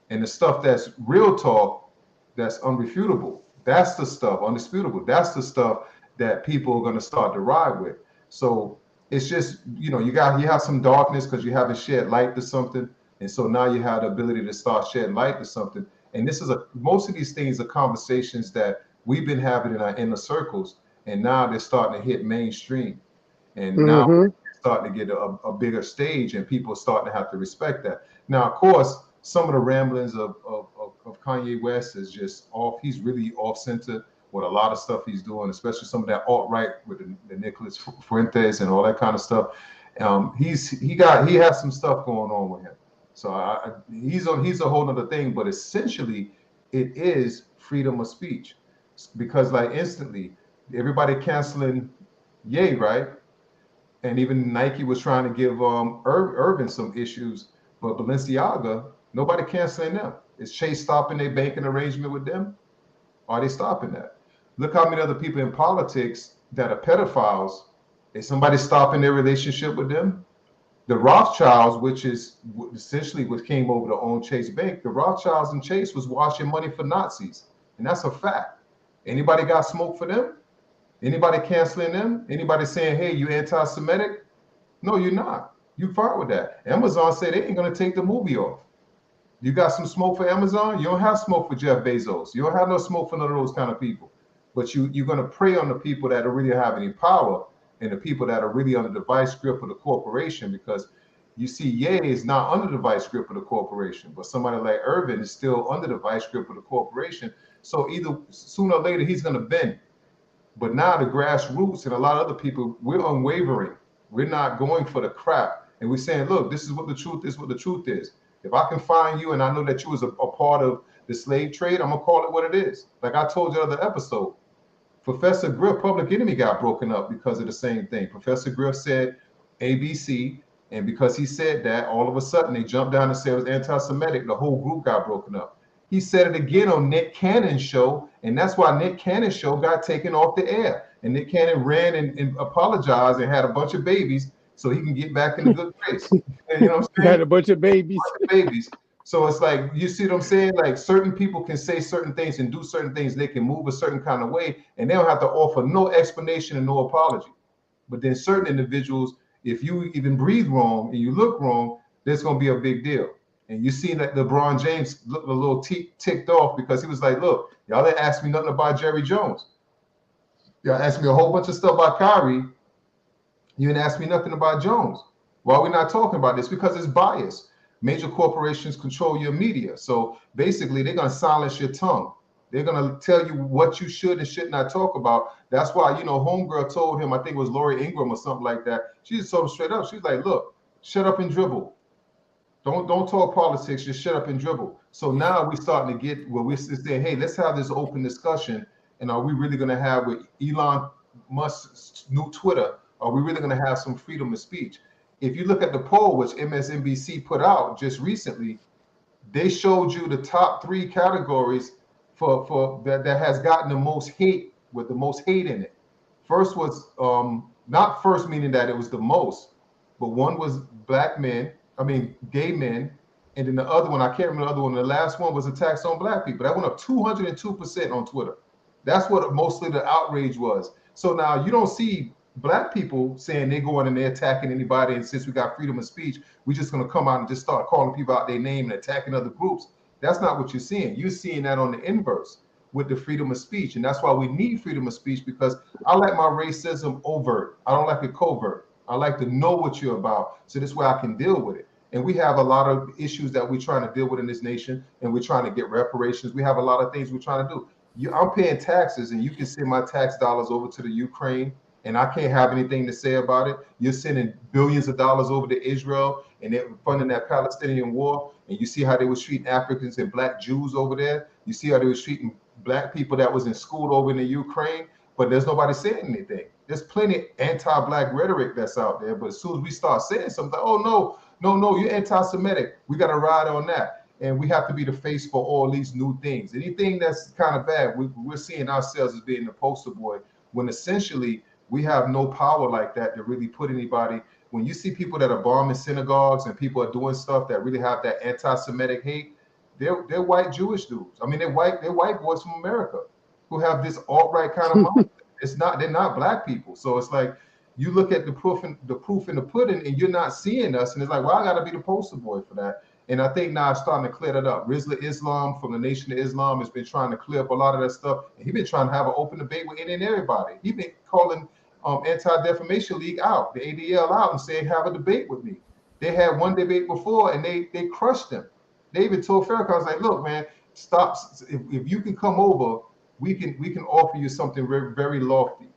A: And the stuff that's real talk, that's unrefutable, that's the stuff, undisputable, that's the stuff that people are going to start to ride with. So it's just, you have some darkness because you haven't shed light to something. And so now you have the ability to start shedding light to something. And most of these things are conversations that we've been having in our inner circles. And now they're starting to hit mainstream. And now we're starting to get a bigger stage and people are starting to have to respect that. Now, of course, some of the ramblings of Kanye West is just off. He's really off center with a lot of stuff he's doing, especially some of that alt-right with the Nicholas Fuentes and all that kind of stuff. He has some stuff going on with him. So he's a whole other thing, but essentially it is freedom of speech, because like instantly everybody canceling Ye, right? And even Nike was trying to give Urban some issues, but Balenciaga, nobody canceling them. Is Chase stopping their banking arrangement with them? Are they stopping that? Look how many other people in politics that are pedophiles. Is somebody stopping their relationship with them? The Rothschilds, which is essentially what came over to own Chase Bank, the Rothschilds and Chase was washing money for Nazis. And that's a fact. Anybody got smoke for them? Anybody canceling them? Anybody saying, hey, you anti-Semitic? No, you're not. You fought with that. Amazon said they ain't going to take the movie off. You got some smoke for Amazon? You don't have smoke for Jeff Bezos. You don't have no smoke for none of those kind of people. But you're going to prey on the people that don't really have any power and the people that are really under the vice grip of the corporation, because you see Ye is not under the vice grip of the corporation, but somebody like Urban is still under the vice grip of the corporation. So either sooner or later he's going to bend. But now the grassroots and a lot of other people, we're unwavering. We're not going for the crap. And we're saying, look, this is what the truth is, what the truth is. If I can find you and I know that you was a part of the slave trade, I'm going to call it what it is. Like I told you in the other episode, Professor Griff, Public Enemy got broken up because of the same thing. Professor Griff said ABC, And because he said that, all of a sudden they jumped down and said it was anti-Semitic. The whole group got broken up. He said it again on Nick Cannon's show, and that's why Nick Cannon's show got taken off the air. And Nick Cannon ran and apologized and had a bunch of babies so he can get back in the good grace. You know what I'm saying?
T: Had a bunch of babies.
A: So it's like, you see what I'm saying? Like, certain people can say certain things and do certain things. They can move a certain kind of way, and they don't have to offer no explanation and no apology. But then certain individuals, if you even breathe wrong and you look wrong, there's going to be a big deal. And you see that LeBron James looked a little ticked off because he was like, look, y'all didn't ask me nothing about Jerry Jones. Y'all asked me a whole bunch of stuff about Kyrie. You didn't ask me nothing about Jones. Why are we not talking about this? Because it's bias. Major corporations control your media. So basically, they're going to silence your tongue. They're going to tell you what you should and should not talk about. That's why, you know, Homegirl told him, I think it was Lori Ingram or something like that. She just told him straight up. She's like, look, shut up and dribble. Don't talk politics. Just shut up and dribble. So now we're starting to get where we're saying, hey, let's have this open discussion. And are we really going to have with Elon Musk's new Twitter? Are we really going to have some freedom of speech? If you look at the poll, which MSNBC put out just recently, they showed you the top 3 categories for that has gotten the most hate, with the most hate in it. First was not first meaning that it was the most, but one was gay men, and then the other one, I can't remember the other one. The last one was attacks on black people. That went up 202% on Twitter. That's what mostly the outrage was. So now you don't see black people saying they're going and they're attacking anybody, and since we got freedom of speech, we're just going to come out and just start calling people out their name and attacking other groups. That's not what you're seeing. You're seeing that on the inverse with the freedom of speech, and that's why we need freedom of speech, because I like my racism overt. I don't like it covert. I like to know what you're about, so this way I can deal with it. And we have a lot of issues that we're trying to deal with in this nation, and we're trying to get reparations. We have a lot of things we're trying to do. I'm paying taxes, and you can send my tax dollars over to the Ukraine, and I can't have anything to say about it. You're sending billions of dollars over to Israel, and they're funding that Palestinian war. And you see how they were treating Africans and black Jews over there. You see how they were treating black people that was in school over in the Ukraine, but there's nobody saying anything. There's plenty of anti-black rhetoric that's out there, but as soon as we start saying something, oh no, you're anti-Semitic, we got to ride on that. And we have to be the face for all these new things. Anything that's kind of bad, we're seeing ourselves as being the poster boy, when essentially we have no power like that to really put anybody. When you see people that are bombing synagogues and people are doing stuff that really have that anti-Semitic hate, they're white Jewish dudes. I mean, they're white boys from America who have this alt-right kind of mindset. They're not black people. So it's like, you look at the proof in the pudding, and you're not seeing us. And it's like, well, I got to be the poster boy for that. And I think now it's starting to clear that up. Rizla Islam from the Nation of Islam has been trying to clear up a lot of that stuff. And he's been trying to have an open debate with any and everybody. He's been calling Anti-Defamation League out, the ADL out, and saying, have a debate with me. They had one debate before, and they crushed them. They even told Farrakhan, like, look, man, stop. If you can come over, we can offer you something very, very lofty.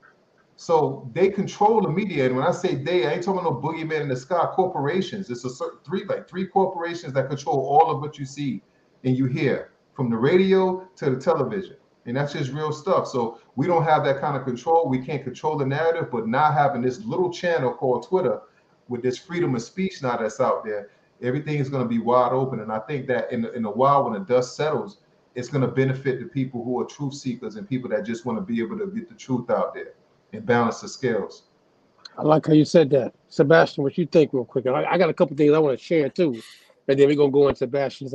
A: So they control the media, and when I say they, I ain't talking about no boogeyman in the sky. Corporations. It's a certain three corporations that control all of what you see and you hear, from the radio to the television, and that's just real stuff. So we don't have that kind of control. We can't control the narrative, but now having this little channel called Twitter with this freedom of speech now that's out there, everything is going to be wide open. And I think that in a while, when the dust settles, it's going to benefit the people who are truth seekers and people that just want to be able to get the truth out there and balance the scales.
T: I like how you said that. Sebastian, what you think real quick? I got a couple things I want to share too. And then we're going to go into Sebastian's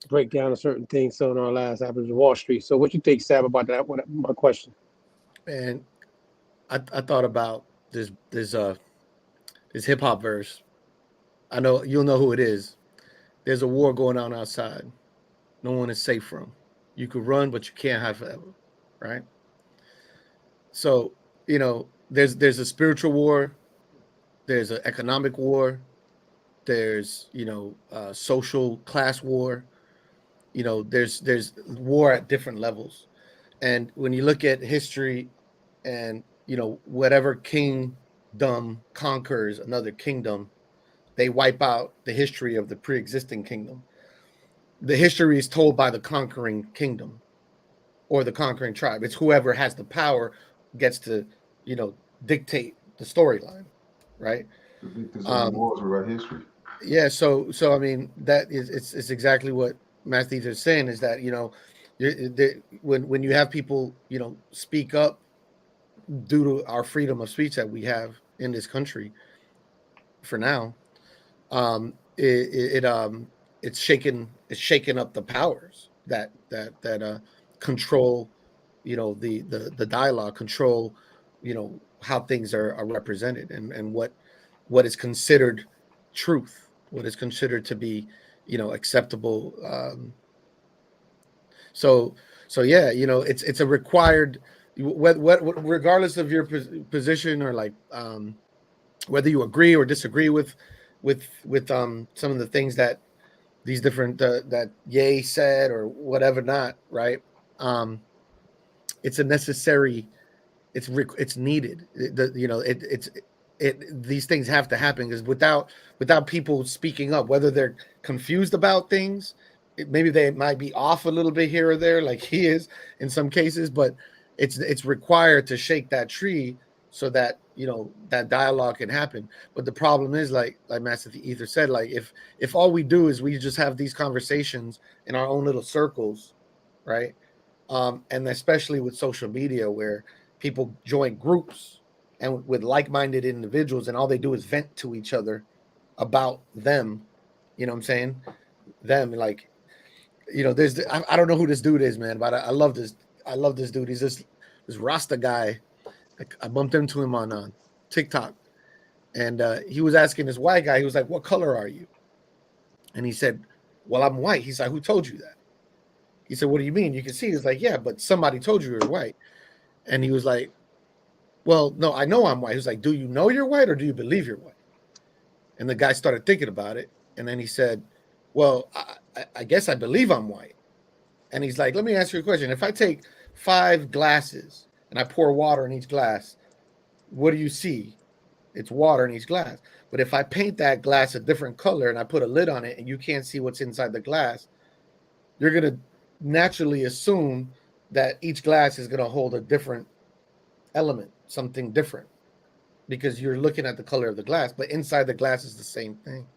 T: breakdown of certain things on our last episode of Wall Street. So what you think, Sab, about that? My question.
G: And I thought about this hip hop verse. I know you'll know who it is. There's a war going on outside. No one is safe from. You could run, but you can't hide forever, right? So, you know, there's a spiritual war, there's an economic war, there's, you know, social class war. You know, there's war at different levels. And when you look at history, and, you know, whatever kingdom conquers another kingdom, they wipe out the history of the pre-existing kingdom. The history is told by the conquering kingdom or the conquering tribe. It's whoever has the power gets to, you know, dictate the storyline, right?
A: The victors of the wars will write history.
G: Yeah, so I mean that is it's exactly what Master Ether is saying, is that when you have people speak up due to our freedom of speech that we have in this country for now, it's shaking up the powers that control the dialogue, control how things are represented, and what is considered truth, what is considered to be acceptable. So yeah, it's a required, regardless of your position, or like whether you agree or disagree with some of the things that these different that Ye said or whatever, not right. It's a necessary, it's needed. These things have to happen, because without people speaking up, whether they're confused about things, maybe they might be off a little bit here or there, like he is in some cases, but it's required to shake that tree so that that dialogue can happen. But the problem is, like Master Ether said, like if all we do is we just have these conversations in our own little circles, right? And especially with social media, where people join groups and with like-minded individuals, and all they do is vent to each other about them. You know what I'm saying? Them, like, I don't know who this dude is, man, but I love this. I love this dude. He's this Rasta guy. I bumped into him on TikTok, and he was asking this white guy. He was like, "What color are you?" And he said, "Well, I'm white." He's like, "Who told you that?" He said, "What do you mean? You can see." He's like, "Yeah, but somebody told you you're white." And he was like, "Well, no, I know I'm white." He was like, "Do you know you're white, or do you believe you're white?" And the guy started thinking about it, and then he said, "Well, I guess I believe I'm white." And he's like, "Let me ask you a question. If I take 5 glasses and I pour water in each glass, what do you see? It's water in each glass. But if I paint that glass a different color and I put a lid on it and you can't see what's inside the glass, you're going to naturally assume that each glass is going to hold a different element, something different, because you're looking at the color of the glass, but inside the glass is the same thing."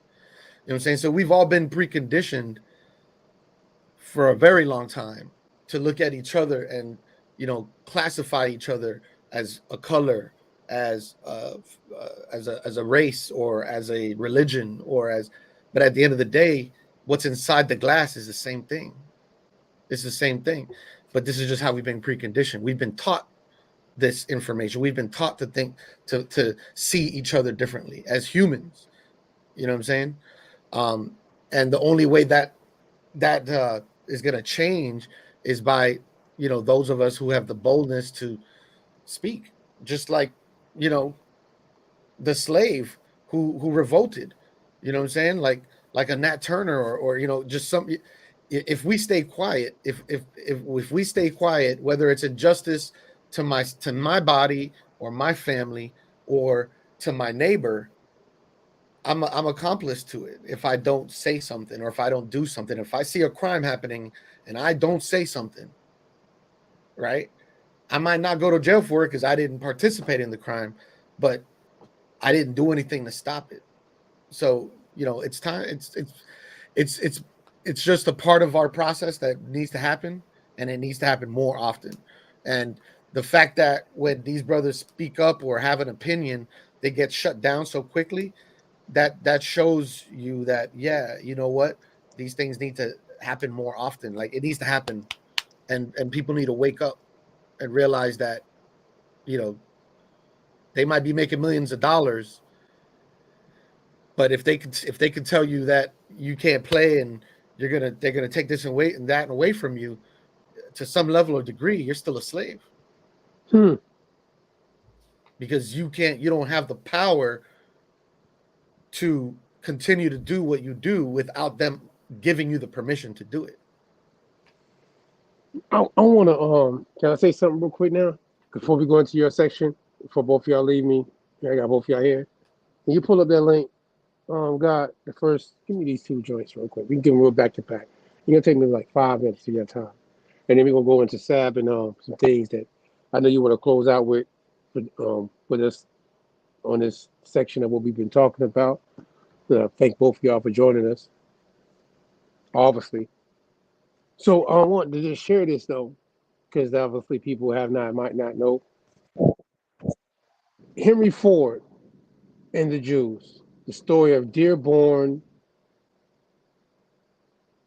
G: You know what I'm saying? So we've all been preconditioned for a very long time to look at each other and classify each other as a color, as a race, or as a religion, but at the end of the day, what's inside the glass is the same thing. It's the same thing, but this is just how we've been preconditioned. We've been taught this information. We've been taught to think, to see each other differently as humans. You know what I'm saying? And the only way that is going to change is by those of us who have the boldness to speak, just like the slave who revolted. You know what I'm saying? Like a Nat Turner, or just some. If we stay quiet, if we stay quiet, whether it's injustice to my body or my family or to my neighbor, I'm accomplice to it. If I don't say something, or if I don't do something, if I see a crime happening and I don't say something, right? I might not go to jail for it because I didn't participate in the crime, but I didn't do anything to stop it. So it's time. It's just a part of our process that needs to happen, and it needs to happen more often. And the fact that when these brothers speak up or have an opinion, they get shut down so quickly, that shows you that, yeah, you know what, these things need to happen more often. Like, it needs to happen, and people need to wake up and realize that they might be making millions of dollars, but if they could tell you that you can't play, and they're gonna take this and that away from you to some level or degree, you're still a slave. Because you don't have the power to continue to do what you do without them giving you the permission to do it.
T: I want to can I say something real quick now before we go into your section? Before both of y'all leave me, I got both of y'all here. Can you pull up that link? God, the first, give me these 2 joints real quick. We can give them real back to back. You're gonna take me like 5 minutes of your time, and then we're gonna go into Sab and some things that I know you want to close out with us on this section of what we've been talking about. Thank both of y'all for joining us, obviously. So I want to just share this though, because obviously people might not know. Henry Ford and the Jews, the story of Dearborn.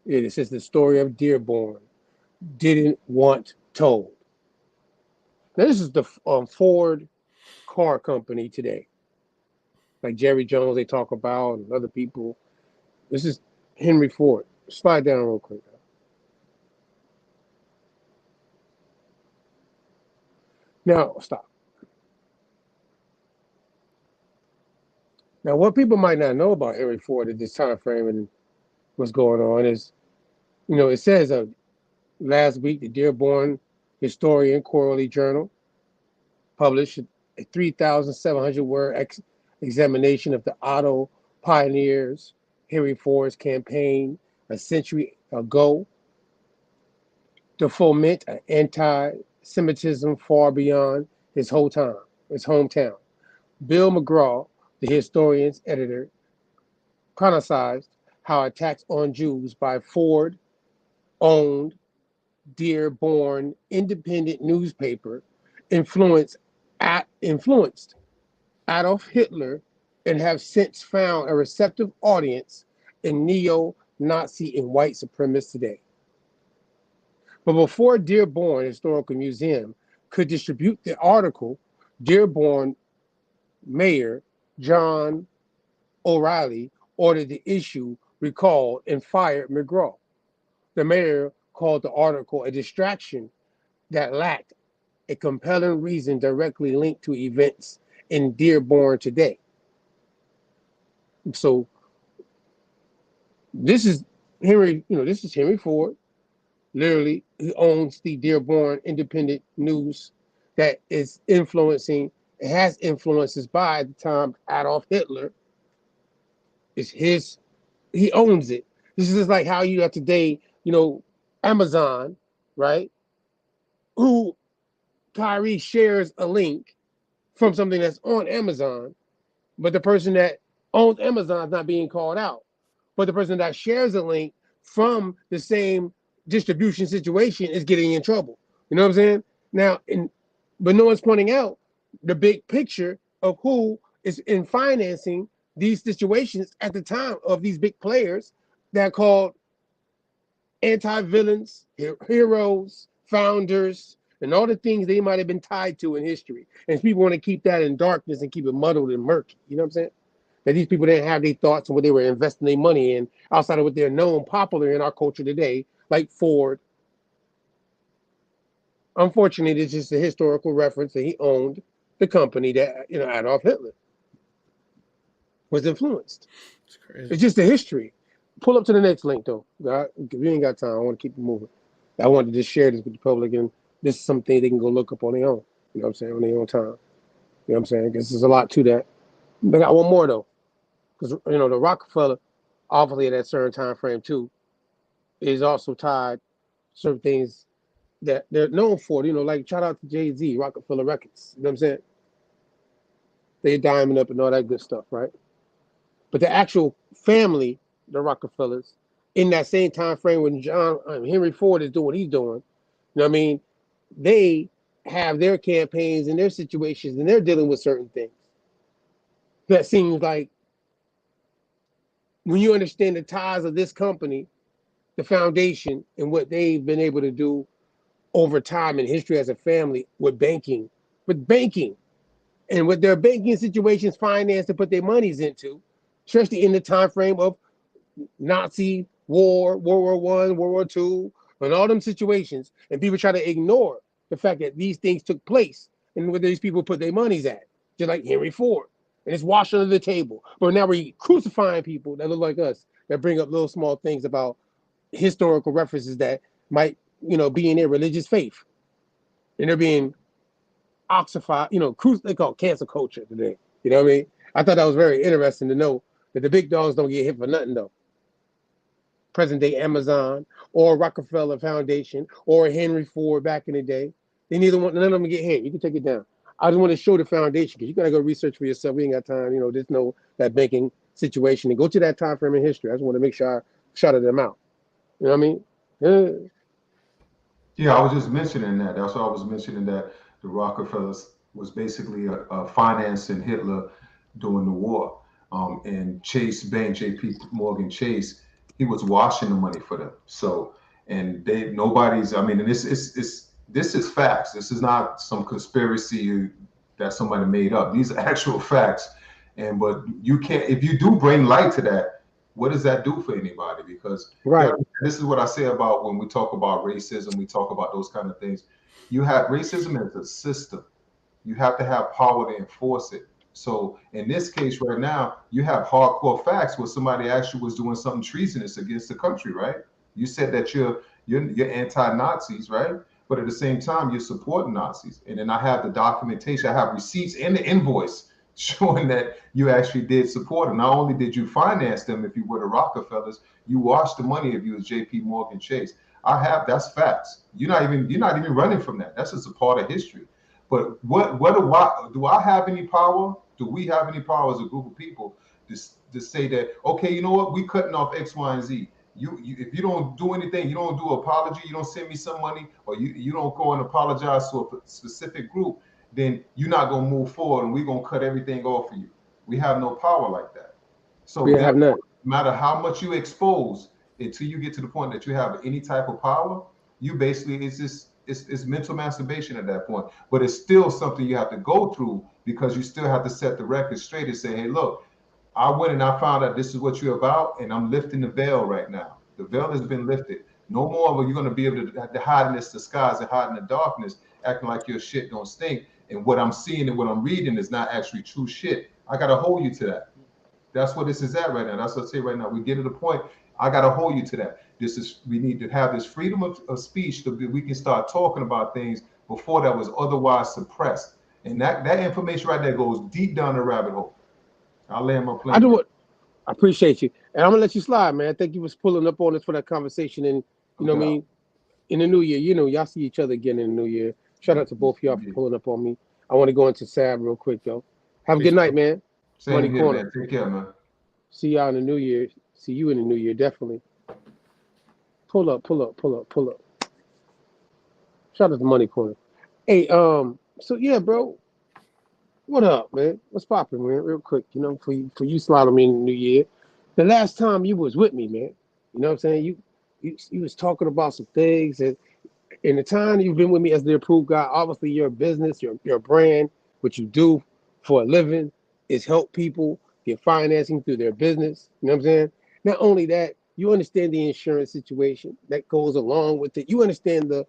T: It says the story of Dearborn didn't want told. Now, this is the Ford car company today. Like Jerry Jones, they talk about, and other people. This is Henry Ford. Slide down real quick. Now, stop. Now, what people might not know about Henry Ford at this time frame and what's going on is, it says last week, the Dearborn Historian Quarterly Journal published a 3,700 word examination of the auto pioneers Henry Ford's campaign a century ago to foment an anti-Semitism far beyond his hometown. Bill McGraw, the historian's editor, chronicled how attacks on Jews by Ford-owned Dearborn independent newspaper influenced Adolf Hitler and have since found a receptive audience in neo-Nazi and white supremacists today. But before Dearborn Historical Museum could distribute the article, Dearborn Mayor John O'Reilly ordered the issue recalled and fired McGraw. The mayor called the article a distraction that lacked a compelling reason directly linked to events in Dearborn today. So this is Henry Ford. Literally, he owns the Dearborn Independent News that is has influences by the time Adolf Hitler. He owns it. This is just like how you have today, Amazon, right? Who Kyrie shares a link from something that's on Amazon, but the person that owns Amazon is not being called out. But the person that shares a link from the same distribution situation is getting in trouble. You know what I'm saying? Now, but no one's pointing out the big picture of who is in financing these situations at the time of these big players that are called anti-villains, heroes, founders, and all the things they might have been tied to in history. And people want to keep that in darkness and keep it muddled and murky. You know what I'm saying? That these people didn't have their thoughts and what they were investing their money in outside of what they're known popular in our culture today, like Ford. Unfortunately, it's just a historical reference that he owned the company that Adolf Hitler was influenced. It's just a history. Pull up to the next link, though. If you ain't got time, I want to keep it moving. I wanted to just share this with the public, and this is something they can go look up on their own. You know what I'm saying? On their own time. You know what I'm saying? Because there's a lot to that. But I got one more, though. Because, the Rockefeller, obviously at that certain time frame, too, is also tied certain things that they're known for. Like shout out to Jay-Z, Rockefeller Records. You know what I'm saying? They diamond up and all that good stuff, right? But the actual family, the Rockefellers, in that same time frame when Henry Ford is doing what he's doing, you know what I mean? They have their campaigns and their situations, and they're dealing with certain things. That seems like when you understand the ties of this company, the foundation, and what they've been able to do over time in history as a family with banking, and with their banking situations financed to put their monies into, especially in the time frame of Nazi war, World War I, World War II, and all them situations, and people try to ignore the fact that these things took place and where these people put their monies at, just like Henry Ford. And it's washed under the table. But now we're crucifying people that look like us, that bring up little small things about historical references that might, be in their religious faith. And they're being ossified, they call it cancel culture today. You know what I mean? I thought that was very interesting to know that the big dogs don't get hit for nothing, though. Present day Amazon or Rockefeller Foundation or Henry Ford back in the day, none of them get hit. You can take it down. I just want to show the foundation because you gotta go research for yourself. We ain't got time, you know. Just know that banking situation and go to that time frame in history. I just want to make sure I shouted them out. You know what I mean? Yeah.
A: Yeah, I was just mentioning that. That's why I was mentioning that the Rockefellers was basically a financing Hitler during the war. And Chase Bank, J.P. Morgan Chase, he was washing the money for them. So, and nobody's. I mean, and this is facts. This is not some conspiracy that somebody made up. These are actual facts. But you can't, if you do bring light to that, what does that do for anybody? Because
T: right,
A: this is what I say about when we talk about racism, we talk about those kind of things. You have racism as a system. You have to have power to enforce it. So in this case right now, you have hardcore facts where somebody actually was doing something treasonous against the country, right? You said that you're anti-Nazis, right? But at the same time, you're supporting Nazis. And then I have the documentation, I have receipts and the invoice showing that you actually did support them. Not only did you finance them if you were the Rockefellers, you washed the money if you was J.P. Morgan Chase. That's facts. You're not even running from that. That's just a part of history. But do I have any power? Do we have any power as a group of people to say that, okay, you know what, we cutting off X, Y, and Z. You if you don't do anything, you don't do an apology, you don't send me some money, or you don't go and apologize to a specific group, then you're not gonna move forward, and we're gonna cut everything off for you. We have no power like that. So no matter how much you expose, until you get to the point that you have any type of power, you basically it's mental masturbation at that point. But it's still something you have to go through because you still have to set the record straight and say, hey, look, I went and I found out this is what you're about, and I'm lifting the veil right now. The veil has been lifted. No more are you going to be able to hide in this disguise and hide in the darkness, acting like your shit don't stink. And what I'm seeing and what I'm reading is not actually true shit. I got to hold you to that. That's what this is at right now. That's what I say right now. We get to the point, I got to hold you to that. We need to have this freedom of speech so that we can start talking about things before that was otherwise suppressed. And that information right there goes deep down the rabbit hole. I'll land my plane.
T: I appreciate you. And I'm gonna let you slide, man. Thank you for pulling up on us for that conversation. And you know what I mean? In the new year, you know, y'all see each other again in the new year. Shout out to both of y'all for pulling up on me. I want to go into Sab real quick though. Have a good night, man.
A: Money Corner. Man. Take care, man.
T: See y'all in the new year. See you in the new year, definitely. Pull up. Shout out to Money Corner. Hey, so yeah, bro. What up, man? What's poppin', man? Real quick, you know, for you slide on me in the new year. The last time you was with me, man. You know what I'm saying? You was talking about some things, and in the time you've been with me as the approved guy, obviously your business, your brand, what you do for a living is help people get financing through their business. You know what I'm saying? Not only that, you understand the insurance situation that goes along with it. You understand the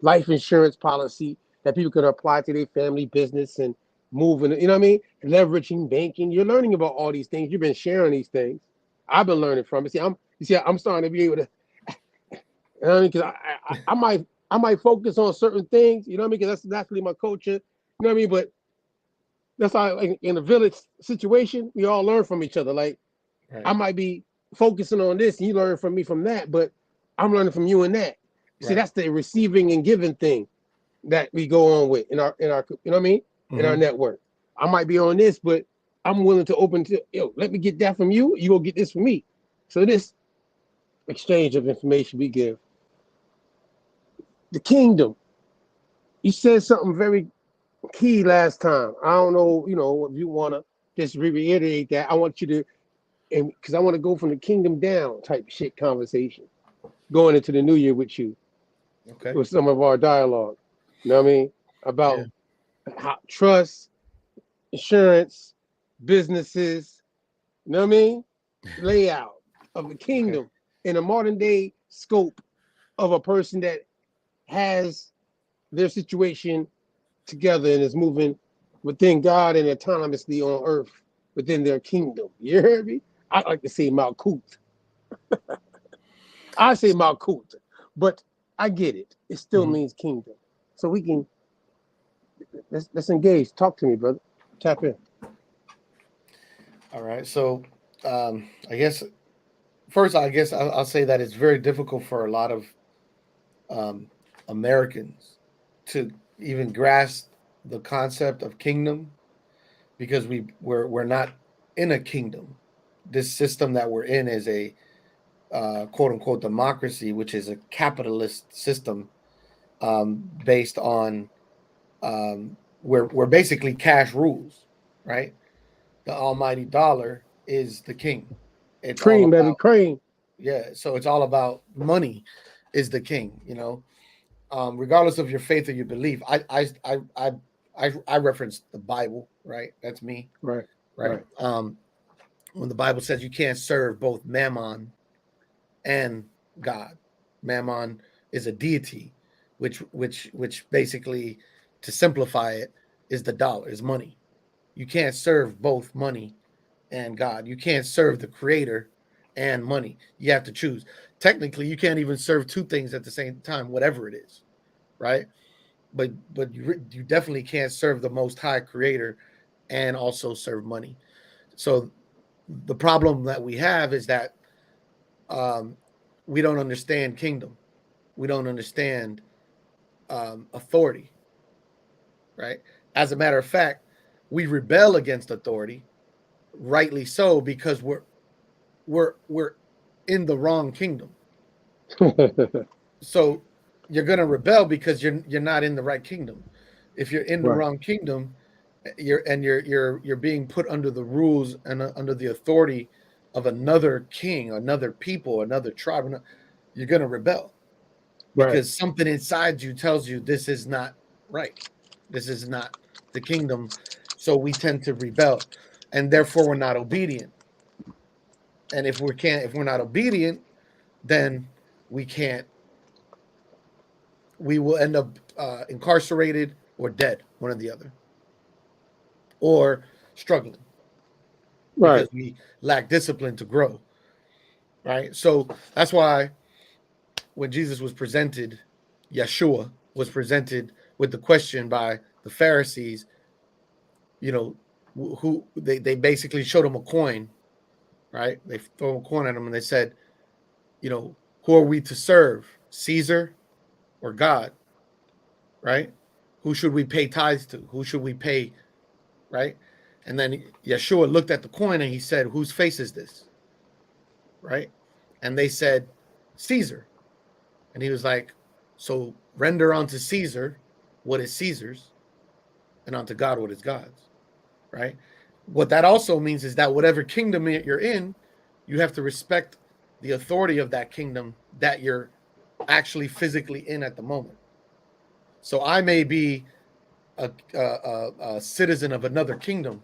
T: life insurance policy that people could apply to their family business and moving, you know what I mean? Leveraging banking. You're learning about all these things. You've been sharing these things. I've been learning from it. I'm starting to be able to, you know what I mean? Because I might focus on certain things, you know what I mean? Because that's naturally my culture, you know what I mean? But that's how in a village situation, we all learn from each other. Like I might be focusing on this and you learn from me from that, but I'm learning from you in that. See, that's the receiving and giving thing that we go on with in our, you know what I mean? In our network. I might be on this, but I'm willing to open to, let me get that from you. You go get this from me. So this exchange of information we give. The kingdom. You said something very key last time. I don't know, if you want to just reiterate that. I want you to, and because I want to go from the kingdom down type shit conversation going into the new year with you.
G: Okay.
T: With some of our dialogue. You know what I mean? About how trust, insurance, businesses, you know what I mean? Layout of the kingdom in a modern day scope of a person that has their situation together and is moving within God and autonomously on earth within their kingdom. You heard me? I like to say Malkut. I say Malkut, but I get it. It still means kingdom. So we can let's engage. Talk to me, brother. Tap in.
G: All right. So I guess first, I'll say that it's very difficult for a lot of Americans to even grasp the concept of kingdom because we're not in a kingdom. This system that we're in is a quote unquote democracy, which is a capitalist system based on where basically cash rules, right? The almighty dollar is the king. It's all
T: Cream, baby,
G: about
T: cream.
G: yeah. So it's all about money is the king, regardless of your faith or your belief. I reference the Bible, right? That's me,
T: Right.
G: right? When the Bible says you can't serve both Mammon and God. Mammon is a deity, which basically, to simplify it, is the dollar, is money. You can't serve both money and God. You can't serve the creator and money. You have to choose. Technically, you can't even serve two things at the same time, whatever it is, right? But you definitely can't serve the most high creator and also serve money. So the problem that we have is that we don't understand kingdom. We don't understand authority, right? As a matter of fact, we rebel against authority, rightly so, because we're in the wrong kingdom. So you're going to rebel because you're not in the right kingdom. If you're in the
T: Right.
G: wrong kingdom, you're being put under the rules and under the authority of another king, another people, another tribe. You're going to rebel because something inside you tells you this is not right. This is not the kingdom. So we tend to rebel, and therefore we're not obedient. And if we're not obedient, then we can't. We will end up incarcerated or dead, one or the other, or struggling because we lack discipline to grow. Right. So that's why when Jesus was presented, Yeshua was presented with the question by the Pharisees, who they basically showed him a coin, right? They throw a coin at him and they said, who are we to serve, Caesar or God, right? Who should we pay tithes to? Who should we pay, right? And then Yeshua looked at the coin and he said, whose face is this, right? And they said, Caesar. And he was like, so render unto Caesar what is Caesar's, and unto God what is God's, right? What that also means is that whatever kingdom you're in, you have to respect the authority of that kingdom that you're actually physically in at the moment. So I may be a citizen of another kingdom,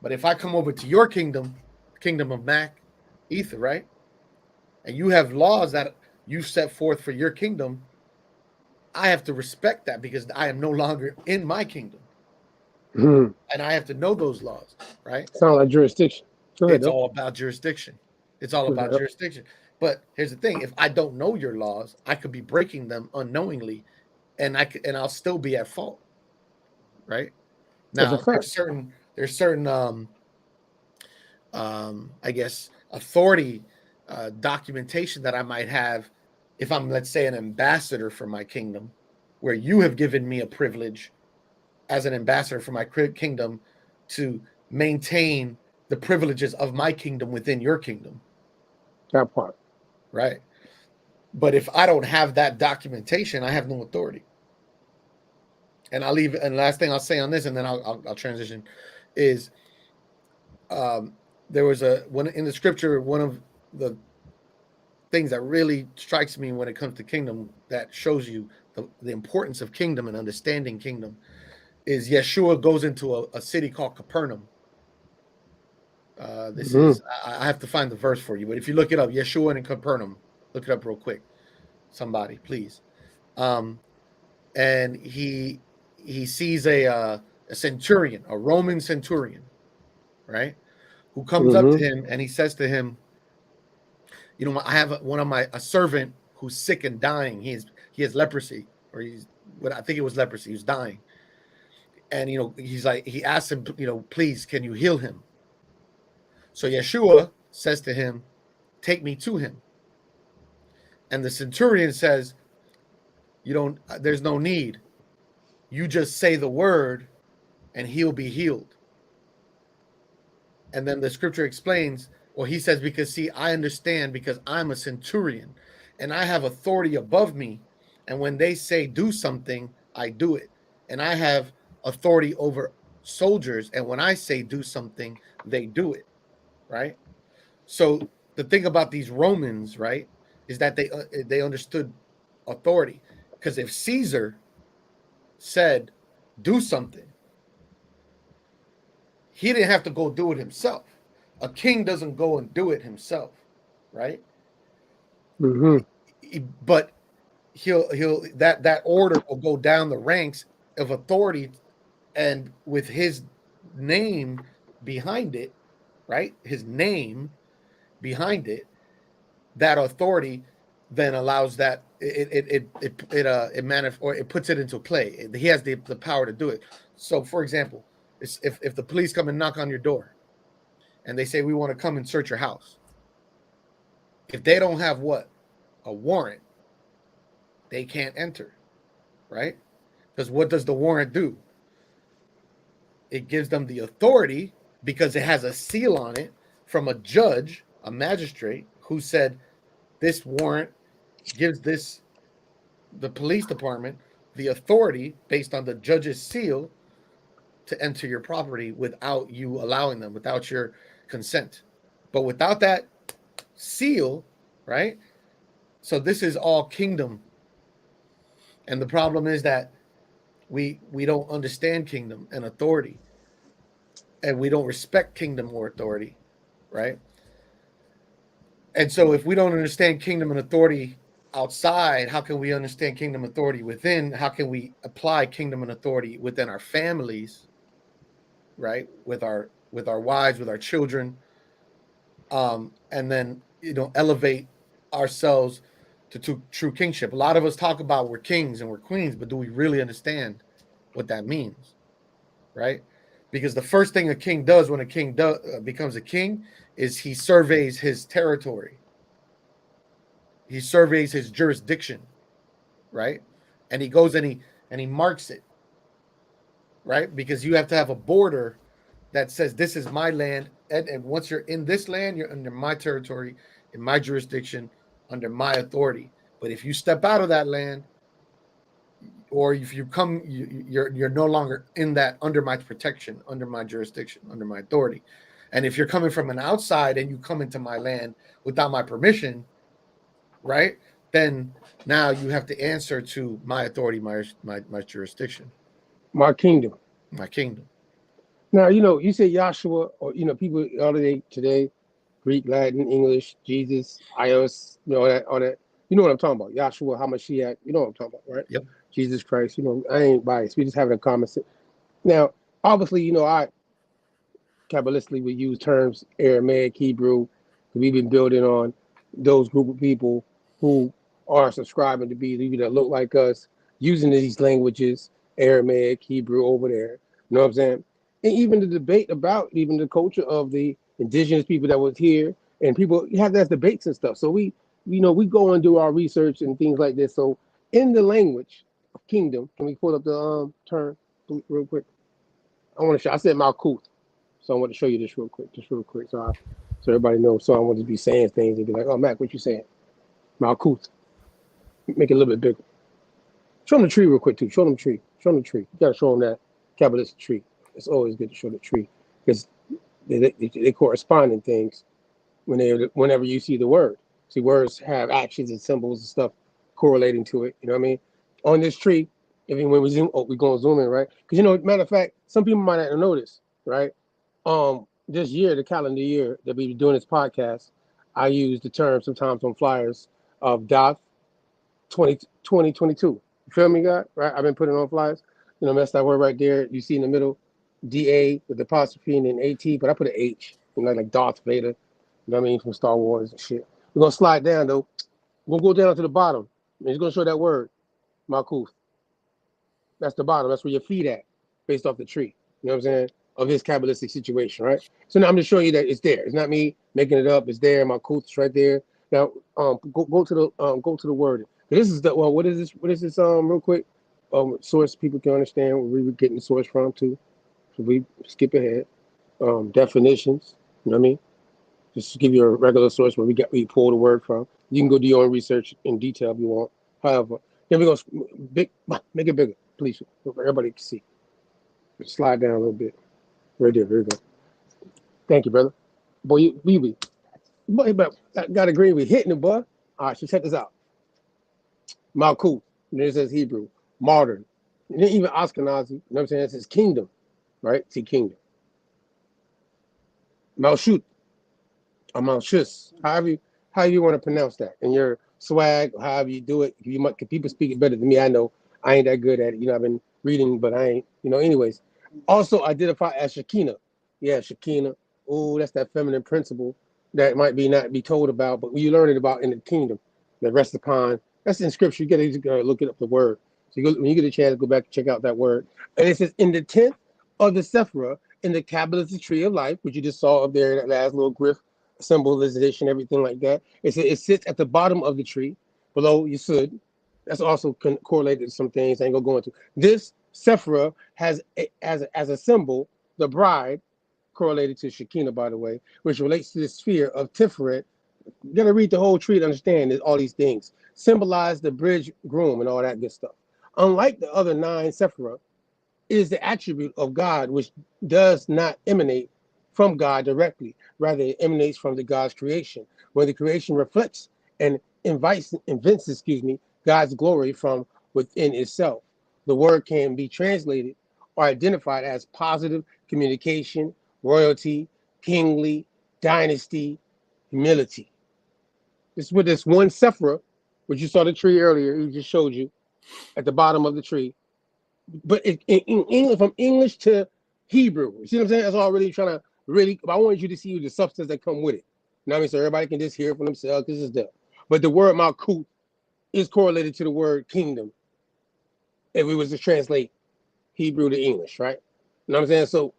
G: but if I come over to your kingdom, kingdom of Mac, Ether, right? And you have laws that you set forth for your kingdom, I have to respect that because I am no longer in my kingdom.
T: Mm-hmm.
G: And I have to know those laws, right?
T: Sound like jurisdiction. Go ahead,
G: It's all about jurisdiction. It's all about jurisdiction. But here's the thing: if I don't know your laws, I could be breaking them unknowingly, and I'll still be at fault, right? Now there's certain I guess authority documentation that I might have if I'm, let's say, an ambassador for my kingdom, where you have given me a privilege as an ambassador for my kingdom to maintain the privileges of my kingdom within your kingdom.
T: That part.
G: Right. But if I don't have that documentation, I have no authority. And I'll leave. And last thing I'll say on this, and then I'll transition, is there was one in the scripture, one of the things that really strikes me when it comes to kingdom that shows you the importance of kingdom and understanding kingdom is Yeshua goes into a city called Capernaum. This is, I have to find the verse for you, but if you look it up, Yeshua and Capernaum, look it up real quick. Somebody, please. And he sees a centurion, a Roman centurion, right? Who comes up to him and he says to him, I have a servant who's sick and dying. He has leprosy, or I think it was leprosy. He was dying. And, he asks him, please, can you heal him? So Yeshua says to him, take me to him. And the centurion says, there's no need. You just say the word and he'll be healed. And then the scripture explains, or he says, because see, I understand because I'm a centurion and I have authority above me. And when they say do something, I do it. And I have authority over soldiers. And when I say do something, they do it. Right. So the thing about these Romans, right, is that they understood authority. Because if Caesar said do something, he didn't have to go do it himself. A king doesn't go and do it himself, right? But he'll that order will go down the ranks of authority, and with his name behind it, right? His name behind it, that authority then allows that it puts it into play. He has the power to do it. So, for example, if the police come and knock on your door, and they say we want to come and search your house, if they don't have a warrant, they can't enter, right? Because what does the warrant do? It gives them the authority because it has a seal on it from a judge, a magistrate, who said this warrant gives the police department the authority based on the judge's seal to enter your property without you allowing them, without your consent. But without that seal, right? So this is all kingdom. And the problem is that we don't understand kingdom and authority. And we don't respect kingdom or authority, right? And so if we don't understand kingdom and authority outside, how can we understand kingdom authority within? How can we apply kingdom and authority within our families, right? With our wives, with our children, and then elevate ourselves to true kingship. A lot of us talk about we're kings and we're queens, but do we really understand what that means, right? Because the first thing a king does when a king becomes a king is he surveys his territory. He surveys his jurisdiction, right? And he goes and he marks it, right? Because you have to have a border that says this is my land, and once you're in this land, you're under my territory, in my jurisdiction, under my authority. But if you step out of that land, or if you come, you're no longer in that, under my protection, under my jurisdiction, under my authority. And if you're coming from an outside and you come into my land without my permission, right, then now you have to answer to my authority, my jurisdiction,
T: My kingdom.
G: my kingdom.
T: Now, you say Joshua, or, people all today, Greek, Latin, English, Jesus, Ios, all that. You know what I'm talking about. Joshua, Hamashiach, you know what I'm talking about, right?
G: Yep.
T: Jesus Christ, I ain't biased. We just having a common sense. Now, obviously, I Kabbalistically we use terms Aramaic, Hebrew. We've been building on those group of people who are subscribing to be either that look like us, using these languages, Aramaic, Hebrew over there. You know what I'm saying? And even the debate about even the culture of the indigenous people that was here, and people have that debates and stuff. So we go and do our research and things like this. So in the language of kingdom, can we pull up the term real quick? I want to show. I said Malkuth, so I want to show you this real quick, so everybody knows. So I want to be saying things and be like, "Oh, Mac, what you saying?" Malkuth. Make it a little bit bigger. Show them the tree real quick too. Show them the tree. You gotta show them that Kabbalistic tree. It's always good to show the tree because they correspond in things whenever you see the word. See, words have actions and symbols and stuff correlating to it. You know what I mean? On this tree, even when we zoom, we're gonna zoom in, right? Because matter of fact, some people might not notice, right? This year, the calendar year that we be doing this podcast, I use the term sometimes on flyers of Doth 2022. You feel me, God? Right? I've been putting on flyers. That's that word right there. You see in the middle, DA with the apostrophe and then AT, but I put an H, like Darth Vader. You know what I mean? From Star Wars and shit. We're gonna slide down though. We're gonna go down to the bottom. And it's gonna show that word, Malkuth. That's the bottom. That's where your feet at, based off the tree. You know what I'm saying? Of his Kabbalistic situation, right? So now I'm just showing you that it's there. It's not me making it up. It's there. Malkuth is right there. Now, go to the word. This is what is this? What is this? Real quick. source people can understand where we were getting the source from too. So we skip ahead. Definitions, you know what I mean? Just to give you a regular source where we pull the word from. You can go do your own research in detail if you want. However, then we're gonna make it bigger, please, so everybody can see. Slide down a little bit. Right there, very good. Thank you, brother. Boy, but I got to agree with hitting it, boy. All right, so check this out. Malkuth, and then it says Hebrew, modern, and then even Ashkenazi, you know what I'm saying? It says kingdom, right? See, kingdom. Malshut, or Malshus, however you want to pronounce that. And your swag, or however you do it, people speak it better than me. I know I ain't that good at it. You know, I've been reading, but I ain't, anyways. Also identify as Shekinah. Yeah, Shekinah. Oh, that's that feminine principle that might not be told about, but you learn it about in the kingdom that rests upon. That's in scripture. You gotta look it up, the word. So when you get a chance, go back and check out that word. And it says in the 10th of the Sephirah, in the Kabbalah tree of life, which you just saw up there, that last little glyph, symbolization, everything like that. It says it sits at the bottom of the tree, below Yesud. That's also correlated to some things I ain't gonna go into. This Sephirah has as a symbol the bride, correlated to Shekinah, by the way, which relates to the sphere of Tiferet. You gotta read the whole tree to understand that all these things symbolize the bridge groom and all that good stuff. Unlike the other 9 Sephirah, it is the attribute of God which does not emanate from God directly. Rather, it emanates from the God's creation, where the creation reflects and invents God's glory from within itself. The word can be translated or identified as positive communication, royalty, kingly, dynasty, humility. This is with this one Sephirah, which you saw the tree earlier, he just showed you at the bottom of the tree. But in English, from English to Hebrew, you see what I'm saying? That's all really trying to I wanted you to see the substance that come with it. You know what I mean? So everybody can just hear it for themselves. This is the, but the word Malkuth is correlated to the word kingdom. If we was to translate Hebrew to English, right? You know what I'm saying? So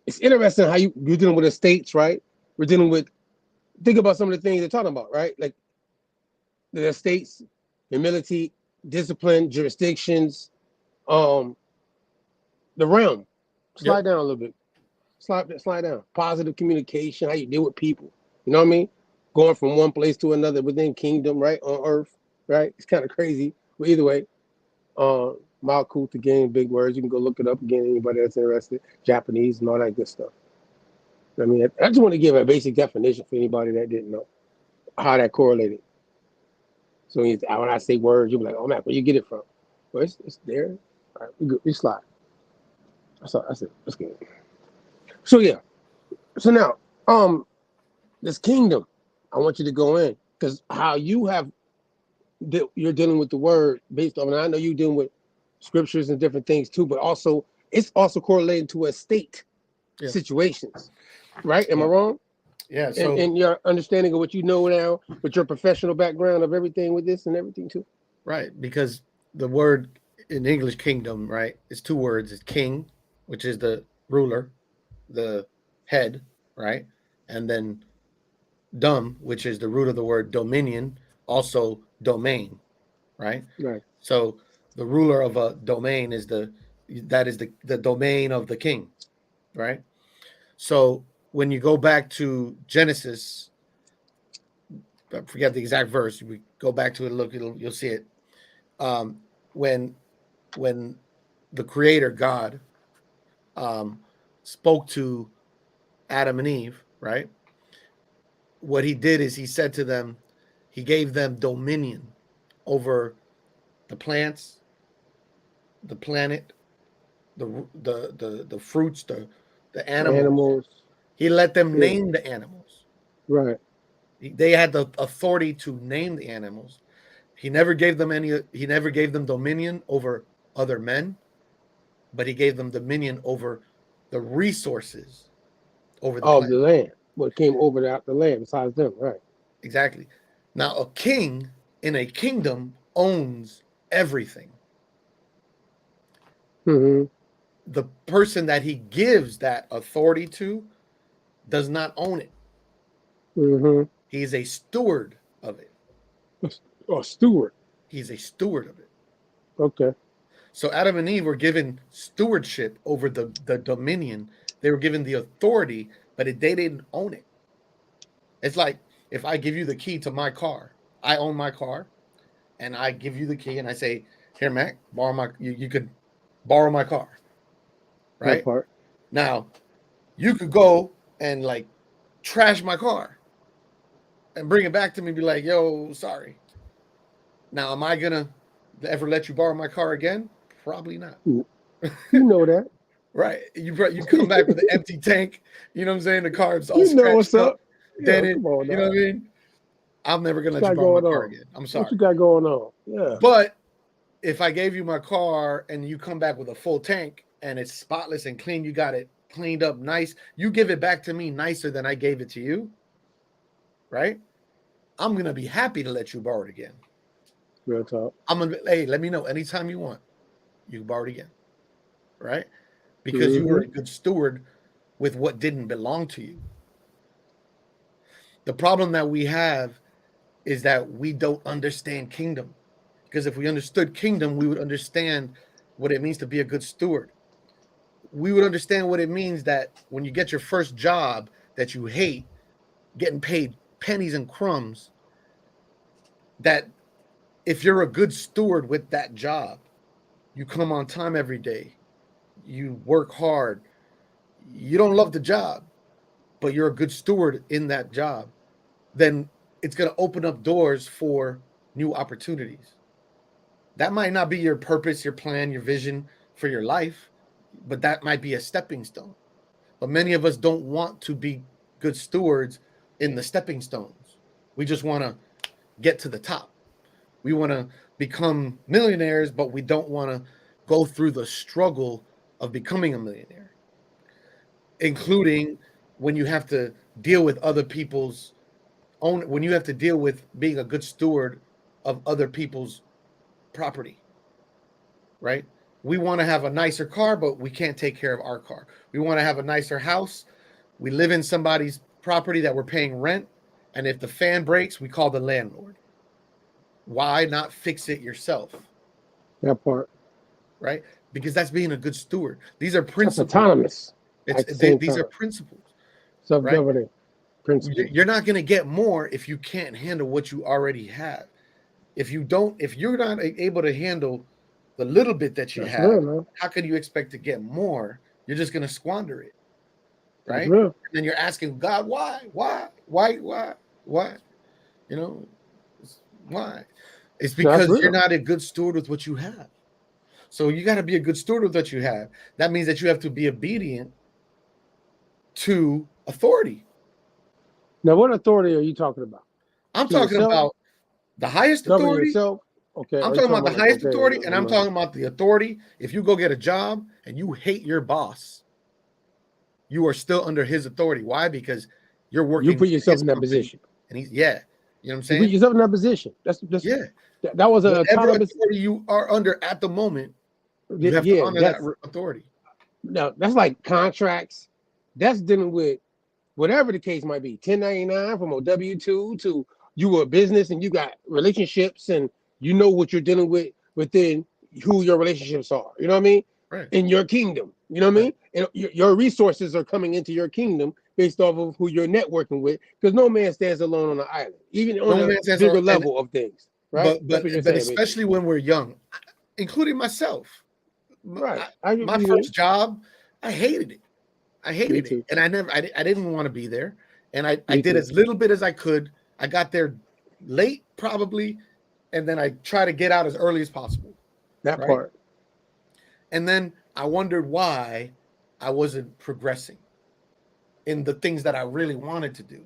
T: it's interesting how you're dealing with estates, right? We're dealing with, think about some of the things they're talking about, right? Like the estates, humility, discipline, jurisdictions, the realm. Slide down a little bit. Slide down. Positive communication, how you deal with people. You know what I mean? Going from one place to another within kingdom, right? On earth, right? It's kind of crazy. But either way, Malkuth, again, big words. You can go look it up again, anybody that's interested. Japanese and all that good stuff. I mean, I just want to give a basic definition for anybody that didn't know how that correlated. So when I say words, you'll be like, oh man, where you get it from? Well, it's there. All right, we slide. That's it. Let's get it. So yeah. So now, this kingdom, I want you to go in, because how you're dealing with the word based on, and I know you're dealing with scriptures and different things too, but also it's also correlated to estate situations, right? Am I wrong?
G: Yeah. So
T: and your understanding of what you know now, with your professional background of everything with this and everything too.
G: Right, because the word in English kingdom, right, it's 2 words. It's king, which is the ruler, the head, right? And then dom, which is the root of the word dominion, also domain, right?
T: Right.
G: So the ruler of a domain is the domain of the king, right? So when you go back to Genesis, I forget the exact verse. We go back to it, look, you'll see it. When the Creator God spoke to Adam and Eve, right? What he did is he said to them, he gave them dominion over the plants, the planet, the fruits, the animals. He let them name the animals.
T: Right.
G: They had the authority to name the animals. He never gave them dominion over other men, but he gave them dominion over the resources, over the planet.
T: The land. What came over the land besides them, right?
G: Exactly. Now, a king in a kingdom owns everything.
T: Mm-hmm.
G: The person that he gives that authority to does not own it.
T: Mm-hmm.
G: He's a steward of it.
T: A steward.
G: He's a steward of it.
T: Okay.
G: So Adam and Eve were given stewardship over the dominion. They were given the authority, but they didn't own it. It's like if I give you the key to my car, I own my car, and I give you the key, and I say, "Here, Mac, borrow my. You could borrow my car."
T: That
G: Right
T: part.
G: now, you could go and like trash my car and bring it back to me and be like, yo, sorry. Now, am I gonna ever let you borrow my car again? Probably not.
T: You know that.
G: Right. You come back with an empty tank, you know what I'm saying? The car's all
T: You know what's
G: scratched up,
T: up. Yeah,
G: dented,
T: come on,
G: you know
T: dog.
G: what I mean? I'm never gonna
T: What
G: let
T: you
G: you
T: got
G: borrow my
T: going
G: car
T: on?
G: again. I'm
T: What
G: sorry.
T: you got going on? Yeah.
G: But if I gave you my car and you come back with a full tank and it's spotless and clean, you got it cleaned up nice, you give it back to me nicer than I gave it to you, right? I'm gonna be happy to let you borrow it again.
T: Real talk.
G: I'm gonna hey, let me know anytime you want. You can borrow it again, right? Because you were a good steward with what didn't belong to you. The problem that we have is that we don't understand kingdom. Because if we understood kingdom, we would understand what it means to be a good steward. We would understand what it means that when you get your first job that you hate, getting paid pennies and crumbs, that if you're a good steward with that job, you come on time every day, you work hard, you don't love the job, but you're a good steward in that job, then it's going to open up doors for new opportunities. That might not be your purpose, your plan, your vision for your life, but that might be a stepping stone. But many of us don't want to be good stewards in the stepping stones. We just want to get to the top. We want to become millionaires, but we don't want to go through the struggle of becoming a millionaire, including when you have to deal with other people's own, when you have to deal with being a good steward of other people's property, right? We want to have a nicer car, but we can't take care of our car. We want to have a nicer house. We live in somebody's property that we're paying rent. And if the fan breaks, we call the landlord. Why not fix it yourself?
T: That part.
G: Right? Because that's being a good steward. These are
T: That's
G: principles.
T: autonomous. At the same
G: These
T: time.
G: are principles.
T: Self-governing principles.
G: You're not going to get more if you can't handle what you already have. If you're not able to handle the little bit that you
T: That's
G: have,
T: real, man.
G: how can you expect to get more? You're just going to squander it,
T: That's
G: right?
T: real.
G: And then you're asking God, why? You know, why? It's because you're not a good steward with what you have. So you got to be a good steward with what you have. That means that you have to be obedient to authority.
T: Now, what authority are you talking about?
G: I'm
T: To
G: talking
T: yourself?
G: about the highest
T: Govern
G: authority.
T: yourself? Okay.
G: I'm
T: are you
G: talking about the highest
T: okay,
G: authority, and I'm
T: right.
G: talking about the authority. If you go get a job and you hate your boss, you are still under his authority. Why? Because you're working.
T: You put yourself
G: his
T: in that
G: company,
T: position.
G: and he's you know what I'm
T: You
G: saying?
T: put yourself in that position. That's
G: Yeah.
T: That was an
G: Whatever
T: autonomous.
G: authority you are under at the moment, you have to honor that authority.
T: No, that's like contracts. That's dealing with whatever the case might be. 1099 from a W-2 to you were a business and you got relationships and you know what you're dealing with within who your relationships are. You know what I mean?
G: Right.
T: In your kingdom. You know what I mean? And your resources are coming into your kingdom based off of who you're networking with, because no man stands alone on an island, even on a bigger level of things. Right?
G: But especially when we're young, including myself.
T: Right.
G: My first job, I hated it. I hated
T: too.
G: it. And I didn't want to be there. And I did
T: too.
G: as little bit as I could. I got there late, probably, and then I try to get out as early as possible.
T: That part.
G: And then I wondered why I wasn't progressing in the things that I really wanted to do.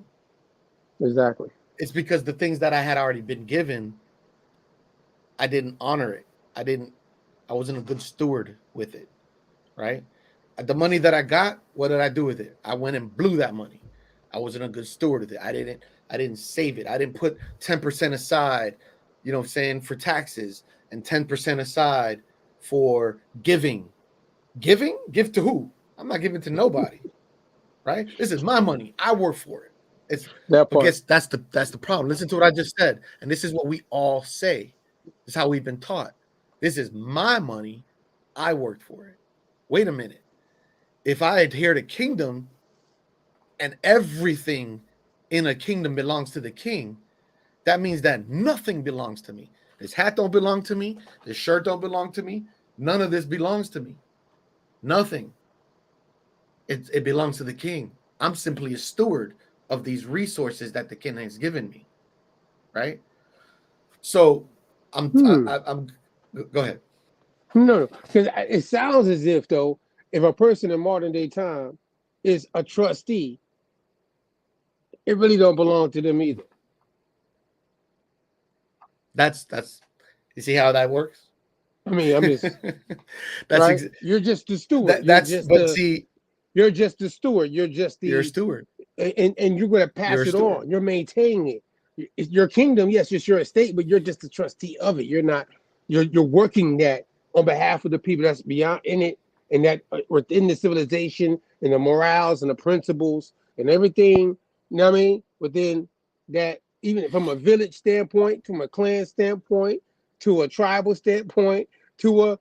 T: Exactly.
G: It's because the things that I had already been given, I didn't honor it. I wasn't a good steward with it, right? The money that I got, what did I do with it? I went and blew that money. I wasn't a good steward with it. I didn't save it. I didn't put 10% aside, you know what I'm saying, for taxes, and 10% aside for giving. Giving? Give to who? I'm not giving to nobody. Right? This is my money. I work for it. It's
T: that part.
G: I guess that's the problem. Listen to what I just said. And this is what we all say. This is how we've been taught. This is my money. I worked for it. Wait a minute. If I adhere to kingdom and everything in a kingdom belongs to the king, that means that nothing belongs to me. This hat don't belong to me. This shirt don't belong to me. None of this belongs to me. Nothing. It belongs to the king. I'm simply a steward of these resources that the king has given me. Right? So I'm go ahead.
T: No, because it sounds as if, though, if a person in modern day time is a trustee, it really don't belong to them either.
G: That's you see how that works?
T: I mean, I'm just
G: that's
T: right. You're just the steward. You're just the steward. You're just the
G: you're a steward,
T: and you're going to pass it on. You're maintaining it. It's your kingdom, yes, it's your estate, but you're just the trustee of it. You're not. You're working that on behalf of the people that's beyond in it, and that within the civilization and the morals and the principles and everything. You know what I mean? Within that, even from a village standpoint, from a clan standpoint, to a tribal standpoint, to a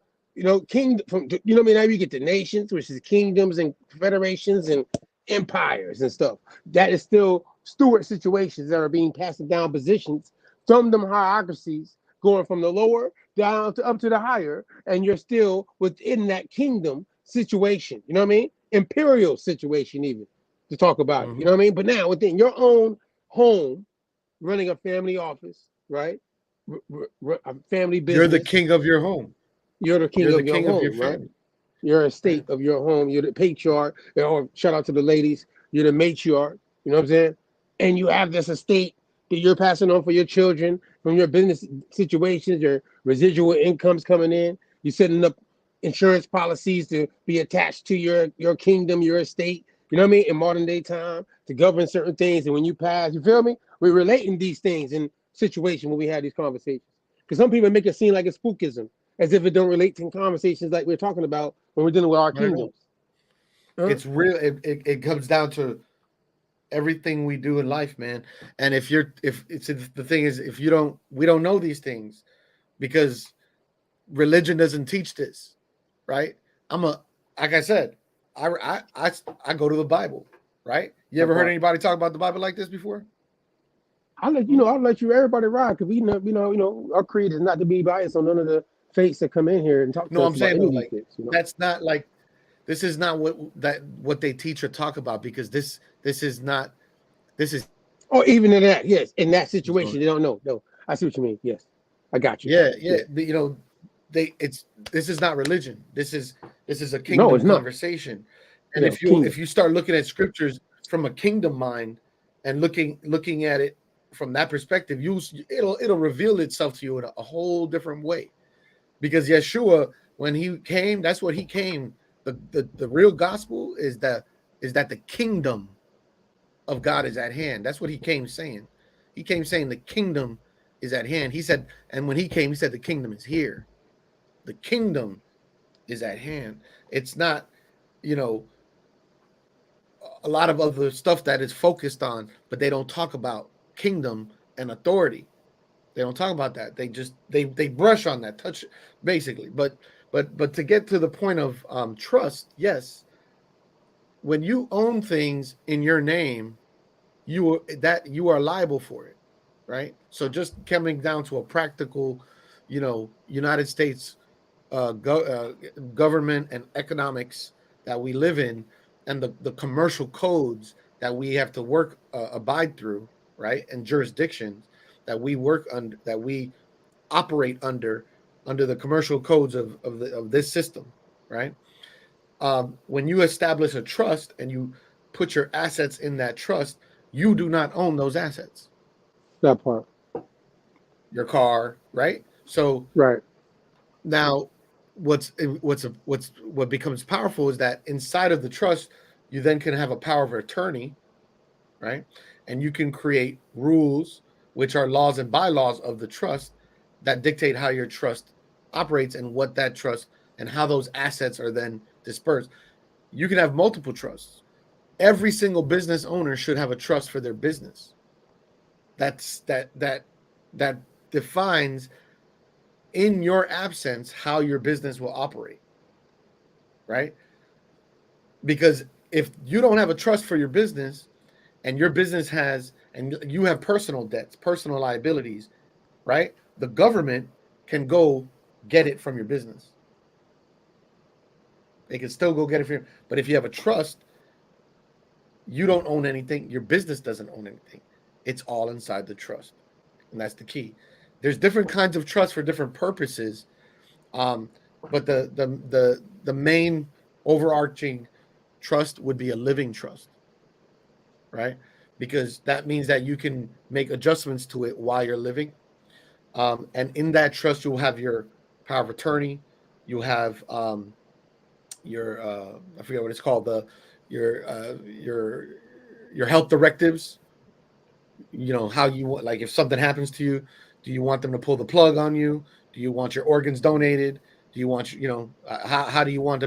T: kingdom. From you know what I mean? Now you get the nations, which is kingdoms and federations and empires and stuff. That is still steward situations that are being passed down positions from them hierarchies, going from the lower down to up to the higher, and you're still within that kingdom situation. You know what I mean? Imperial situation, even to talk about it. You know what I mean? But now within your own home, running a family office, right? A family business.
G: You're the king of your home.
T: You're the king of your home, right? You're a state of your home. You're the patriarch. Or shout out to the ladies. You're the matriarch. You know what I'm saying? And you have this estate that you're passing on for your children from your business situations, your residual incomes coming in. You're setting up insurance policies to be attached to your kingdom, your estate. You know what I mean? In modern day time to govern certain things. And when you pass, you feel me? We're relating these things in situations when we have these conversations. Because some people make it seem like it's spookism, as if it don't relate to conversations like we're talking about when we're dealing with our kingdoms.
G: It's real. It comes down to everything we do in life, man. And if the thing is, we don't know these things because religion doesn't teach this, right? Like I said, I go to the Bible, right? You ever heard anybody talk about the Bible like this before?
T: I'll let you everybody ride because we know our creed is not to be biased on none of the faiths that come in here and talk to us about any of these things.
G: That's not like this is not what they teach or talk about because this is
T: or even in that, yes, in that situation they don't know. No, I see what you mean. Yes, I got you.
G: Yeah. This is not religion. This is a kingdom conversation. And if you start looking at scriptures from a kingdom mind and looking at it from that perspective, it'll reveal itself to you in a whole different way. Because Yeshua, when he came, that's what he came. The real gospel is that the kingdom of God is at hand. That's what he came saying. He came saying the kingdom is at hand. He said, and when he came, he said the kingdom is here. The kingdom is at hand. It's not, a lot of other stuff that is focused on, but they don't talk about kingdom and authority. They don't talk about that. They just they brush on that, touch basically. But to get to the point of trust, yes, when you own things in your name, you are liable for it, right? So just coming down to a practical, United States government and economics that we live in, and the commercial codes that we have to abide through, right? And jurisdictions that we work under, that we operate under the commercial codes of this system, right? When you establish a trust and you put your assets in that trust, you do not own those assets.
T: That part.
G: Your car, right? So
T: right
G: now, what becomes powerful is that inside of the trust, you then can have a power of attorney, right? And you can create rules, which are laws and bylaws of the trust that dictate how your trust operates and what that trust and how those assets are then dispersed. You can have multiple trusts. Every single business owner should have a trust for their business. That defines in your absence how your business will operate, right? Because if you don't have a trust for your business and your business has, and you have personal debts, personal liabilities, right? The government can go get it from your business. They can still go get it from you. But if you have a trust, you don't own anything. Your business doesn't own anything. It's all inside the trust. And that's the key. There's different kinds of trust for different purposes. But the main overarching trust would be a living trust, right? Because that means that you can make adjustments to it while you're living. And in that trust, you'll have your power of attorney. You have your I forget what it's called, your health directives. You know how you want, like if something happens to you, do you want them to pull the plug on you? Do you want your organs donated? Do you want how do you want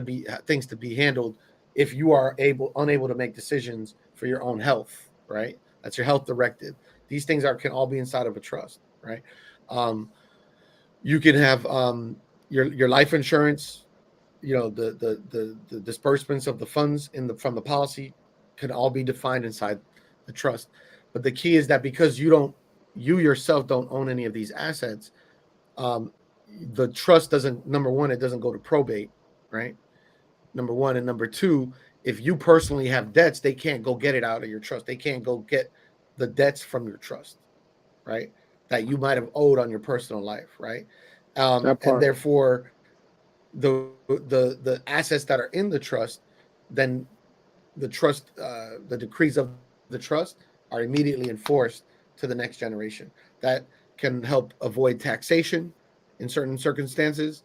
G: things to be handled if you are unable to make decisions for your own health, right? That's your health directive. These things can all be inside of a trust, right? You can have your life insurance, the disbursements of the funds from the policy can all be defined inside the trust. But the key is that because you yourself don't own any of these assets, the trust doesn't, number one, it doesn't go to probate, right? Number one. And number two, if you personally have debts, they can't go get it out of your trust. They can't go get the debts from your trust, right? That you might have owed on your personal life, right? And therefore, the assets that are in the trust, then the trust, the decrees of the trust are immediately enforced to the next generation. That can help avoid taxation in certain circumstances.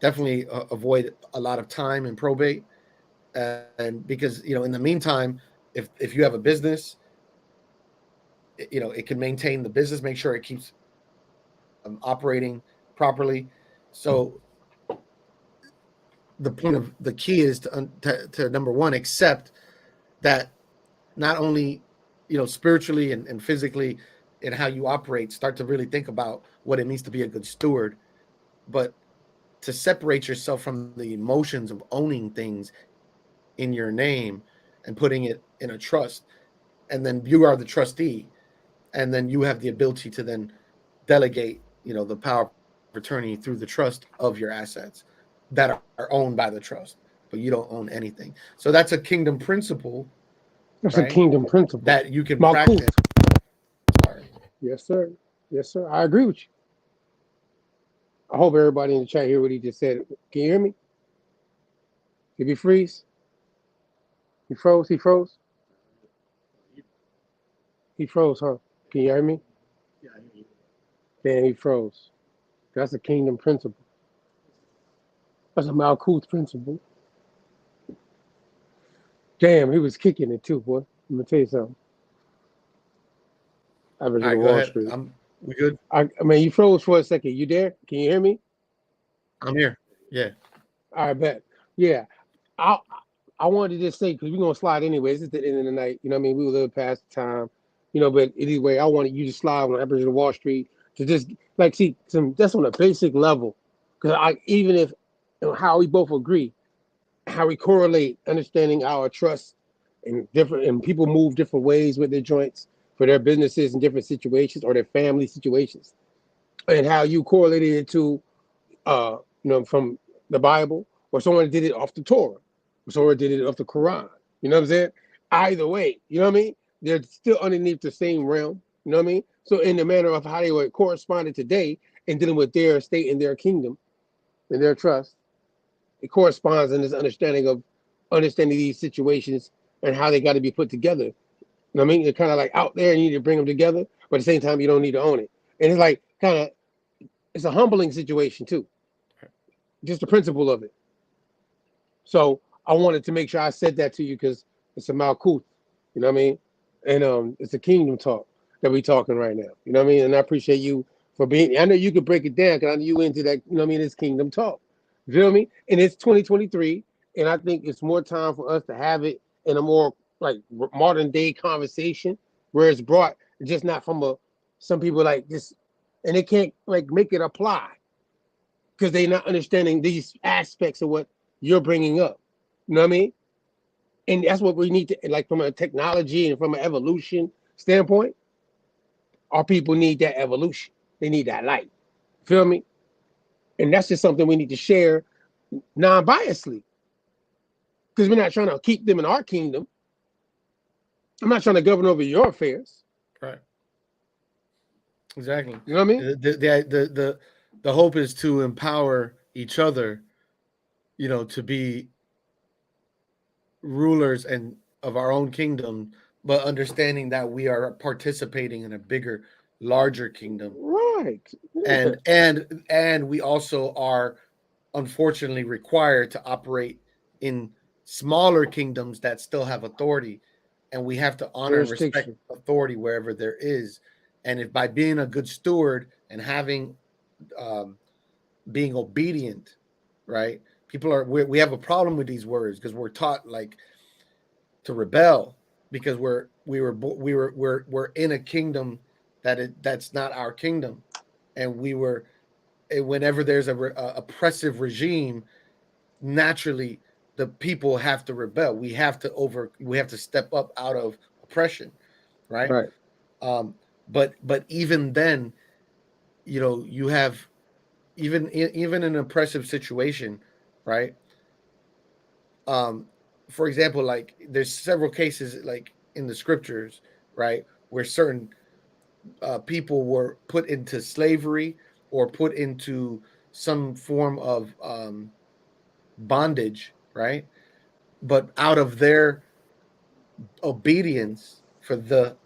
G: Definitely avoid a lot of time in probate, and because in the meantime, if you have a business, it can maintain the business, make sure it keeps operating properly. So the key is to number one, accept that not only spiritually and physically in how you operate, start to really think about what it means to be a good steward, but to separate yourself from the emotions of owning things in your name and putting it in a trust. And then you are the trustee, and then you have the ability to then delegate the power of attorney through the trust of your assets that are owned by the trust, but you don't own anything. So that's a kingdom principle.
T: That's a kingdom principle
G: that you can practice.
T: Yes, sir. Yes, sir. I agree with you. I hope everybody in the chat hear what he just said. Can you hear me? Did he freeze? He froze? He froze? He froze, huh? Can you hear me?
X: Yeah, I hear you.
T: Damn, he froze. That's a kingdom principle. That's a Malkuth principle. Damn, he was kicking it too, boy. Let me tell you something. Aboriginal Wallstreet.
G: We good?
T: I mean, you froze for a second. You there? Can you hear me?
G: I'm here. Yeah.
T: I bet. Yeah. I wanted to just say, because we're going to slide anyways. It's the end of the night. You know what I mean? We will live past the time. But anyway, I wanted you to slide on Aboriginal Wallstreet to just, see, that's on a basic level. Because even if, how we both agree, how we correlate understanding our trust and people move different ways with their joints for their businesses in different situations or their family situations, and how you correlated it to from the Bible, or someone did it off the Torah, or someone did it off the Quran. You know what I'm saying? Either way, you know what I mean? They're still underneath the same realm. You know what I mean? So in the manner of how they were corresponded today in dealing with their state and their kingdom and their trust, it corresponds in this understanding of understanding these situations and how they got to be put together. You know what I mean? They're kind of like out there and you need to bring them together, but at the same time, you don't need to own it. And it's like it's a humbling situation too. Just the principle of it. So I wanted to make sure I said that to you because it's a Malkuth, you know what I mean? And it's a kingdom talk that we're talking right now. You know what I mean? And I appreciate you for being, I know you could break it down because I know you into that, you know what I mean? It's kingdom talk. You feel me? And it's 2023. And I think it's more time for us to have it in a more modern day conversation where it's brought just not from some people just, and they can't make it apply. because they're not understanding these aspects of what you're bringing up. You know what I mean? And that's what we need to, like, from a technology and from an evolution standpoint, our people need that evolution. They need that light. Feel me? And that's just something we need to share non-biasedly. Because we're not trying to keep them in our kingdom. I'm not trying to govern over your affairs.
G: Right. Exactly.
T: You know what I mean?
G: The hope is to empower each other, you know, to be rulers and of our own kingdom, but understanding that we are participating in a bigger, larger kingdom.
T: Right. Yeah.
G: And we also are unfortunately required to operate in smaller kingdoms that still have authority, and we have to honor and respect authority wherever there is. And if by being a good steward and having being obedient, right? We have a problem with these words because we're taught like to rebel because we're in a kingdom that's not our kingdom, and whenever there's a oppressive regime, naturally the people have to rebel. We have to step up out of oppression, right?
T: Right.
G: But even then, you know, you have even in an oppressive situation, right? For example, like there's several cases like in the scriptures, right, where certain people were put into slavery or put into some form of bondage, right? But out of their obedience for the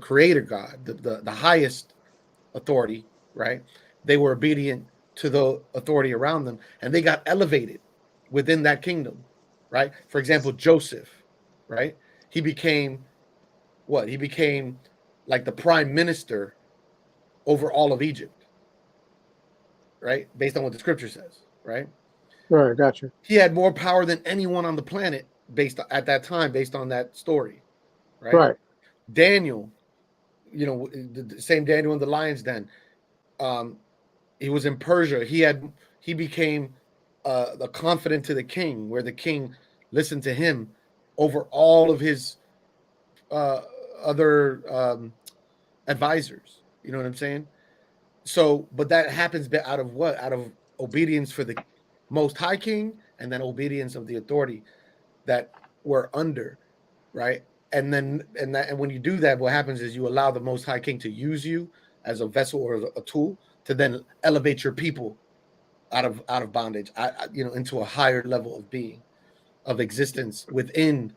G: creator God, the highest authority, right? They were obedient to the authority around them, and they got elevated within that kingdom, right? For example, Joseph, right? He became what? He became like the prime minister over all of Egypt, right? Based on what the scripture says, right?
T: Right, gotcha.
G: He had more power than anyone on the planet at that time, based on that story, right?
T: Right.
G: Daniel, you know, the same Daniel in the lion's den. He was in Persia. He became the confidant to the king, where the king listened to him over all of his other advisors. You know what I'm saying? So, but that happens out of what? Out of obedience for the Most High King, and then obedience of the authority that we're under, right? And when you do that, what happens is you allow the Most High King to use you as a vessel or a tool to then elevate your people out of bondage, into a higher level of being, of existence within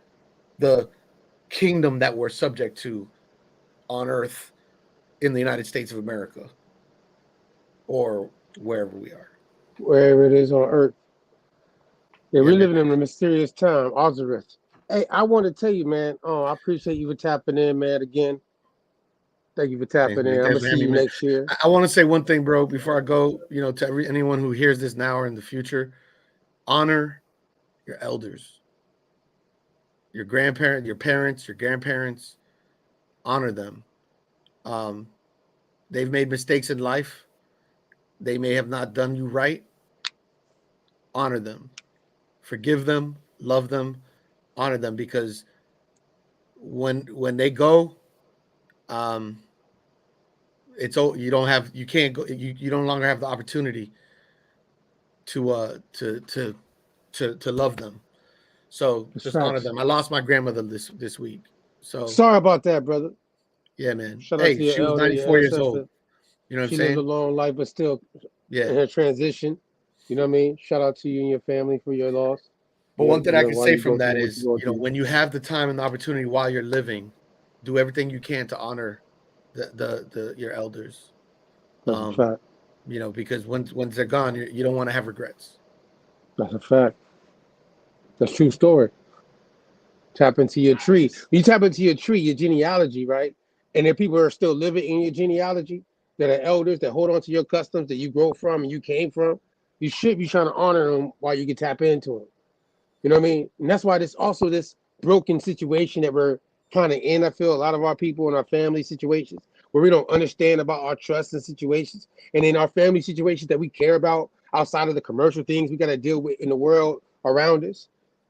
G: the kingdom that we're subject to on earth in the United States of America or wherever we are.
T: Wherever it is on earth. Yeah, we're
G: man.
T: living in a mysterious time, Osiris. Hey, I want to tell you, man. Oh, I appreciate you for tapping in, man. Again, thank you for tapping in. I'm gonna see you next year.
G: I want to say one thing, bro, before I go. You know, to anyone who hears this now or in the future, honor your elders, your grandparents, your parents, your grandparents. Honor them. They've made mistakes in life. They may have not done you right. Honor them, forgive them, love them, honor them, because when they go, you can't go. You no longer have the opportunity to love them. So just honor them. I lost my grandmother this week. So
T: sorry about that, brother.
G: Yeah, man.
T: Shout out to your
G: she was
T: elder,
G: 94 years
T: ancestor.
G: old. You know what I'm
T: she
G: saying?
T: lived a long life, but still
G: Yeah.
T: in her transition. You know what I mean? Shout out to you and your family for your loss.
G: But one thing I can say from that
T: is,
G: is, when you have the time and the opportunity while you're living, do everything you can to honor your elders.
T: That's a fact.
G: You know, because once they're gone, you don't want to have regrets.
T: That's a fact. That's a true story. Tap into your tree. You tap into your tree, your genealogy, right? And there people are still living in your genealogy that are elders that hold on to your customs that you grow from and you came from. You should be trying to honor them while you can tap into them. You know what I mean? And that's why this broken situation that we're kind of in. I feel a lot of our people in our family situations, where we don't understand about our trusts and situations, and in our family situations that we care about outside of the commercial things we got to deal with in the world around us,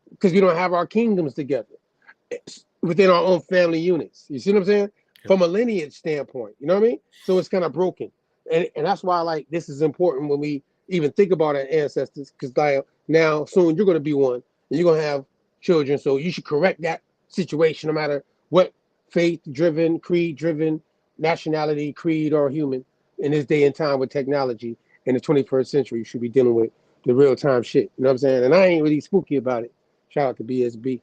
T: because we don't have our kingdoms together within our own family units. You see what I'm saying? From a lineage standpoint, you know what I mean? So it's kind of broken, and that's why like this is important when we even think about our ancestors, because like now soon you're going to be one, and you're going to have children, so you should correct that situation no matter what faith-driven, creed-driven, nationality, creed, or human in this day and time with technology in the 21st century. You should be dealing with the real-time shit. You know what I'm saying? And I ain't really spooky about it. Shout out to BSB.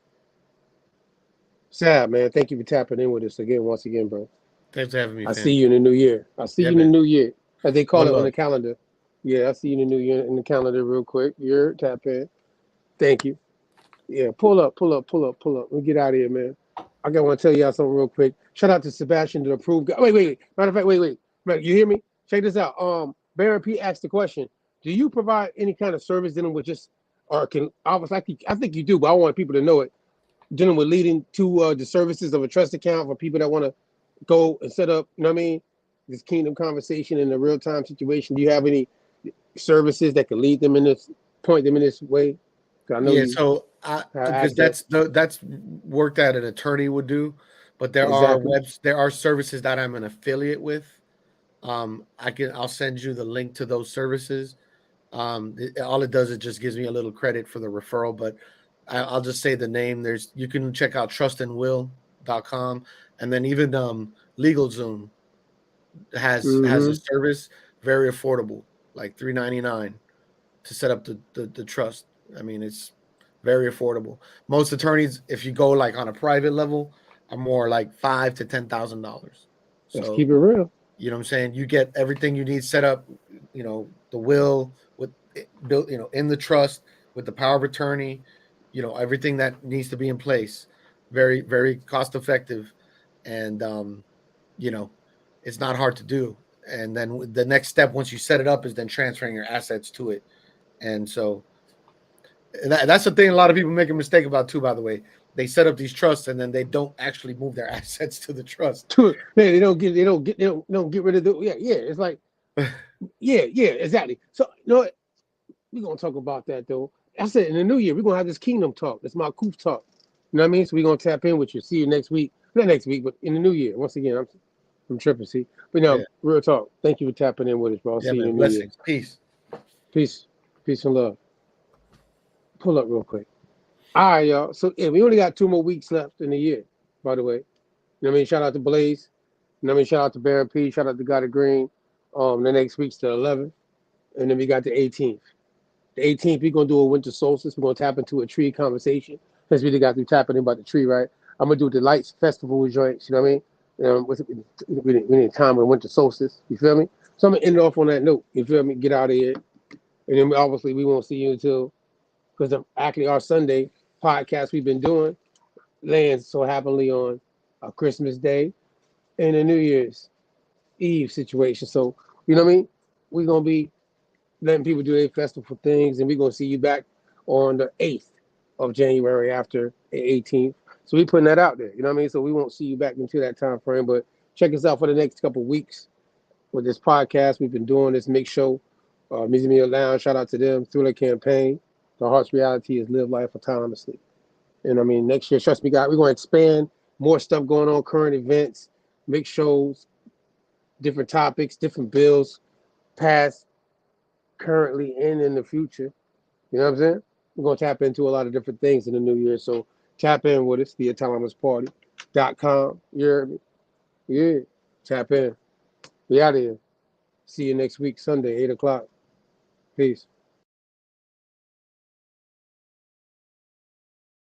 T: Sad, man. Thank you for tapping in with us again, once again, bro.
G: Thanks for having me,
T: I
G: fam.
T: see you in the new year. I see
G: Yeah,
T: you in the
G: man.
T: new year, as they call
G: One
T: it on
G: love.
T: the calendar. Yeah, I see you in the new year in the calendar real quick. You're tap in. Thank you. Yeah, pull up. Let me get out of here, man. I want to tell y'all something real quick. Shout out to Sebastian, the approved guy. Wait. Matter of fact, wait. Man, you hear me? Check this out. Baron P asked the question: do you provide any kind of service dealing with just, or can I think you do, but I want people to know it. Dealing with leading to the services of a trust account for people that want to go and set up, you know what I mean? This kingdom conversation in a real time situation. Do you have any services that can lead them in this, point them in this way? I know you.
G: So because that's work that an attorney would do, but
T: Exactly.
G: there are services that I'm an affiliate with. I'll send you the link to those services. All it does is just gives me a little credit for the referral, but I'll just say the name. You can check out trustandwill.com, and then even LegalZoom has a service, very affordable, like $3.99 to set up the trust. I mean, it's very affordable. Most attorneys, if you go like on a private level, are more like $5,000 to $10,000.
T: Let's
G: So
T: keep it real.
G: you know what I'm saying? You get everything you need set up, the will with built, in the trust with the power of attorney, everything that needs to be in place. Very, very cost effective. And, it's not hard to do. And then the next step, once you set it up, is then transferring your assets to it. And so that's the thing a lot of people make a mistake about too, by the way. They set up these trusts and then they don't actually move their assets to the trust.
T: They don't get rid of the it's like yeah, exactly. So you know what? We're gonna talk about that though. I said in the new year, we're gonna have this kingdom talk. That's my Koof talk. You know what I mean? So we're gonna tap in with you. See you next week. Not next week, but in the new year. Once again, I'm tripping, see. But real talk. Thank you for tapping in with us, bro. I'll see you in the new year.
G: Peace.
T: Peace and love. Pull up real quick. All right, y'all. So we only got 2 more weeks left in the year, by the way. You know what I mean? Shout out to Blaze. You know what I mean? Shout out to Baron P. Shout out to God of Green. The next week's the 11th. And then we got the 18th. The 18th, we're going to do a winter solstice. We're going to tap into a tree conversation. Since we got through tapping in about the tree, right? I'm going to do the lights festival joints, you know what I mean? We need time with winter solstice. You feel me? So I'm going to end it off on that note. You feel me? Get out of here. And then obviously we won't see you until, because actually our Sunday podcast we've been doing lands so happily on a Christmas Day and a New Year's Eve situation. So, you know what I mean? We're going to be letting people do their festival things, and we're going to see you back on the 8th of January after the 18th. So we're putting that out there, you know what I mean? So we won't see you back until that time frame, but check us out for the next couple of weeks with this podcast. We've been doing this mix show, Music Media Lounge, shout out to them, through their campaign. The Heart's reality is live life autonomously. And I mean, next year, trust me, God, we're going to expand, more stuff going on, current events, mix shows, different topics, different bills, past, currently, and in the future. You know what I'm saying? We're going to tap into a lot of different things in the new year. So tap in with us, theautonomousparty.com. You heard me? Yeah. Tap in. We out of here. See you next week, Sunday, 8 o'clock. Peace.